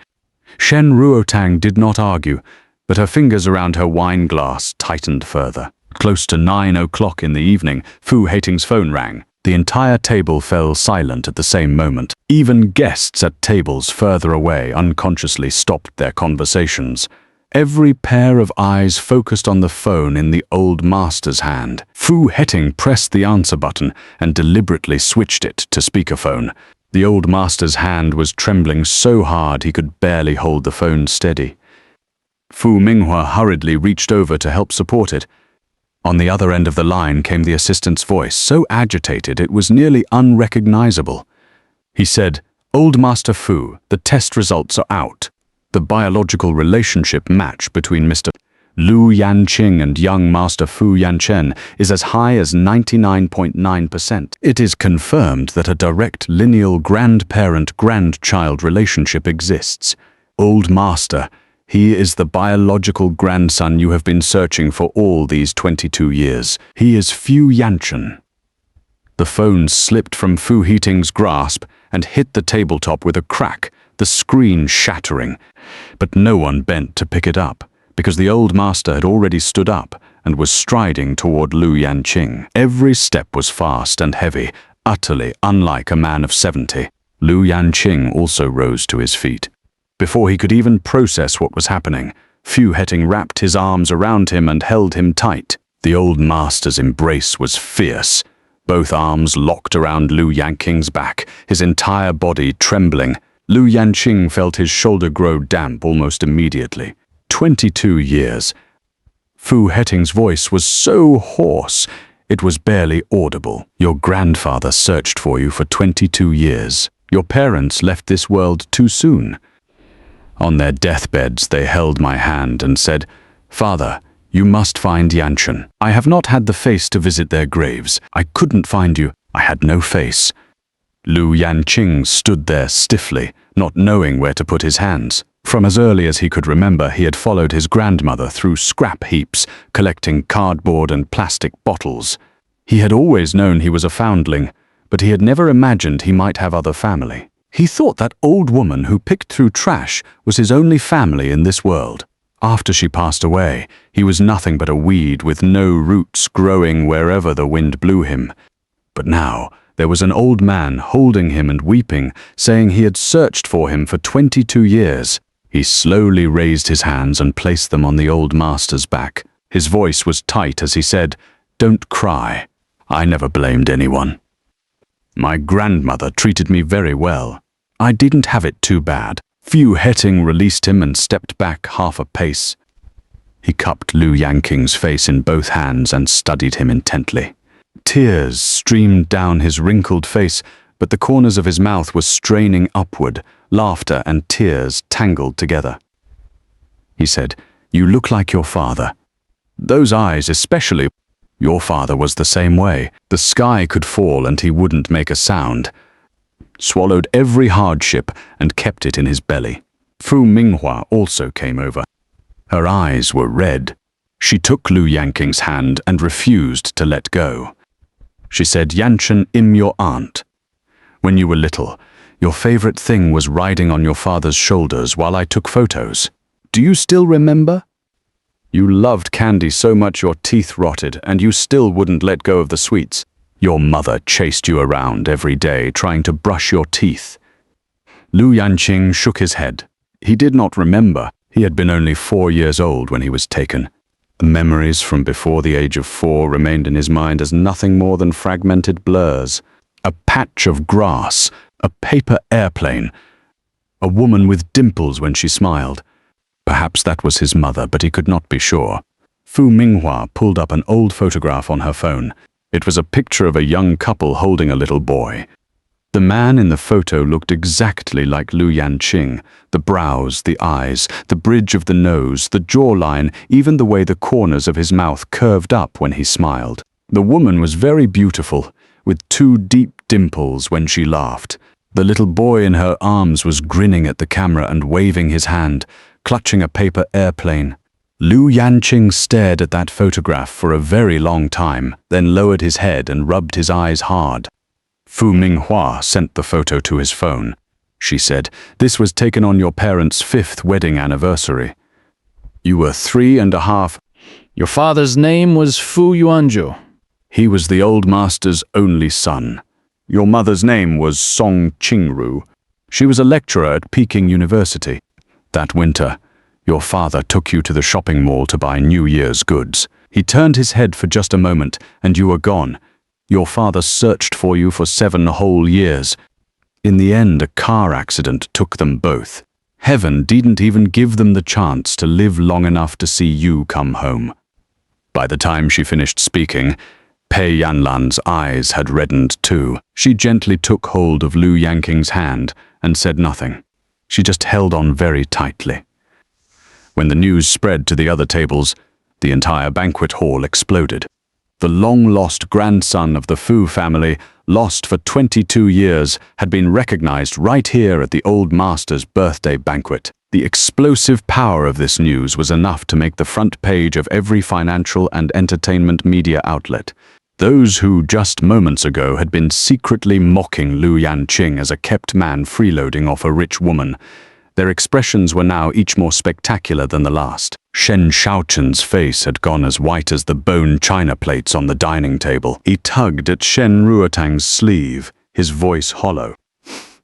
Shen Ruotang did not argue, but her fingers around her wine glass tightened further. Close to 9 o'clock in the evening, Fu Hating's phone rang. The entire table fell silent at the same moment. Even guests at tables further away unconsciously stopped their conversations. Every pair of eyes focused on the phone in the old master's hand. Fu Hating pressed the answer button and deliberately switched it to speakerphone. The old master's hand was trembling so hard he could barely hold the phone steady. Fu Minghua hurriedly reached over to help support it. On the other end of the line came the assistant's voice, so agitated it was nearly unrecognizable. He said, "Old Master Fu, the test results are out. The biological relationship match between Mr. Lu Yanqing and young Master Fu Yanchen is as high as 99.9%. It is confirmed that a direct lineal grandparent-grandchild relationship exists. Old Master, he is the biological grandson you have been searching for all these 22 years. He is Fu Yanchen." The phone slipped from Fu Hating's grasp and hit the tabletop with a crack, the screen shattering. But no one bent to pick it up, because the old master had already stood up and was striding toward Lu Yanqing. Every step was fast and heavy, utterly unlike a man of 70. Lu Yanqing also rose to his feet. Before he could even process what was happening, Fu Hating wrapped his arms around him and held him tight. The old master's embrace was fierce. Both arms locked around Lu Yanqing's back, his entire body trembling. Lu Yanqing felt his shoulder grow damp almost immediately. 22 years. Fu Hating's voice was so hoarse, it was barely audible. "Your grandfather searched for you for 22 years. Your parents left this world too soon. On their deathbeds, they held my hand and said, 'Father, you must find Yanchen.' I have not had the face to visit their graves. I couldn't find you. I had no face." Lu Yanqing stood there stiffly, not knowing where to put his hands. From as early as he could remember, he had followed his grandmother through scrap heaps, collecting cardboard and plastic bottles. He had always known he was a foundling, but he had never imagined he might have other family. He thought that old woman who picked through trash was his only family in this world. After she passed away, he was nothing but a weed with no roots growing wherever the wind blew him. But now, there was an old man holding him and weeping, saying he had searched for him for 22 years. He slowly raised his hands and placed them on the old master's back. His voice was tight as he said, "Don't cry. I never blamed anyone. My grandmother treated me very well. I didn't have it too bad." Fu Hating released him and stepped back half a pace. He cupped Lu Yanqing's face in both hands and studied him intently. Tears streamed down his wrinkled face, but the corners of his mouth were straining upward, laughter and tears tangled together. He said, "You look like your father. Those eyes especially. Your father was the same way. The sky could fall and he wouldn't make a sound. Swallowed every hardship and kept it in his belly. Fu Minghua also came over. Her eyes were red. She took Lu Yanqing's hand and refused to let go. She said, "Yanchen, I'm your aunt. When you were little, your favorite thing was riding on your father's shoulders while I took photos. Do you still remember? You loved candy so much your teeth rotted, and you still wouldn't let go of the sweets. Your mother chased you around every day trying to brush your teeth." Lu Yanqing shook his head. He did not remember. He had been only 4 years old when he was taken. The memories from before the age of 4 remained in his mind as nothing more than fragmented blurs. A patch of grass, a paper airplane, a woman with dimples when she smiled. Perhaps that was his mother, but he could not be sure. Fu Minghua pulled up an old photograph on her phone. It was a picture of a young couple holding a little boy. The man in the photo looked exactly like Lu Yanqing. The brows, the eyes, the bridge of the nose, the jawline, even the way the corners of his mouth curved up when he smiled. The woman was very beautiful, with 2 deep dimples when she laughed. The little boy in her arms was grinning at the camera and waving his hand, clutching a paper airplane. Lu Yanqing stared at that photograph for a very long time, then lowered his head and rubbed his eyes hard. Fu Minghua sent the photo to his phone. She said, "This was taken on your parents' 5th wedding anniversary. You were 3.5. Your father's name was Fu Yuanzhou. He was the old master's only son. Your mother's name was Song Qingru. She was a lecturer at Peking University. That winter, your father took you to the shopping mall to buy New Year's goods. He turned his head for just a moment, and you were gone. Your father searched for you for 7 whole years. In the end, a car accident took them both. Heaven didn't even give them the chance to live long enough to see you come home." By the time she finished speaking, Pei Yanlan's eyes had reddened too. She gently took hold of Lu Yanqing's hand and said nothing. She just held on very tightly. When the news spread to the other tables, the entire banquet hall exploded. The long-lost grandson of the Fu family, lost for 22 years, had been recognized right here at the old master's birthday banquet. The explosive power of this news was enough to make the front page of every financial and entertainment media outlet. Those who just moments ago had been secretly mocking Lu Yanqing as a kept man freeloading off a rich woman, their expressions were now each more spectacular than the last. Shen Shaochen's face had gone as white as the bone china plates on the dining table. He tugged at Shen Ruotang's sleeve, his voice hollow.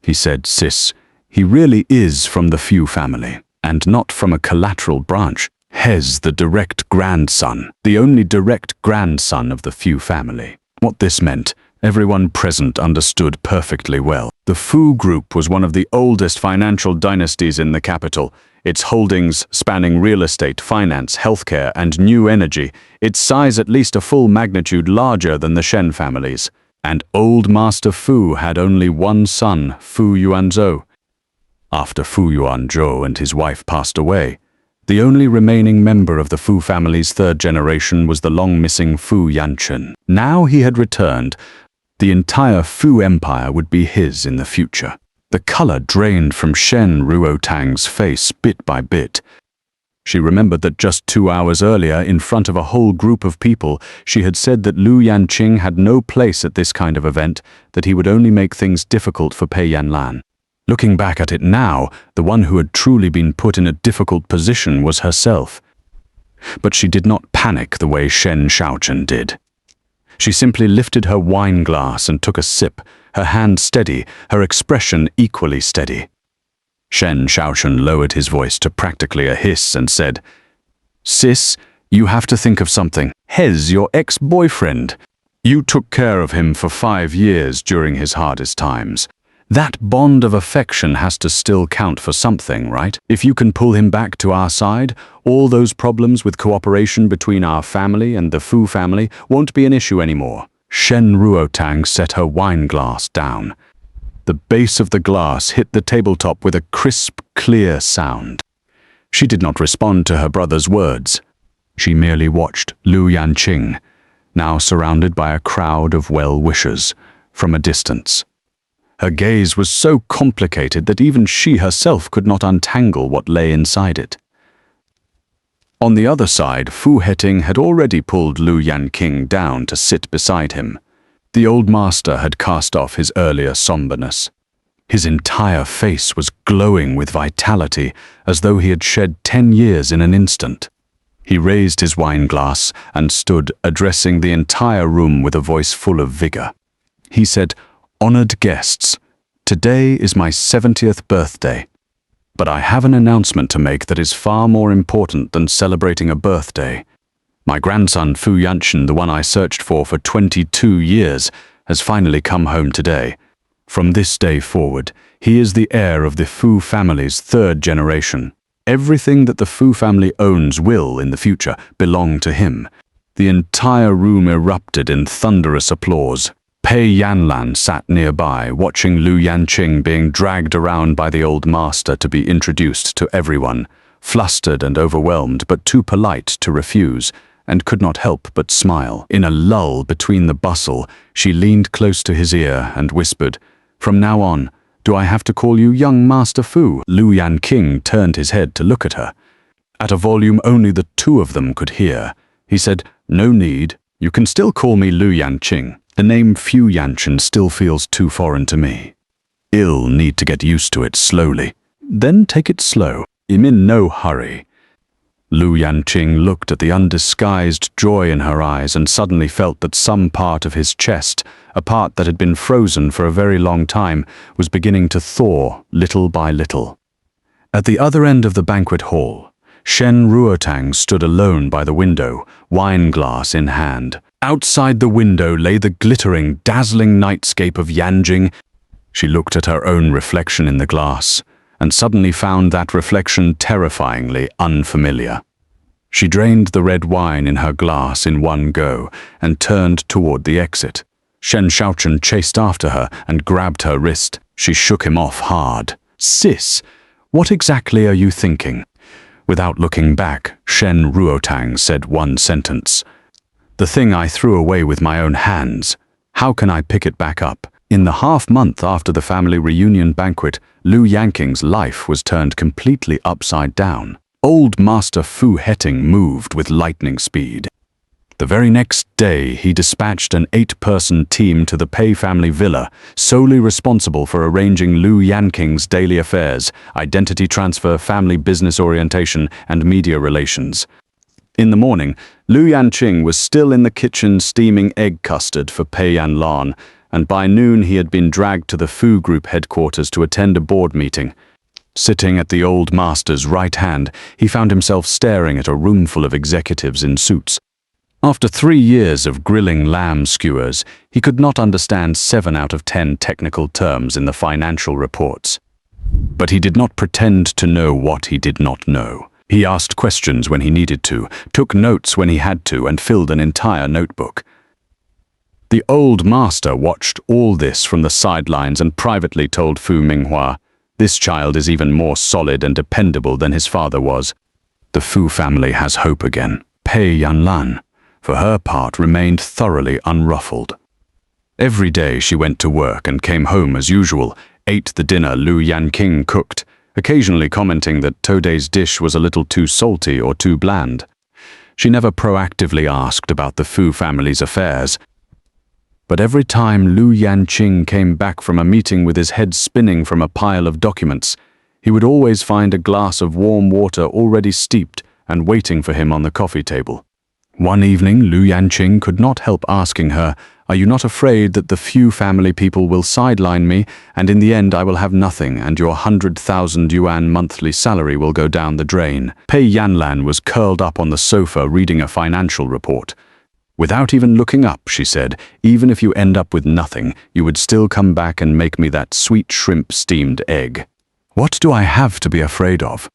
He said, "Sis, he really is from the Fu family, and not from a collateral branch. Hez, the direct grandson, the only direct grandson of the Fu family." What this meant, everyone present understood perfectly well. The Fu Group was one of the oldest financial dynasties in the capital, its holdings spanning real estate, finance, healthcare, and new energy, its size at least a full magnitude larger than the Shen families. And old Master Fu had only one son, Fu Yuanzhou. After Fu Yuanzhou and his wife passed away, the only remaining member of the Fu family's 3rd generation was the long-missing Fu Yanchen. Now he had returned. The entire Fu empire would be his in the future. The color drained from Shen Ruotang's face bit by bit. She remembered that just 2 hours earlier, in front of a whole group of people, she had said that Lu Yanqing had no place at this kind of event, that he would only make things difficult for Pei Yanlan. Looking back at it now, the one who had truly been put in a difficult position was herself. But she did not panic the way Shen Shaochen did. She simply lifted her wine glass and took a sip, her hand steady, her expression equally steady. Shen Shaochen lowered his voice to practically a hiss and said, "Sis, you have to think of something. Hez, your ex-boyfriend. You took care of him for 5 years during his hardest times. That bond of affection has to still count for something, right? If you can pull him back to our side, all those problems with cooperation between our family and the Fu family won't be an issue anymore." Shen Ruotang set her wine glass down. The base of the glass hit the tabletop with a crisp, clear sound. She did not respond to her brother's words. She merely watched Lu Yanqing, now surrounded by a crowd of well-wishers, from a distance. Her gaze was so complicated that even she herself could not untangle what lay inside it. On the other side, Fu Heting had already pulled Lu Yanqing down to sit beside him. The old master had cast off his earlier somberness. His entire face was glowing with vitality, as though he had shed 10 years in an instant. He raised his wine glass and stood addressing the entire room with a voice full of vigor. He said, "Honored guests, today is my 70th birthday. But I have an announcement to make that is far more important than celebrating a birthday. My grandson Fu Yanqing, the one I searched for 22 years, has finally come home today. From this day forward, he is the heir of the Fu family's 3rd generation. Everything that the Fu family owns will, in the future, belong to him." The entire room erupted in thunderous applause. Pei Yanlan sat nearby, watching Lu Yanqing being dragged around by the old master to be introduced to everyone, flustered and overwhelmed, but too polite to refuse, and could not help but smile. In a lull between the bustle, she leaned close to his ear and whispered, "From now on, do I have to call you young Master Fu?" Lu Yanqing turned his head to look at her. At a volume only the two of them could hear, he said, "No need. You can still call me Lu Yanqing. The name Fu Yanqing still feels too foreign to me. I'll need to get used to it slowly. Then take it slow. I'm in no hurry." Lu Yanqing looked at the undisguised joy in her eyes and suddenly felt that some part of his chest, a part that had been frozen for a very long time, was beginning to thaw little by little. At the other end of the banquet hall, Shen stood alone by the window, wine glass in hand. Outside the window lay the glittering, dazzling nightscape of Yanqing. She looked at her own reflection in the glass, and suddenly found that reflection terrifyingly unfamiliar. She drained the red wine in her glass in one go and turned toward the exit. Shen Shaochen chased after her and grabbed her wrist. She shook him off hard. "Sis, what exactly are you thinking?" Without looking back, Shen Ruotang said one sentence. "The thing I threw away with my own hands. How can I pick it back up?" In the half-month after the family reunion banquet, Lu Yanqing's life was turned completely upside down. Old Master Fu Heting moved with lightning speed. The very next day, he dispatched an 8-person team to the Pei family villa, solely responsible for arranging Lu Yanqing's daily affairs, identity transfer, family business orientation, and media relations. In the morning, Lu Yanqing was still in the kitchen steaming egg custard for Pei Yanlan, and by noon he had been dragged to the Fu Group headquarters to attend a board meeting. Sitting at the old master's right hand, he found himself staring at a room full of executives in suits. After 3 years of grilling lamb skewers, he could not understand 7 out of 10 technical terms in the financial reports. But he did not pretend to know what he did not know. He asked questions when he needed to, took notes when he had to, and filled an entire notebook. The old master watched all this from the sidelines and privately told Fu Minghua, "This child is even more solid and dependable than his father was. The Fu family has hope again." Pei Yanlan, for her part, remained thoroughly unruffled. Every day she went to work and came home as usual, ate the dinner Lu Yanqing cooked, occasionally commenting that Today's dish was a little too salty or too bland. She never proactively asked about the Fu family's affairs. But every time Lu Yanqing came back from a meeting with his head spinning from a pile of documents, he would always find a glass of warm water already steeped and waiting for him on the coffee table. One evening, Lu Yanqing could not help asking her, "Are you not afraid that the Fu family people will sideline me, and in the end I will have nothing, and your 100,000 yuan monthly salary will go down the drain?" Pei Yanlan was curled up on the sofa reading a financial report. "Without even looking up," she said, "even if you end up with nothing, you would still come back and make me that sweet shrimp steamed egg. What do I have to be afraid of?"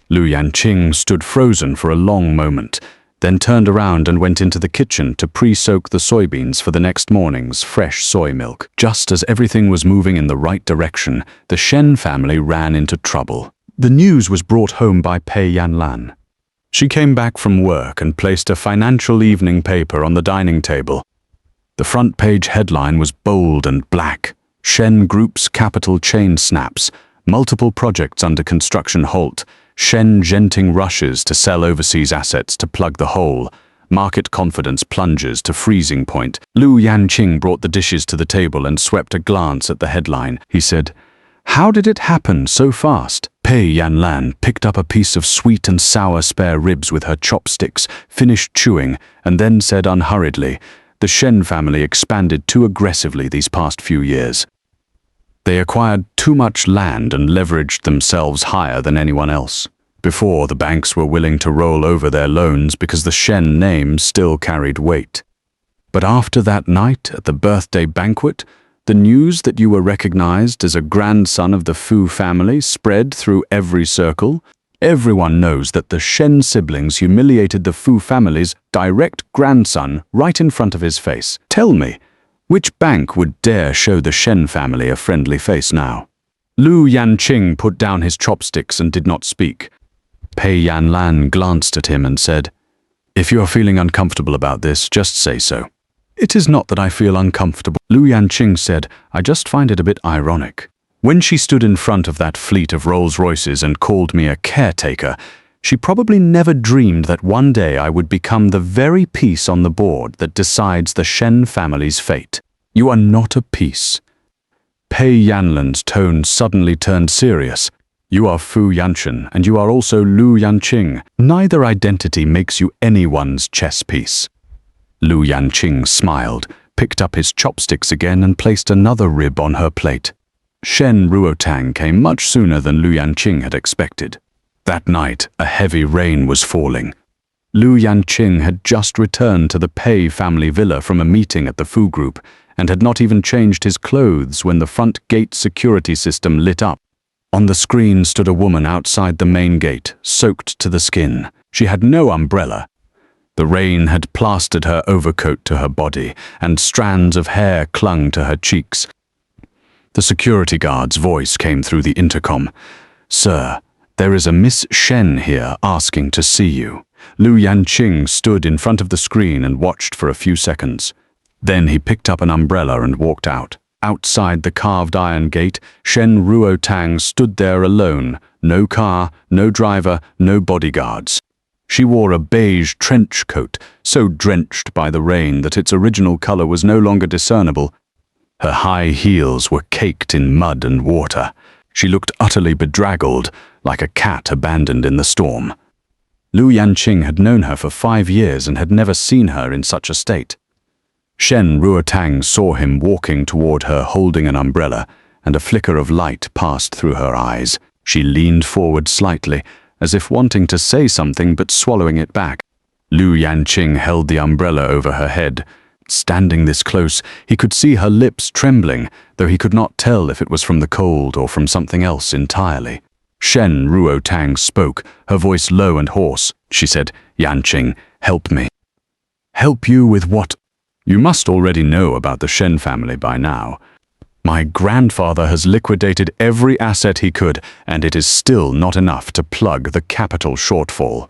Lu Yanqing stood frozen for a long moment, then turned around and went into the kitchen to pre-soak the soybeans for the next morning's fresh soy milk. Just as everything was moving in the right direction, the Shen family ran into trouble. The news was brought home by Pei Yanlan. She came back from work and placed a financial evening paper on the dining table. The front page headline was bold and black: Shen Group's capital chain snaps, multiple projects under construction halt, Shen Yanqing rushes to sell overseas assets to plug the hole, market confidence plunges to freezing point. Lu Yanqing brought the dishes to the table and swept a glance at the headline. He said, "How did it happen so fast?" Pei Yanlan picked up a piece of sweet and sour spare ribs with her chopsticks, finished chewing, and then said unhurriedly, "The Shen family expanded too aggressively these past few years. They acquired too much land and leveraged themselves higher than anyone else. Before, the banks were willing to roll over their loans because the Shen name still carried weight. But after that night at the birthday banquet, the news that you were recognized as a grandson of the Fu family spread through every circle. Everyone knows that the Shen siblings humiliated the Fu family's direct grandson right in front of his face. Tell me, which bank would dare show the Shen family a friendly face now?" Lu Yanqing put down his chopsticks and did not speak. Pei Yanlan glanced at him and said, "If you are feeling uncomfortable about this, just say so." "It is not that I feel uncomfortable," Lu Yanqing said. "I just find it a bit ironic. When she stood in front of that fleet of Rolls-Royces and called me a caretaker, she probably never dreamed that one day I would become the very piece on the board that decides the Shen family's fate. You are not a piece." Pei Yanlan's tone suddenly turned serious. "You are Fu Yanchen, and you are also Lu Yanqing. Neither identity makes you anyone's chess piece." Lu Yanqing smiled, picked up his chopsticks again and placed another rib on her plate. Shen Ruotang came much sooner than Lu Yanqing had expected. That night, a heavy rain was falling. Lu Yanqing had just returned to the Pei family villa from a meeting at the Fu Group and had not even changed his clothes when the front gate security system lit up. On the screen stood a woman outside the main gate, soaked to the skin. She had no umbrella. The rain had plastered her overcoat to her body, and strands of hair clung to her cheeks. The security guard's voice came through the intercom. "Sir, there is a Miss Shen here asking to see you." Lu Yanqing stood in front of the screen and watched for a few seconds. Then he picked up an umbrella and walked out. Outside the carved iron gate, Shen Ruotang stood there alone. No car, no driver, no bodyguards. She wore a beige trench coat, so drenched by the rain that its original color was no longer discernible. Her high heels were caked in mud and water. She looked utterly bedraggled, like a cat abandoned in the storm. Lu Yanqing had known her for 5 years and had never seen her in such a state. Shen Ruotang saw him walking toward her holding an umbrella, and a flicker of light passed through her eyes. She leaned forward slightly, as if wanting to say something but swallowing it back. Lu Yanqing held the umbrella over her head. Standing this close, he could see her lips trembling, though he could not tell if it was from the cold or from something else entirely. Shen Ruotang spoke, her voice low and hoarse. She said, "Yanqing, help me." "Help you with what?" "You must already know about the Shen family by now. My grandfather has liquidated every asset he could, and it is still not enough to plug the capital shortfall.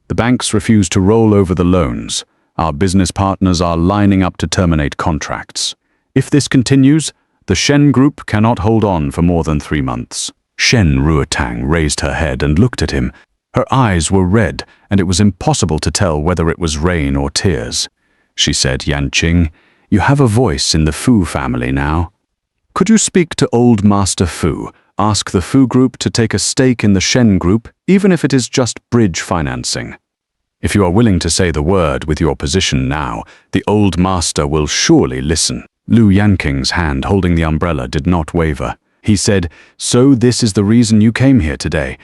The banks refuse to roll over the loans. Our business partners are lining up to terminate contracts. If this continues, the Shen Group cannot hold on for more than 3 months." Shen Ruotang raised her head and looked at him. Her eyes were red, and it was impossible to tell whether it was rain or tears. She said, "Yanqing, you have a voice in the Fu family now. Could you speak to old Master Fu, ask the Fu Group to take a stake in the Shen Group, even if it is just bridge financing? If you are willing to say the word with your position now, the old master will surely listen." Lu Yanqing's hand holding the umbrella did not waver. He said, "So this is the reason you came here today."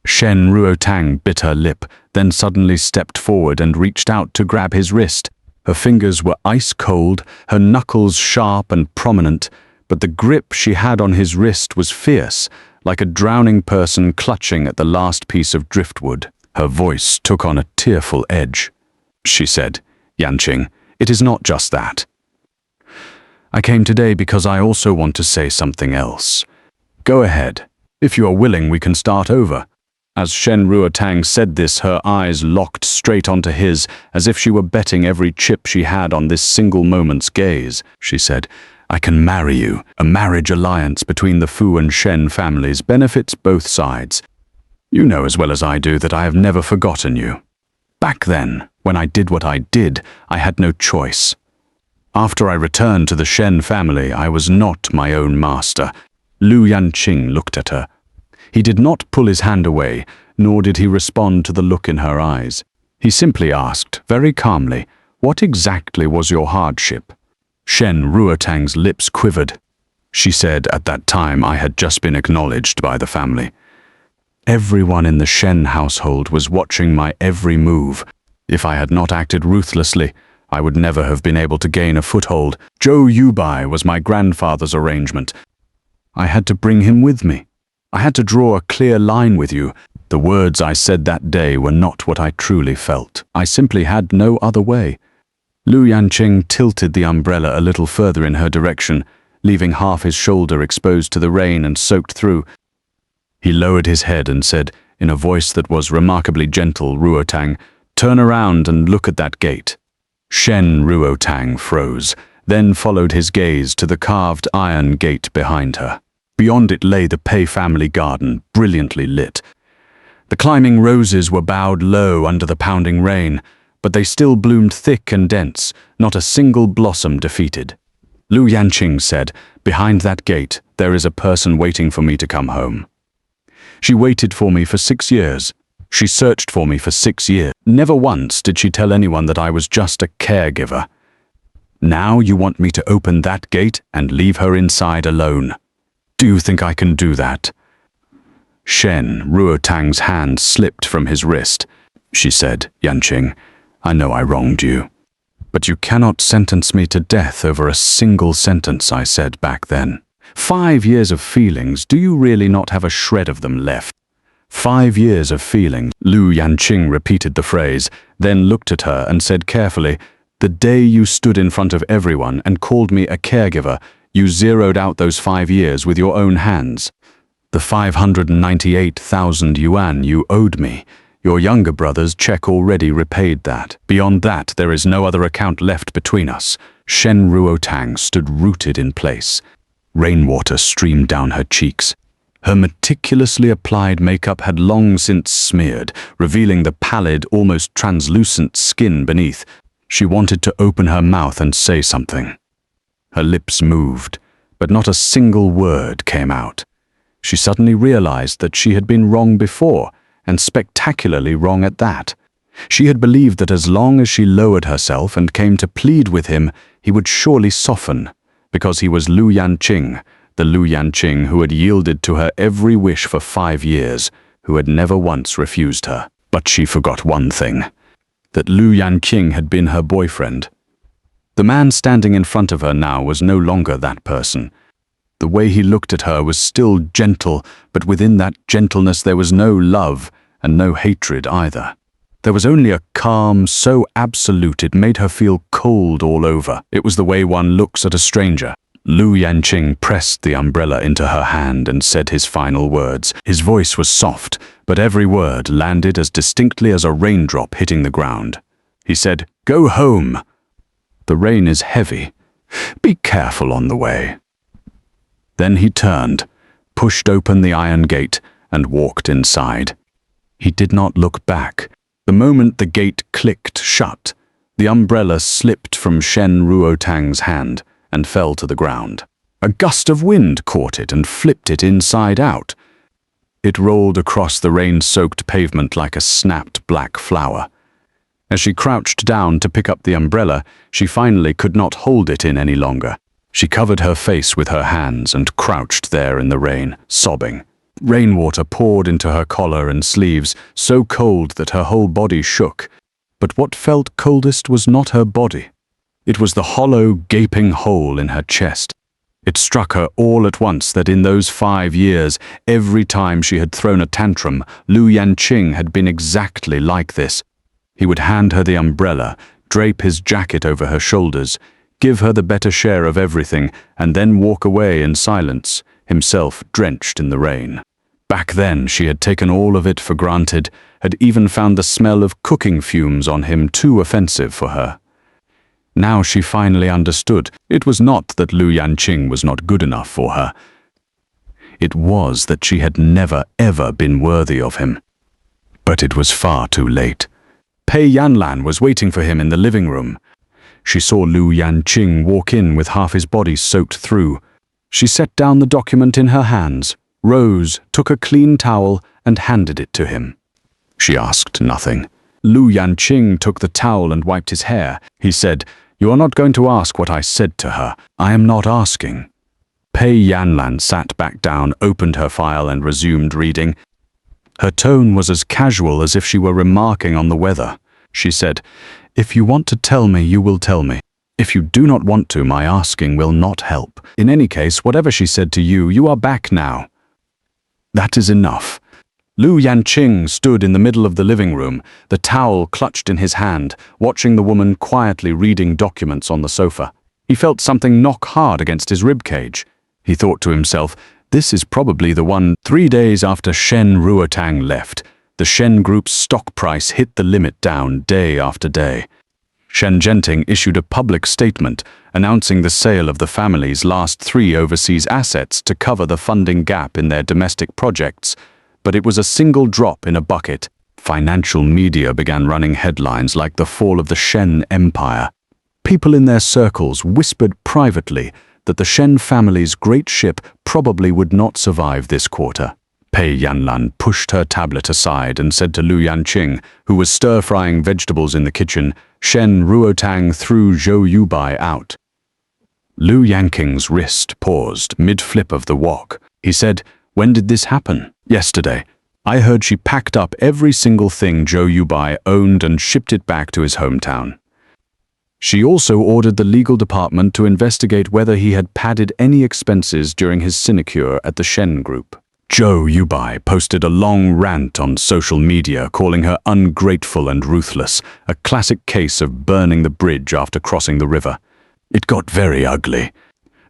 Shen Ruotang bit her lip, then suddenly stepped forward and reached out to grab his wrist. Her fingers were ice cold, her knuckles sharp and prominent, but the grip she had on his wrist was fierce, like a drowning person clutching at the last piece of driftwood. Her voice took on a tearful edge. She said, "Yanqing, it is not just that. I came today because I also want to say something else. Go ahead. If you are willing, we can start over." As Shen Ruotang said this, her eyes locked straight onto his, as if she were betting every chip she had on this single moment's gaze. She said, I can marry you. A marriage alliance between the Fu and Shen families benefits both sides. You know as well as I do that I have never forgotten you. Back then, when I did what I did, I had no choice. After I returned to the Shen family, I was not my own master. Lu Yanqing looked at her. He did not pull his hand away, nor did he respond to the look in her eyes. He simply asked, very calmly, "What exactly was your hardship?" Shen Ruotang's lips quivered. She said at that time I had just been acknowledged by the family. Everyone in the Shen household was watching my every move. If I had not acted ruthlessly, I would never have been able to gain a foothold. Zhou Yubai was my grandfather's arrangement. I had to bring him with me. I had to draw a clear line with you. The words I said that day were not what I truly felt. I simply had no other way. Lu Yanqing tilted the umbrella a little further in her direction, leaving half his shoulder exposed to the rain and soaked through. He lowered his head and said, in a voice that was remarkably gentle, "Ruotang, turn around and look at that gate." Shen Ruotang froze, then followed his gaze to the carved iron gate behind her. Beyond it lay the Pei family garden, brilliantly lit. The climbing roses were bowed low under the pounding rain, but they still bloomed thick and dense, not a single blossom defeated. Lu Yanqing said, "Behind that gate, there is a person waiting for me to come home." She waited for me for 6 years. She searched for me for 6 years. Never once did she tell anyone that I was just a caregiver. Now you want me to open that gate and leave her inside alone. Do you think I can do that? Shen Ruotang's hand slipped from his wrist. She said, "Yanqing, I know I wronged you. But you cannot sentence me to death over a single sentence I said back then. 5 years of feelings, do you really not have a shred of them left?" 5 years of feelings. Lu Yanqing repeated the phrase, then looked at her and said carefully, "The day you stood in front of everyone and called me a caregiver, you zeroed out those 5 years with your own hands. The 598,000 yuan you owed me, your younger brother's check already repaid that. Beyond that, there is no other account left between us." Shen Ruotang stood rooted in place. Rainwater streamed down her cheeks. Her meticulously applied makeup had long since smeared, revealing the pallid, almost translucent skin beneath. She wanted to open her mouth and say something. Her lips moved, but not a single word came out. She suddenly realized that she had been wrong before, and spectacularly wrong at that. She had believed that as long as she lowered herself and came to plead with him, he would surely soften, because he was Lu Yanqing, the Lu Yanqing who had yielded to her every wish for 5 years, who had never once refused her. But she forgot one thing, that Lu Yanqing had been her boyfriend. The man standing in front of her now was no longer that person. The way he looked at her was still gentle, but within that gentleness there was no love and no hatred either. There was only a calm so absolute it made her feel cold all over. It was the way one looks at a stranger. Lu Yanqing pressed the umbrella into her hand and said his final words. His voice was soft, but every word landed as distinctly as a raindrop hitting the ground. He said, "Go home. The rain is heavy. Be careful on the way." Then he turned, pushed open the iron gate, and walked inside. He did not look back. The moment the gate clicked shut, the umbrella slipped from Shen Ruotang's hand and fell to the ground. A gust of wind caught it and flipped it inside out. It rolled across the rain-soaked pavement like a snapped black flower. As she crouched down to pick up the umbrella, she finally could not hold it in any longer. She covered her face with her hands and crouched there in the rain, sobbing. Rainwater poured into her collar and sleeves, so cold that her whole body shook. But what felt coldest was not her body. It was the hollow, gaping hole in her chest. It struck her all at once that in those 5 years, every time she had thrown a tantrum, Lu Yanqing had been exactly like this. He would hand her the umbrella, drape his jacket over her shoulders, give her the better share of everything, and then walk away in silence, himself drenched in the rain. Back then, she had taken all of it for granted, had even found the smell of cooking fumes on him too offensive for her. Now she finally understood. It was not that Lu Yanqing was not good enough for her. It was that she had never ever been worthy of him. But it was far too late. Pei Yanlan was waiting for him in the living room. She saw Lu Yanqing walk in with half his body soaked through. She set down the document in her hands, rose, took a clean towel, and handed it to him. She asked nothing. Lu Yanqing took the towel and wiped his hair. He said, "You are not going to ask what I said to her. I am not asking." Pei Yanlan sat back down, opened her file and resumed reading. Her tone was as casual as if she were remarking on the weather. She said, "If you want to tell me, you will tell me. If you do not want to, my asking will not help. In any case, whatever she said to you, you are back now." That is enough. Lu Yanqing stood in the middle of the living room, the towel clutched in his hand, watching the woman quietly reading documents on the sofa. He felt something knock hard against his ribcage. He thought to himself, this is probably the one. 3 days after Shen Ruotang left, the Shen Group's stock price hit the limit down day after day. Shen Yanqing issued a public statement announcing the sale of the family's last 3 overseas assets to cover the funding gap in their domestic projects, but it was a single drop in a bucket. Financial media began running headlines like the fall of the Shen Empire. People in their circles whispered privately that the Shen family's great ship probably would not survive this quarter. Pei Yanlan pushed her tablet aside and said to Lu Yanqing, who was stir-frying vegetables in the kitchen, "Shen Ruotang threw Zhou Yubai out." Lu Yanqing's wrist paused mid-flip of the wok. He said, "When did this happen?" "Yesterday. I heard she packed up every single thing Zhou Yubai owned and shipped it back to his hometown. She also ordered the legal department to investigate whether he had padded any expenses during his sinecure at the Shen Group." Zhou Yubai posted a long rant on social media calling her ungrateful and ruthless, a classic case of burning the bridge after crossing the river. It got very ugly.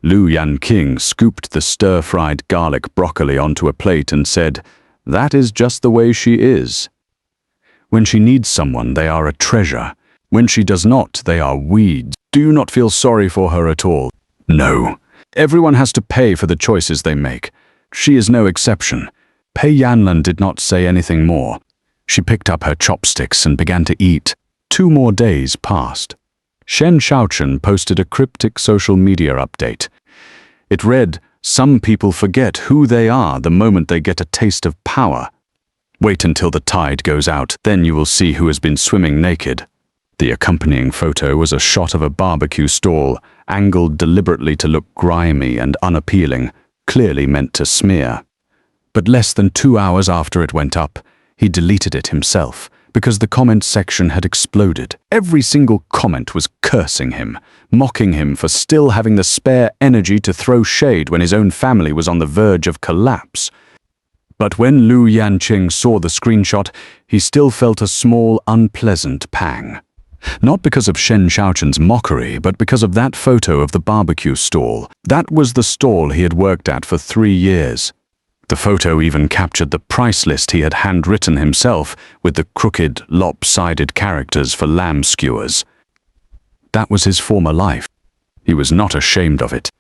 Lu Yanqing scooped the stir-fried garlic broccoli onto a plate and said, "That is just the way she is. When she needs someone, they are a treasure. When she does not, they are weeds. Do you not feel sorry for her at all? No. Everyone has to pay for the choices they make. She is no exception." Pei Yanlan did not say anything more. She picked up her chopsticks and began to eat. 2 more days passed. Shen Shaochen posted a cryptic social media update. It read, "Some people forget who they are the moment they get a taste of power. Wait until the tide goes out, then you will see who has been swimming naked." The accompanying photo was a shot of a barbecue stall, angled deliberately to look grimy and unappealing, clearly meant to smear. But less than 2 hours after it went up, he deleted it himself, because the comment section had exploded. Every single comment was cursing him, mocking him for still having the spare energy to throw shade when his own family was on the verge of collapse. But when Lu Yanqing saw the screenshot, he still felt a small, unpleasant pang. Not because of Shen Shaochen's mockery, but because of that photo of the barbecue stall. That was the stall he had worked at for 3 years. The photo even captured the price list he had handwritten himself with the crooked, lopsided characters for lamb skewers. That was his former life. He was not ashamed of it.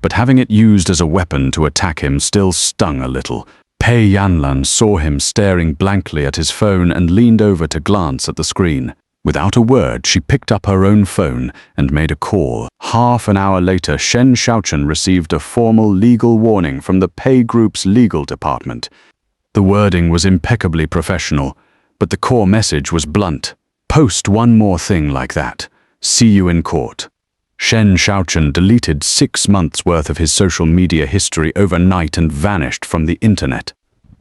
But having it used as a weapon to attack him still stung a little. Pei Yanlan saw him staring blankly at his phone and leaned over to glance at the screen. Without a word, she picked up her own phone and made a call. Half an hour later, Shen Shaochen received a formal legal warning from the Pei Group's legal department. The wording was impeccably professional, but the core message was blunt. "Post one more thing like that. See you in court." Shen Shaochen deleted 6 months' worth of his social media history overnight and vanished from the internet.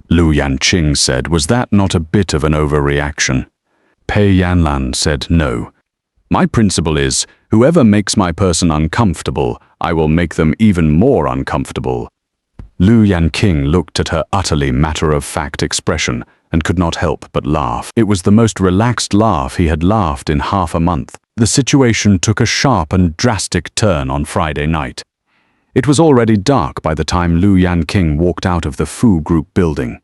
Lu Yanqing said, "Was that not a bit of an overreaction?" Pei Yanlan said no. "My principle is, whoever makes my person uncomfortable, I will make them even more uncomfortable." Lu Yanqing looked at her utterly matter-of-fact expression and could not help but laugh. It was the most relaxed laugh he had laughed in half a month. The situation took a sharp and drastic turn on Friday night. It was already dark by the time Lu Yanqing walked out of the Fu Group building.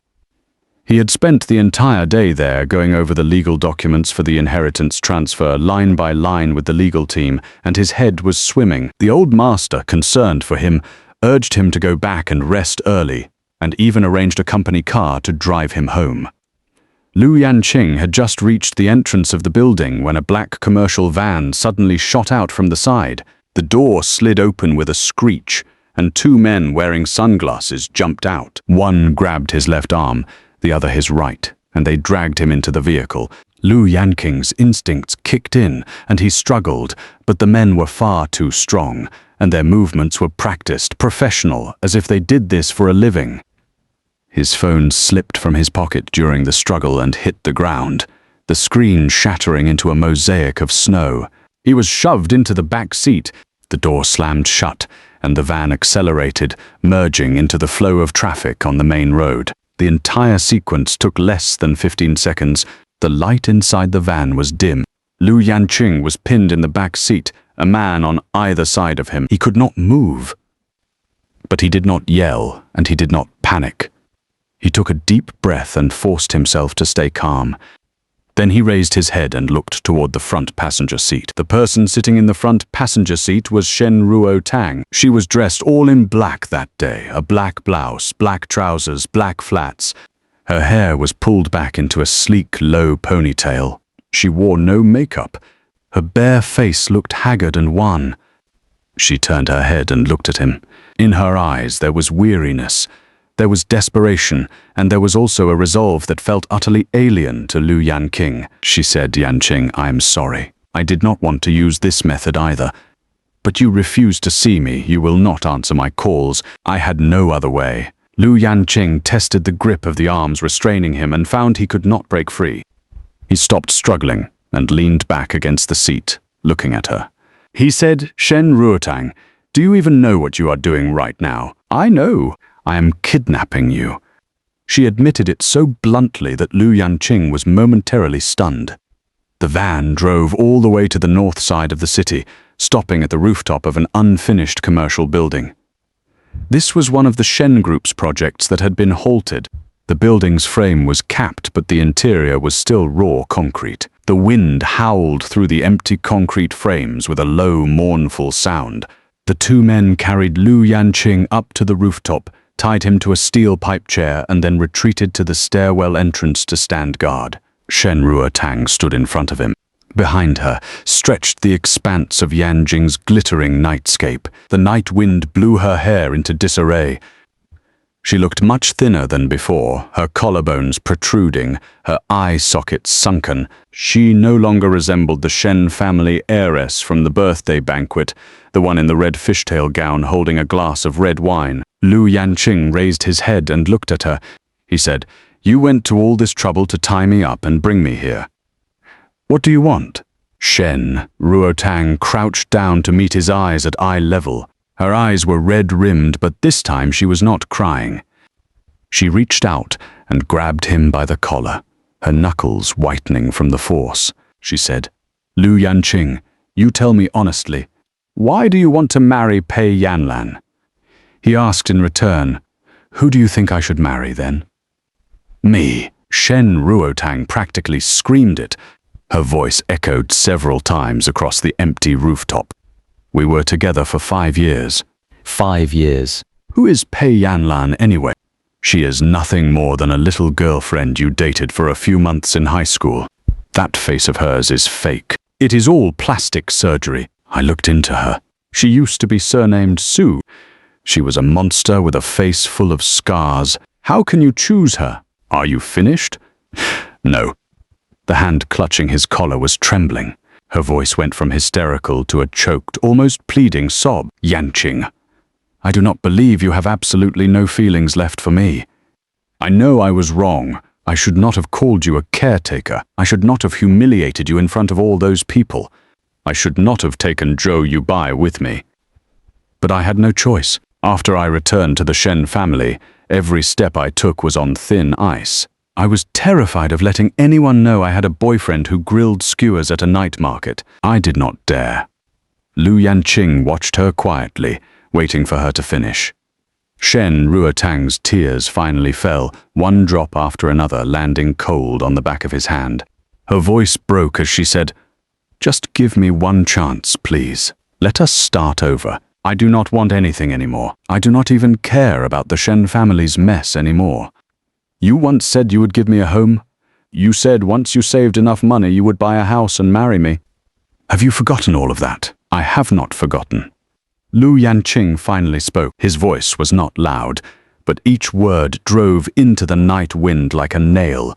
He had spent the entire day there going over the legal documents for the inheritance transfer line by line with the legal team, and his head was swimming. The old master, concerned for him, urged him to go back and rest early, and even arranged a company car to drive him home. Yanqing had just reached the entrance of the building when a black commercial van suddenly shot out from the side. The door slid open with a screech, and two men wearing sunglasses jumped out. One grabbed his left arm, the other his right, and they dragged him into the vehicle. Yanqing's instincts kicked in, and he struggled, but the men were far too strong, and their movements were practiced, professional, as if they did this for a living. His phone slipped from his pocket during the struggle and hit the ground, the screen shattering into a mosaic of snow. He was shoved into the back seat. The door slammed shut, and the van accelerated, merging into the flow of traffic on the main road. The entire sequence took less than 15 seconds. The light inside the van was dim. Yanqing was pinned in the back seat, a man on either side of him. He could not move. But he did not yell, and he did not panic. He took a deep breath and forced himself to stay calm. Then he raised his head and looked toward the front passenger seat. The person sitting in the front passenger seat was Shen Tang. She was dressed all in black that day, a black blouse, black trousers, black flats. Her hair was pulled back into a sleek, low ponytail. She wore no makeup. Her bare face looked haggard and wan. She turned her head and looked at him. In her eyes there was weariness. There was desperation, and there was also a resolve that felt utterly alien to Yanqing. She said, "Yanqing, I am sorry. I did not want to use this method either. But you refuse to see me, you will not answer my calls. I had no other way." Yanqing tested the grip of the arms restraining him and found he could not break free. He stopped struggling and leaned back against the seat, looking at her. He said, "Shen Tang, do you even know what you are doing right now?" "I know. I am kidnapping you." She admitted it so bluntly that Yanqing was momentarily stunned. The van drove all the way to the north side of the city, stopping at the rooftop of an unfinished commercial building. This was one of the Shen Group's projects that had been halted. The building's frame was capped, but the interior was still raw concrete. The wind howled through the empty concrete frames with a low, mournful sound. The two men carried Yanqing up to the rooftop, tied him to a steel pipe chair, and then retreated to the stairwell entrance to stand guard. Shen Tang stood in front of him. Behind her stretched the expanse of Yanqing's glittering nightscape. The night wind blew her hair into disarray. She looked much thinner than before, her collarbones protruding, her eye sockets sunken. She no longer resembled the Shen family heiress from the birthday banquet, the one in the red fishtail gown holding a glass of red wine. Yanqing raised his head and looked at her. He said, "You went to all this trouble to tie me up and bring me here. What do you want?" Shen Tang crouched down to meet his eyes at eye level. Her eyes were red-rimmed, but this time she was not crying. She reached out and grabbed him by the collar, her knuckles whitening from the force. She said, "Yanqing, you tell me honestly, why do you want to marry Pei Yanlan?" He asked in return, "Who do you think I should marry then?" "Me." Shen Tang practically screamed it. Her voice echoed several times across the empty rooftop. "We were together for 5 years." 5 years. "Who is Pei Yanlan anyway?" "She is nothing more than a little girlfriend you dated for a few months in high school. That face of hers is fake. It is all plastic surgery." I looked into her. She used to be surnamed Su. She was a monster with a face full of scars. How can you choose her? Are you finished? No. The hand clutching his collar was trembling. Her voice went from hysterical to a choked, almost pleading sob. "Yanqing, I do not believe you have absolutely no feelings left for me. I know I was wrong. I should not have called you a caretaker. I should not have humiliated you in front of all those people. I should not have taken Zhou Yubai with me. But I had no choice. After I returned to the Shen family, every step I took was on thin ice. I was terrified of letting anyone know I had a boyfriend who grilled skewers at a night market. I did not dare." Yanqing watched her quietly, waiting for her to finish. Shen Ruotang's tears finally fell, one drop after another landing cold on the back of his hand. Her voice broke as she said, "Just give me one chance, please. Let us start over. I do not want anything anymore. I do not even care about the Shen family's mess anymore. You once said you would give me a home. You said once you saved enough money you would buy a house and marry me. Have you forgotten all of that?" "I have not forgotten." Lu Yanqing finally spoke. His voice was not loud, but each word drove into the night wind like a nail.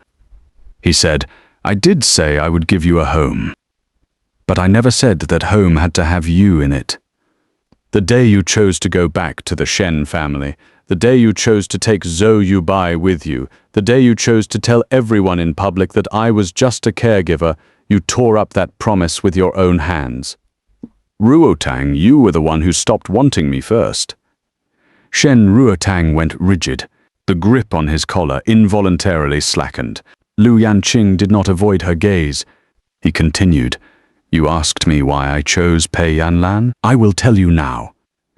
He said, "I did say I would give you a home. But I never said that home had to have you in it. The day you chose to go back to the Shen family, the day you chose to take Zhou Yubai with you, the day you chose to tell everyone in public that I was just a caregiver, you tore up that promise with your own hands. Ruotang, you were the one who stopped wanting me first." Shen Ruotang went rigid. The grip on his collar involuntarily slackened. Lu Yanqing did not avoid her gaze. He continued, "You asked me why I chose Pei Yanlan? I will tell you now.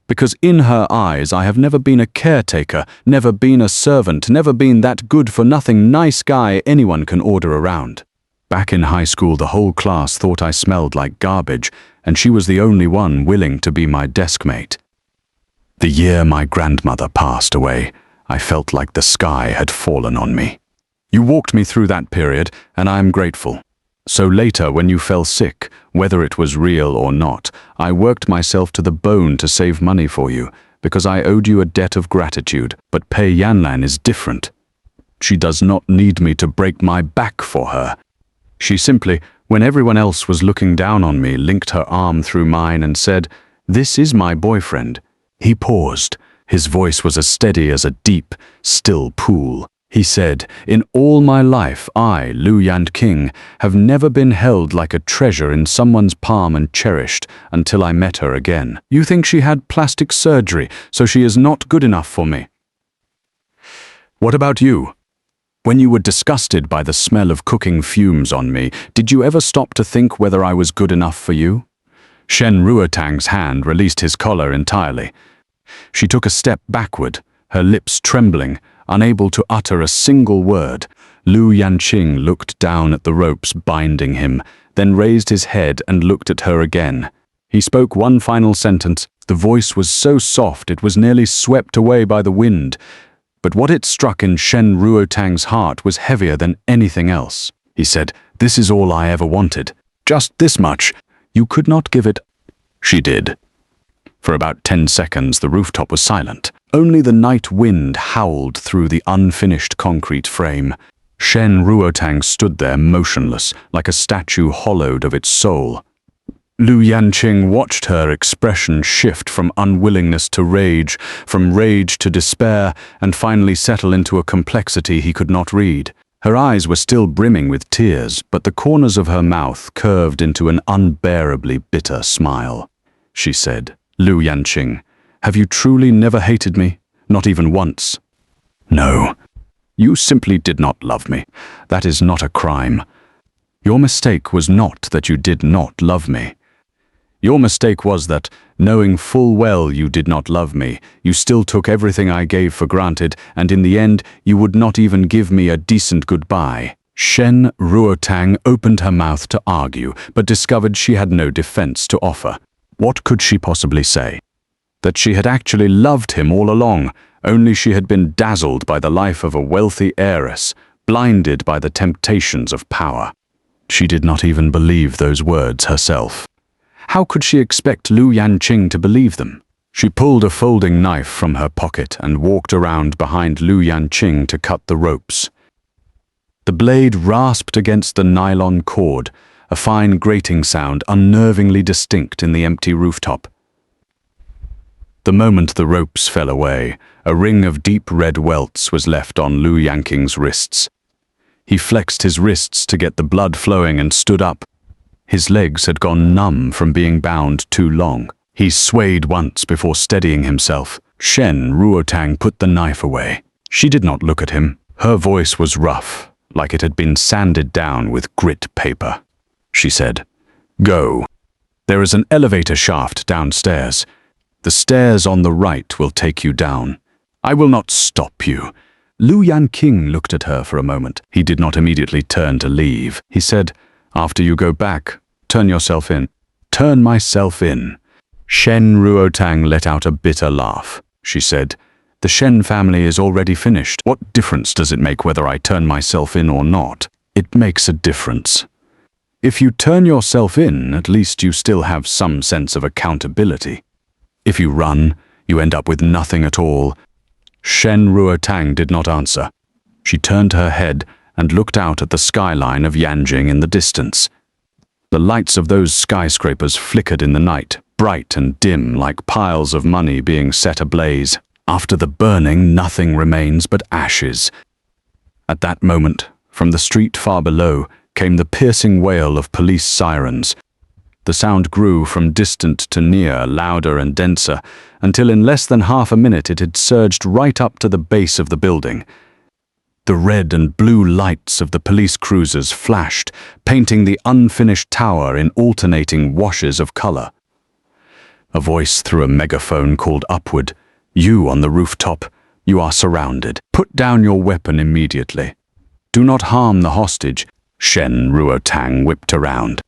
Because in her eyes I have never been a caretaker, never been a servant, never been that good-for-nothing nice guy anyone can order around. Back in high school the whole class thought I smelled like garbage, and she was the only one willing to be my deskmate. The year my grandmother passed away, I felt like the sky had fallen on me. You walked me through that period, and I am grateful. So later, when you fell sick, whether it was real or not, I worked myself to the bone to save money for you, because I owed you a debt of gratitude. But Pei Yanlan is different. She does not need me to break my back for her. She simply, when everyone else was looking down on me, linked her arm through mine and said, 'This is my boyfriend.'" He paused. His voice was as steady as a deep, still pool. He said, "In all my life, I, Lu Yanqing, have never been held like a treasure in someone's palm and cherished until I met her again. You think she had plastic surgery, so she is not good enough for me. What about you? When you were disgusted by the smell of cooking fumes on me, did you ever stop to think whether I was good enough for you?" Shen Ruotang's hand released his collar entirely. She took a step backward, her lips trembling, unable to utter a single word. Lu Yanqing looked down at the ropes binding him, then raised his head and looked at her again. He spoke one final sentence. The voice was so soft it was nearly swept away by the wind. But what it struck in Shen Ruotang's heart was heavier than anything else. He said, "This is all I ever wanted. Just this much. You could not give it." She did. For about 10 seconds the rooftop was silent. Only the night wind howled through the unfinished concrete frame. Shen Ruotang stood there motionless, like a statue hollowed of its soul. Lu Yanqing watched her expression shift from unwillingness to rage, from rage to despair, and finally settle into a complexity he could not read. Her eyes were still brimming with tears, but the corners of her mouth curved into an unbearably bitter smile. She said, "Lu Yanqing, have you truly never hated me? Not even once?" "No. You simply did not love me. That is not a crime. Your mistake was not that you did not love me. Your mistake was that, knowing full well you did not love me, you still took everything I gave for granted, and in the end, you would not even give me a decent goodbye." Shen Ruotang opened her mouth to argue, but discovered she had no defense to offer. What could she possibly say? That she had actually loved him all along, only she had been dazzled by the life of a wealthy heiress, blinded by the temptations of power. She did not even believe those words herself. How could she expect Lu Yanqing to believe them? She pulled a folding knife from her pocket and walked around behind Lu Yanqing to cut the ropes. The blade rasped against the nylon cord, a fine grating sound unnervingly distinct in the empty rooftop. The moment the ropes fell away, a ring of deep red welts was left on Lu Yanqing's wrists. He flexed his wrists to get the blood flowing and stood up. His legs had gone numb from being bound too long. He swayed once before steadying himself. Shen Ruotang put the knife away. She did not look at him. Her voice was rough, like it had been sanded down with grit paper. She said, "Go. There is an elevator shaft downstairs. The stairs on the right will take you down. I will not stop you. Lu Yanqing looked at her for a moment. He did not immediately turn to leave. He said, after you go back, turn yourself in. Turn myself in. Shen Ruotang let out a bitter laugh. She said, the Shen family is already finished. What difference does it make whether I turn myself in or not? It makes a difference. If you turn yourself in, at least you still have some sense of accountability. If you run, you end up with nothing at all. Shen Ruotang did not answer. She turned her head and looked out at the skyline of Yanqing in the distance. The lights of those skyscrapers flickered in the night, bright and dim like piles of money being set ablaze. After the burning, nothing remains but ashes. At that moment, from the street far below, came the piercing wail of police sirens. The sound grew from distant to near, louder and denser, until in less than half a minute it had surged right up to the base of the building. The red and blue lights of the police cruisers flashed, painting the unfinished tower in alternating washes of color. A voice through a megaphone called upward, "You on the rooftop, you are surrounded. Put down your weapon immediately. Do not harm the hostage." Shen Ruotang whipped around.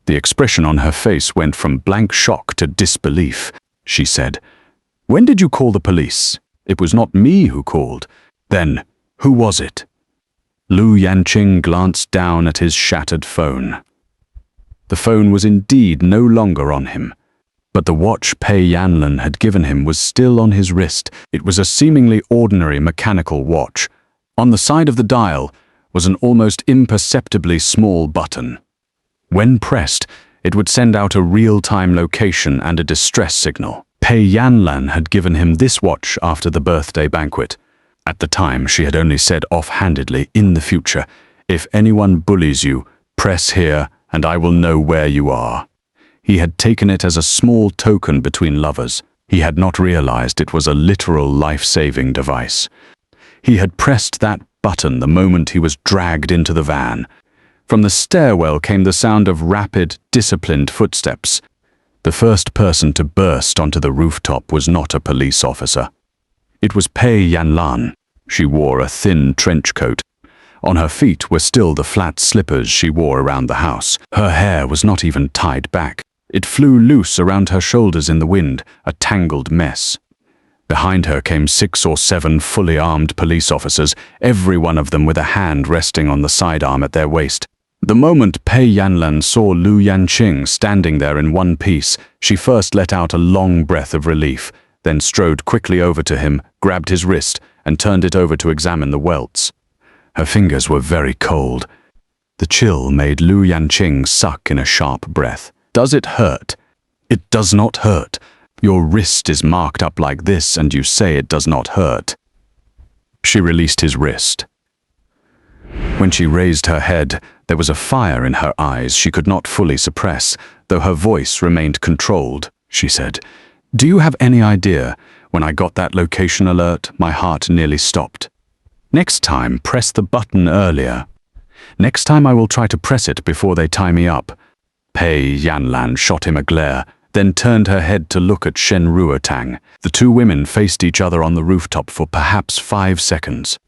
The expression on her face went from blank shock to disbelief. She said, "When did you call the police? It was not me who called. Then, who was it?" Lu Yanqing glanced down at his shattered phone. The phone was indeed no longer on him. But the watch Pei Yanlan had given him was still on his wrist. It was a seemingly ordinary mechanical watch. On the side of the dial was an almost imperceptibly small button. When pressed, it would send out a real-time location and a distress signal. Pei Yanlan had given him this watch after the birthday banquet. At the time, she had only said offhandedly, "In the future, if anyone bullies you, press here and I will know where you are." He had taken it as a small token between lovers. He had not realized it was a literal life-saving device. He had pressed that button the moment he was dragged into the van. From the stairwell came the sound of rapid, disciplined footsteps. The first person to burst onto the rooftop was not a police officer. It was Pei Yanlan. She wore a thin trench coat. On her feet were still the flat slippers she wore around the house. Her hair was not even tied back. It flew loose around her shoulders in the wind, a tangled mess. Behind her came 6 or 7 fully armed police officers, every one of them with a hand resting on the sidearm at their waist. The moment Pei Yanlan saw Lu Yanqing standing there in one piece, she first let out a long breath of relief, then strode quickly over to him, grabbed his wrist, and turned it over to examine the welts. Her fingers were very cold. The chill made Lu Yanqing suck in a sharp breath. "Does it hurt?" "It does not hurt. Your wrist is marked up like this and you say it does not hurt." She released his wrist. When she raised her head, there was a fire in her eyes she could not fully suppress, though her voice remained controlled. She said, "Do you have any idea, when I got that location alert, my heart nearly stopped. Next time, press the button earlier. Next time I will try to press it before they tie me up." Pei Yanlan shot him a glare, then turned her head to look at Shen Ruotang. The two women faced each other on the rooftop for perhaps 5 seconds.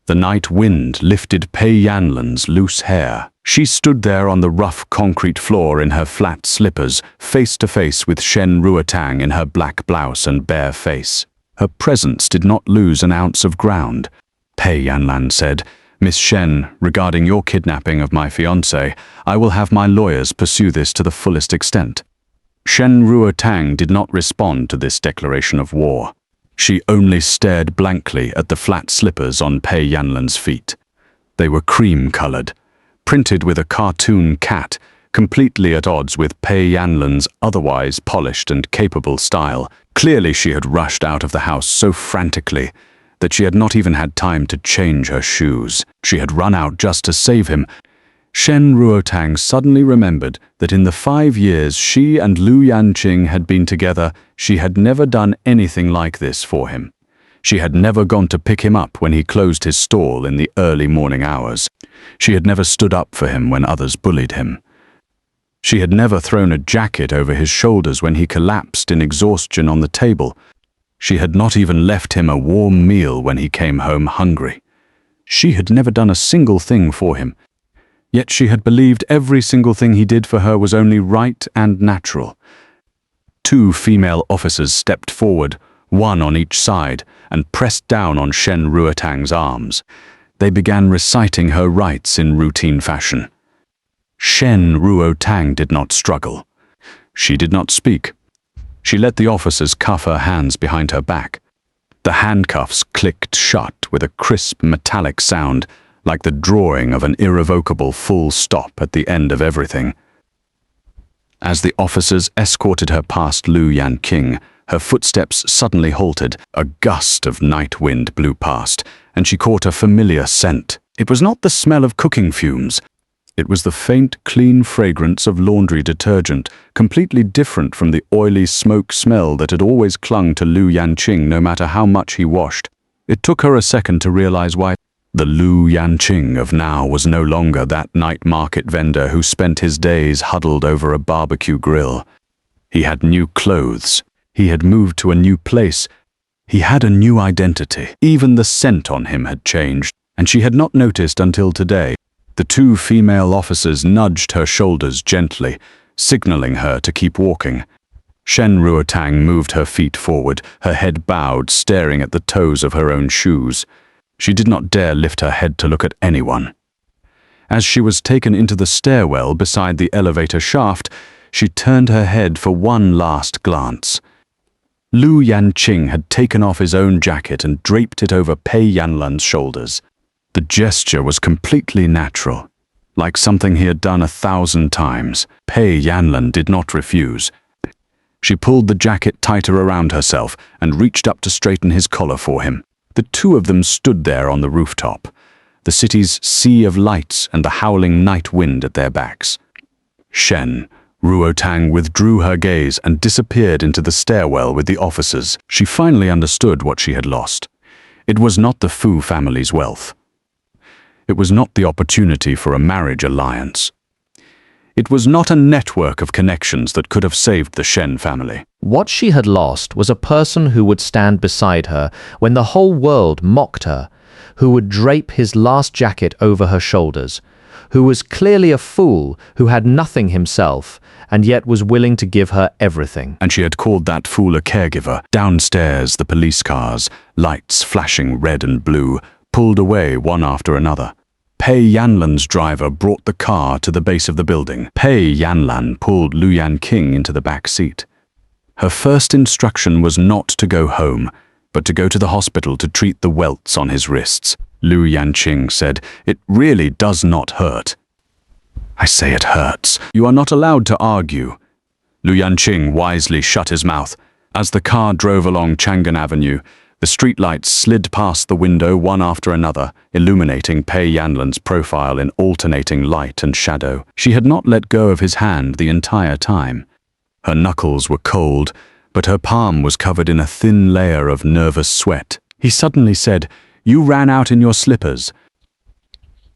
The night wind lifted Pei Yanlan's loose hair. She stood there on the rough concrete floor in her flat slippers, face to face with Shen Ruotang in her black blouse and bare face. Her presence did not lose an ounce of ground. Pei Yanlan said, "Miss Shen, regarding your kidnapping of my fiancé, I will have my lawyers pursue this to the fullest extent." Shen Ruotang did not respond to this declaration of war. She only stared blankly at the flat slippers on Pei Yanlan's feet. They were cream-colored, printed with a cartoon cat, completely at odds with Pei Yanlan's otherwise polished and capable style. Clearly she had rushed out of the house so frantically that she had not even had time to change her shoes. She had run out just to save him. Shen Ruotang suddenly remembered that in the 5 years she and Lu Yanqing had been together, she had never done anything like this for him. She had never gone to pick him up when he closed his stall in the early morning hours. She had never stood up for him when others bullied him. She had never thrown a jacket over his shoulders when he collapsed in exhaustion on the table. She had not even left him a warm meal when he came home hungry. She had never done a single thing for him. Yet she had believed every single thing he did for her was only right and natural. 2 female officers stepped forward, one on each side, and pressed down on Shen Ruotang's arms. They began reciting her rights in routine fashion. Shen Ruotang did not struggle. She did not speak. She let the officers cuff her hands behind her back. The handcuffs clicked shut with a crisp metallic sound, like the drawing of an irrevocable full stop at the end of everything. As the officers escorted her past Lu Yanqing, her footsteps suddenly halted. A gust of night wind blew past, and she caught a familiar scent. It was not the smell of cooking fumes. It was the faint, clean fragrance of laundry detergent, completely different from the oily smoke smell that had always clung to Lu Yanqing no matter how much he washed. It took her a second to realize why. The Lu Yanqing of now was no longer that night market vendor who spent his days huddled over a barbecue grill. He had new clothes. He had moved to a new place. He had a new identity. Even the scent on him had changed, and she had not noticed until today. The 2 female officers nudged her shoulders gently, signaling her to keep walking. Shen Ruotang moved her feet forward, her head bowed, staring at the toes of her own shoes. She did not dare lift her head to look at anyone. As she was taken into the stairwell beside the elevator shaft, she turned her head for one last glance. Lu Yanqing had taken off his own jacket and draped it over Pei Yanlan's shoulders. The gesture was completely natural, like something he had done 1,000 times. Pei Yanlan did not refuse. She pulled the jacket tighter around herself and reached up to straighten his collar for him. The 2 of them stood there on the rooftop, the city's sea of lights and the howling night wind at their backs. Shen Ruotang withdrew her gaze and disappeared into the stairwell with the officers. She finally understood what she had lost. It was not the Fu family's wealth. It was not the opportunity for a marriage alliance. It was not a network of connections that could have saved the Shen family. What she had lost was a person who would stand beside her when the whole world mocked her, who would drape his last jacket over her shoulders, who was clearly a fool who had nothing himself and yet was willing to give her everything. And she had called that fool a caregiver. Downstairs, the police cars, lights flashing red and blue, pulled away one after another. Pei Yanlan's driver brought the car to the base of the building. Pei Yanlan pulled Lu Yanqing into the back seat. Her first instruction was not to go home, but to go to the hospital to treat the welts on his wrists. Lu Yanqing said, "It really does not hurt." "I say it hurts." "You are not allowed to argue." Lu Yanqing wisely shut his mouth. As the car drove along Chang'an Avenue, the streetlights slid past the window one after another, illuminating Pei Yanlan's profile in alternating light and shadow. She had not let go of his hand the entire time. Her knuckles were cold, but her palm was covered in a thin layer of nervous sweat. He suddenly said, "You ran out in your slippers."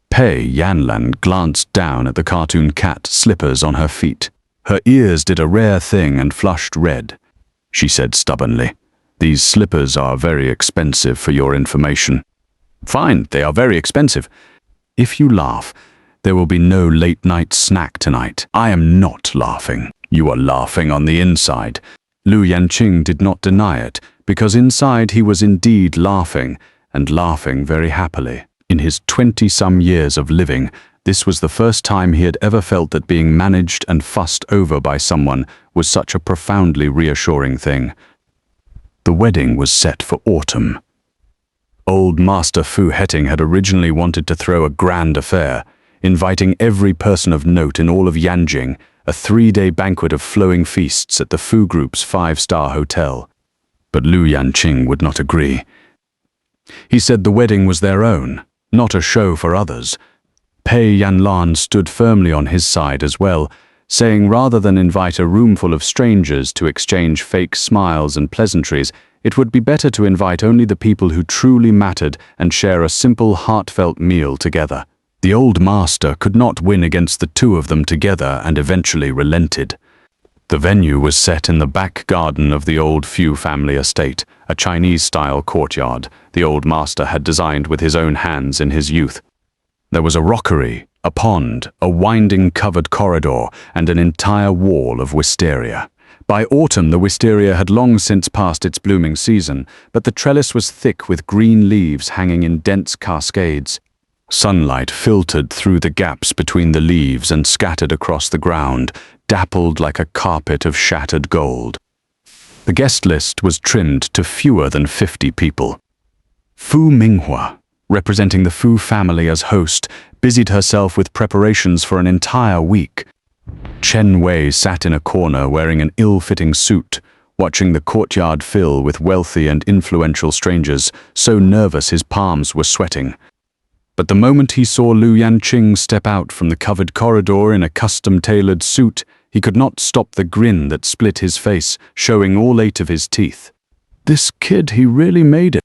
Pei Yanlan glanced down at the cartoon cat slippers on her feet. Her ears did a rare thing and flushed red. She said stubbornly, "These slippers are very expensive for your information." "Fine, they are very expensive." "If you laugh, there will be no late-night snack tonight." "I am not laughing." "You are laughing on the inside." Lu Yanqing did not deny it, because inside he was indeed laughing, and laughing very happily. In his 20-some years of living, this was the first time he had ever felt that being managed and fussed over by someone was such a profoundly reassuring thing. The wedding was set for autumn. Old Master Fu Hetting had originally wanted to throw a grand affair, inviting every person of note in all of Yanqing, a 3-day banquet of flowing feasts at the Fu Group's 5-star hotel. But Lu Yanqing would not agree. He said the wedding was their own, not a show for others. Pei Yanlan stood firmly on his side as well, saying rather than invite a room full of strangers to exchange fake smiles and pleasantries, it would be better to invite only the people who truly mattered and share a simple, heartfelt meal together. The old master could not win against the 2 of them together and eventually relented. The venue was set in the back garden of the old Fu family estate, a Chinese-style courtyard the old master had designed with his own hands in his youth. There was a rockery, a pond, a winding covered corridor, and an entire wall of wisteria. By autumn, the wisteria had long since passed its blooming season, but the trellis was thick with green leaves hanging in dense cascades. Sunlight filtered through the gaps between the leaves and scattered across the ground, dappled like a carpet of shattered gold. The guest list was trimmed to fewer than 50 people. Fu Minghua, representing the Fu family as host, busied herself with preparations for an entire week. Chen Wei sat in a corner wearing an ill-fitting suit, watching the courtyard fill with wealthy and influential strangers, so nervous his palms were sweating. But the moment he saw Lu Yanqing step out from the covered corridor in a custom-tailored suit, he could not stop the grin that split his face, showing all 8 of his teeth. This kid, he really made it,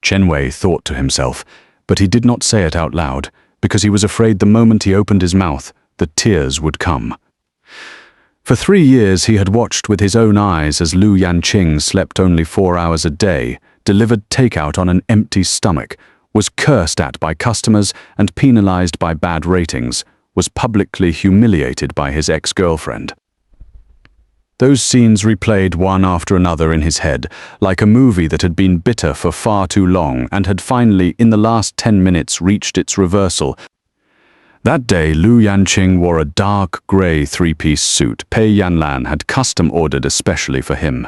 Chen Wei thought to himself, but he did not say it out loud, because he was afraid the moment he opened his mouth, the tears would come. For 3 years he had watched with his own eyes as Lu Yanqing slept only 4 hours a day, delivered takeout on an empty stomach, was cursed at by customers and penalized by bad ratings, was publicly humiliated by his ex-girlfriend. Those scenes replayed one after another in his head, like a movie that had been bitter for far too long and had finally, in the last 10 minutes, reached its reversal. That day, Lu Yanqing wore a dark grey 3-piece suit Pei Yanlan had custom-ordered especially for him.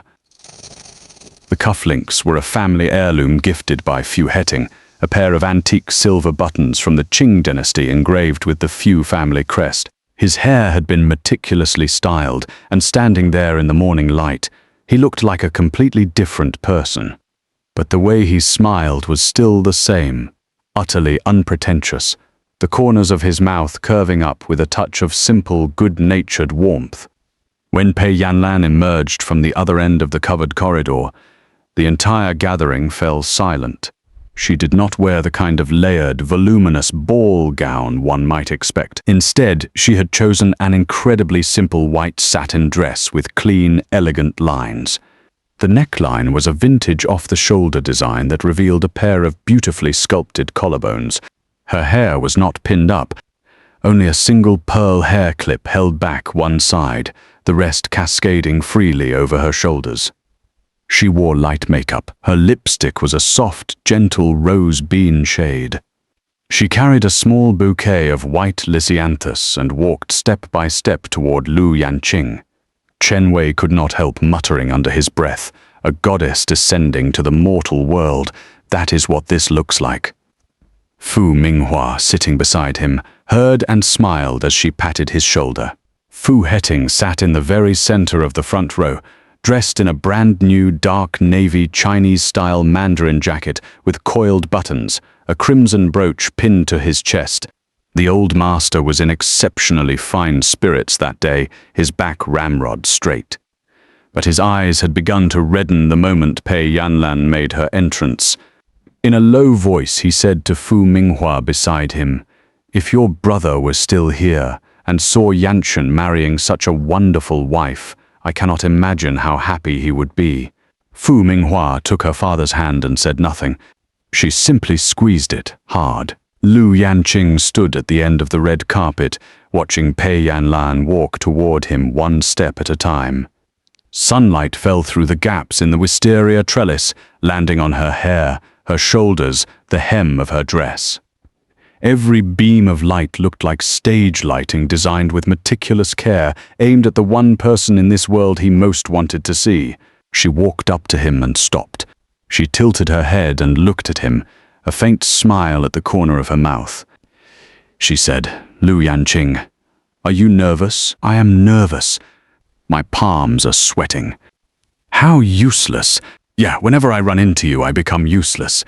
The cufflinks were a family heirloom gifted by Fu Hetting, a pair of antique silver buttons from the Qing dynasty engraved with the Fu family crest. His hair had been meticulously styled, and standing there in the morning light, he looked like a completely different person. But the way he smiled was still the same, utterly unpretentious, the corners of his mouth curving up with a touch of simple, good-natured warmth. When Pei Yanlan emerged from the other end of the covered corridor, the entire gathering fell silent. She did not wear the kind of layered, voluminous ball gown one might expect. Instead, she had chosen an incredibly simple white satin dress with clean, elegant lines. The neckline was a vintage off-the-shoulder design that revealed a pair of beautifully sculpted collarbones. Her hair was not pinned up. Only a single pearl hair clip held back one side, the rest cascading freely over her shoulders. She wore light makeup. Her lipstick was a soft, gentle rose bean shade. She carried a small bouquet of white lisianthus and walked step by step toward Lu Yanqing. Chen Wei could not help muttering under his breath, "A goddess descending to the mortal world. That is what this looks like." Fu Minghua, sitting beside him, heard and smiled as she patted his shoulder. Fu Hetting sat in the very center of the front row, dressed in a brand-new dark navy Chinese-style Mandarin jacket with coiled buttons, a crimson brooch pinned to his chest. The old master was in exceptionally fine spirits that day, his back ramrod straight. But his eyes had begun to redden the moment Pei Yanlan made her entrance. In a low voice he said to Fu Minghua beside him, "If your brother were still here and saw Yanqing marrying such a wonderful wife, I cannot imagine how happy he would be." Fu Minghua took her father's hand and said nothing. She simply squeezed it hard. Lu Yanqing stood at the end of the red carpet, watching Pei Yanlan walk toward him one step at a time. Sunlight fell through the gaps in the wisteria trellis, landing on her hair, her shoulders, the hem of her dress. Every beam of light looked like stage lighting designed with meticulous care, aimed at the one person in this world he most wanted to see. She walked up to him and stopped. She tilted her head and looked at him, a faint smile at the corner of her mouth. She said, "Lu Yanqing, are you nervous?" "I am nervous. My palms are sweating." "How useless. Yeah, whenever I run into you, I become useless."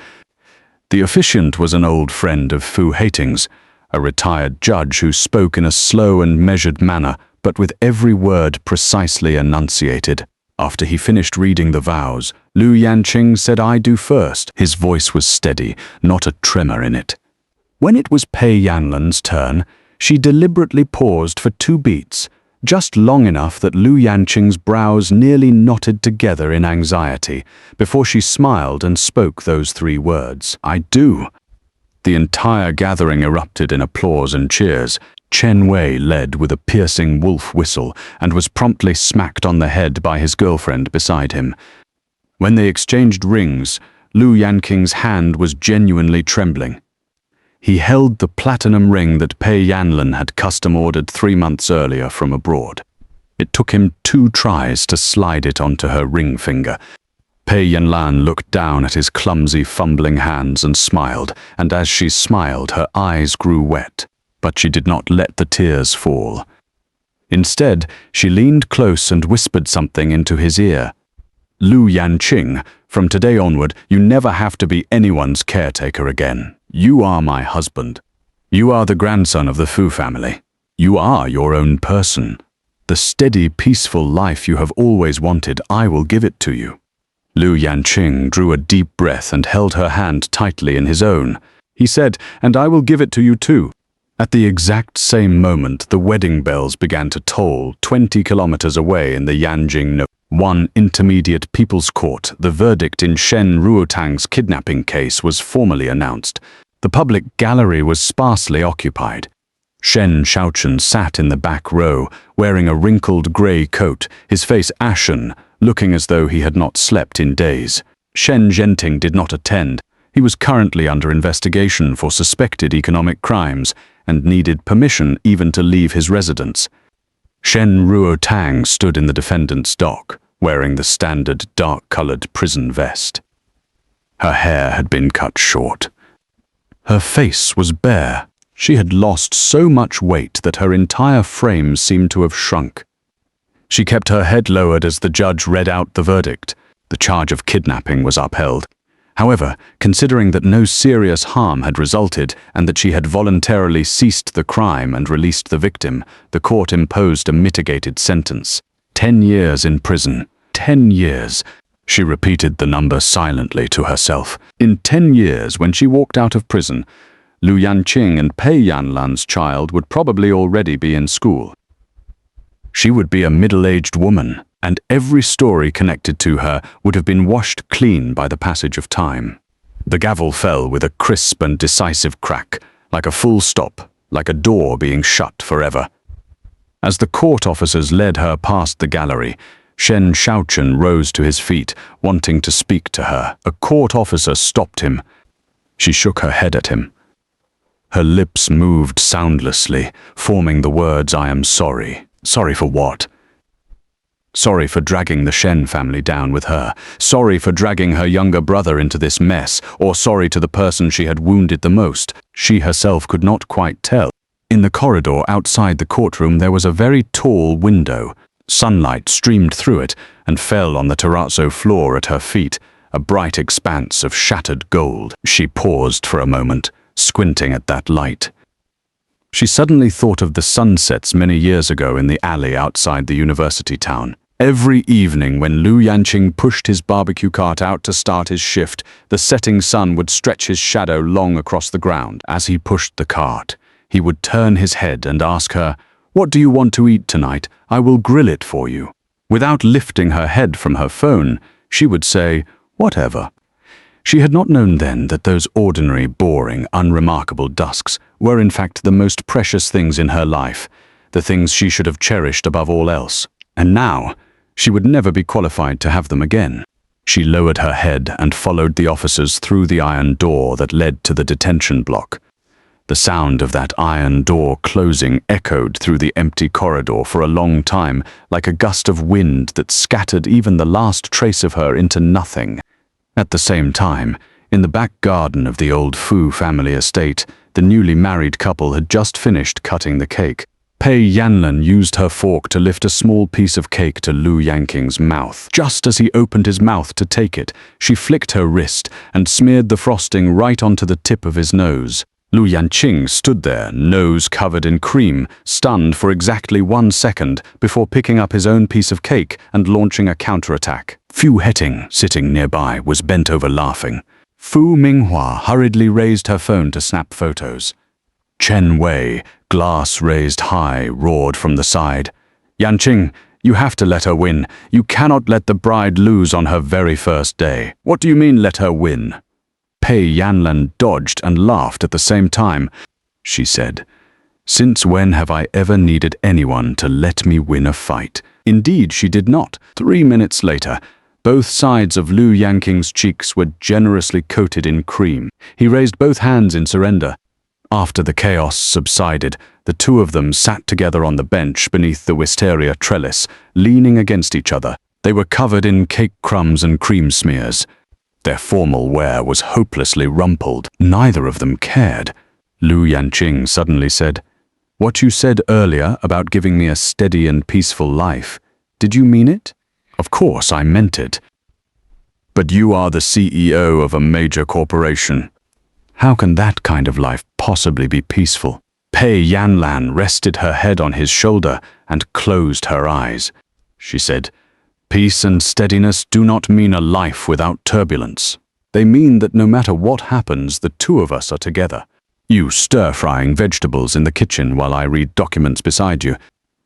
The officiant was an old friend of Fu Hetting's, a retired judge who spoke in a slow and measured manner, but with every word precisely enunciated. After he finished reading the vows, Lu Yanqing said, "I do first." His voice was steady, not a tremor in it. When it was Pei Yanlan's turn, she deliberately paused for 2 beats, just long enough that Lu Yanqing's brows nearly knotted together in anxiety before she smiled and spoke those 3 words, "I do." The entire gathering erupted in applause and cheers. Chen Wei led with a piercing wolf whistle and was promptly smacked on the head by his girlfriend beside him. When they exchanged rings, Lu Yanqing's hand was genuinely trembling. He held the platinum ring that Pei Yanlan had custom-ordered 3 months earlier from abroad. It took him 2 tries to slide it onto her ring finger. Pei Yanlan looked down at his clumsy, fumbling hands and smiled, and as she smiled, her eyes grew wet, but she did not let the tears fall. Instead, she leaned close and whispered something into his ear. "Lu Yanqing, from today onward, you never have to be anyone's caretaker again. You are my husband. You are the grandson of the Fu family. You are your own person. The steady, peaceful life you have always wanted, I will give it to you." Lu Yanqing drew a deep breath and held her hand tightly in his own. He said, "And I will give it to you too." At the exact same moment, the wedding bells began to toll 20 kilometers away in the Yanqing One Intermediate People's Court. The verdict in Shen Ruotang's kidnapping case was formally announced. The public gallery was sparsely occupied. Shen Shaochen sat in the back row, wearing a wrinkled grey coat, his face ashen, looking as though he had not slept in days. Shen Zhenting did not attend. He was currently under investigation for suspected economic crimes and needed permission even to leave his residence. Shen Ruotang stood in the defendant's dock, wearing the standard dark-colored prison vest. Her hair had been cut short. Her face was bare. She had lost so much weight that her entire frame seemed to have shrunk. She kept her head lowered as the judge read out the verdict. The charge of kidnapping was upheld. However, considering that no serious harm had resulted and that she had voluntarily ceased the crime and released the victim, the court imposed a mitigated sentence. 10 years in prison. 10 years. She repeated the number silently to herself. In 10 years, when she walked out of prison, Lu Yanqing and Pei Yanlan's child would probably already be in school. She would be a middle-aged woman, and every story connected to her would have been washed clean by the passage of time. The gavel fell with a crisp and decisive crack, like a full stop, like a door being shut forever. As the court officers led her past the gallery, Shen Shaochen rose to his feet, wanting to speak to her. A court officer stopped him. She shook her head at him. Her lips moved soundlessly, forming the words, "I am sorry." Sorry for what? Sorry for dragging the Shen family down with her. Sorry for dragging her younger brother into this mess, or sorry to the person she had wounded the most. She herself could not quite tell. In the corridor outside the courtroom there was a very tall window. Sunlight streamed through it and fell on the terrazzo floor at her feet, a bright expanse of shattered gold. She paused for a moment, squinting at that light. She suddenly thought of the sunsets many years ago in the alley outside the university town. Every evening when Lu Yanqing pushed his barbecue cart out to start his shift, the setting sun would stretch his shadow long across the ground. As he pushed the cart, he would turn his head and ask her, "What do you want to eat tonight? I will grill it for you." Without lifting her head from her phone, she would say, "Whatever." She had not known then that those ordinary, boring, unremarkable dusks were in fact the most precious things in her life, the things she should have cherished above all else. And now, she would never be qualified to have them again. She lowered her head and followed the officers through the iron door that led to the detention block. The sound of that iron door closing echoed through the empty corridor for a long time, like a gust of wind that scattered even the last trace of her into nothing. At the same time, in the back garden of the old Fu family estate, the newly married couple had just finished cutting the cake. Pei Yanlan used her fork to lift a small piece of cake to Lu Yanqing's mouth. Just as he opened his mouth to take it, she flicked her wrist and smeared the frosting right onto the tip of his nose. Lu Yanqing stood there, nose covered in cream, stunned for exactly 1 second before picking up his own piece of cake and launching a counterattack. Fu Heting, sitting nearby, was bent over laughing. Fu Minghua hurriedly raised her phone to snap photos. Chen Wei, glass raised high, roared from the side, Yanqing, you have to let her win. You cannot let the bride lose on her very first day. What do you mean, let her win? Pei Yanlan dodged and laughed at the same time. She said, "Since when have I ever needed anyone to let me win a fight?" Indeed, she did not. 3 minutes later, both sides of Lu Yanqing's cheeks were generously coated in cream. He raised both hands in surrender. After the chaos subsided, the two of them sat together on the bench beneath the wisteria trellis, leaning against each other. They were covered in cake crumbs and cream smears. Their formal wear was hopelessly rumpled. Neither of them cared. Lu Yanqing suddenly said, "What you said earlier about giving me a steady and peaceful life, did you mean it?" "Of course I meant it. But you are the CEO of a major corporation. How can that kind of life possibly be peaceful?" Pei Yanlan rested her head on his shoulder and closed her eyes. She said, "Peace and steadiness do not mean a life without turbulence. They mean that no matter what happens, the two of us are together. You stir-frying vegetables in the kitchen while I read documents beside you.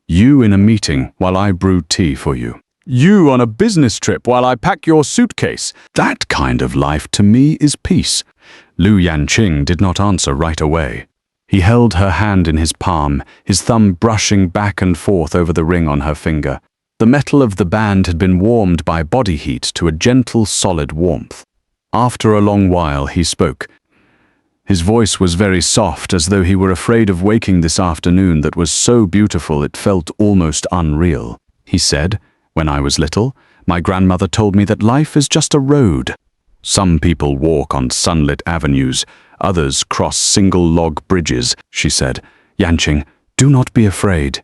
You in a meeting while I brew tea for you. You on a business trip while I pack your suitcase. That kind of life to me is peace." Lu Yanqing did not answer right away. He held her hand in his palm, his thumb brushing back and forth over the ring on her finger. The metal of the band had been warmed by body heat to a gentle, solid warmth. After a long while, he spoke. His voice was very soft, as though he were afraid of waking this afternoon that was so beautiful it felt almost unreal. He said, "When I was little, my grandmother told me that life is just a road. Some people walk on sunlit avenues, others cross single-log bridges," she said. "Yanqing, do not be afraid.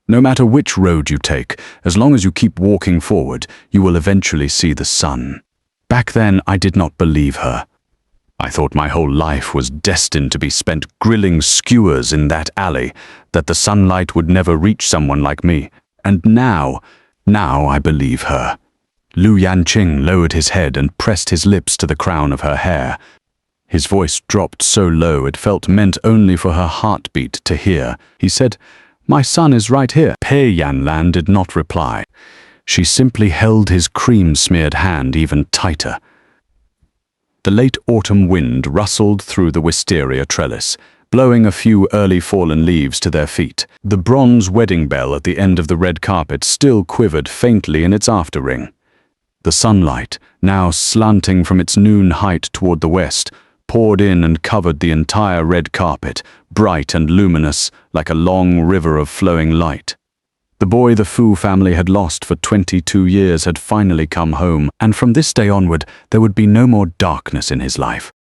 No matter which road you take, as long as you keep walking forward, you will eventually see the sun." Back then, I did not believe her. I thought my whole life was destined to be spent grilling skewers in that alley, that the sunlight would never reach someone like me. And now I believe her. Lu Yanqing lowered his head and pressed his lips to the crown of her hair. His voice dropped so low it felt meant only for her heartbeat to hear. He said, "My son is right here." Pei Yanlan did not reply. She simply held his cream-smeared hand even tighter. The late autumn wind rustled through the wisteria trellis, blowing a few early fallen leaves to their feet. The bronze wedding bell at the end of the red carpet still quivered faintly in its afterring. The sunlight, now slanting from its noon height toward the west, poured in and covered the entire red carpet, bright and luminous, like a long river of flowing light. The boy the Fu family had lost for 22 years had finally come home, and from this day onward there would be no more darkness in his life.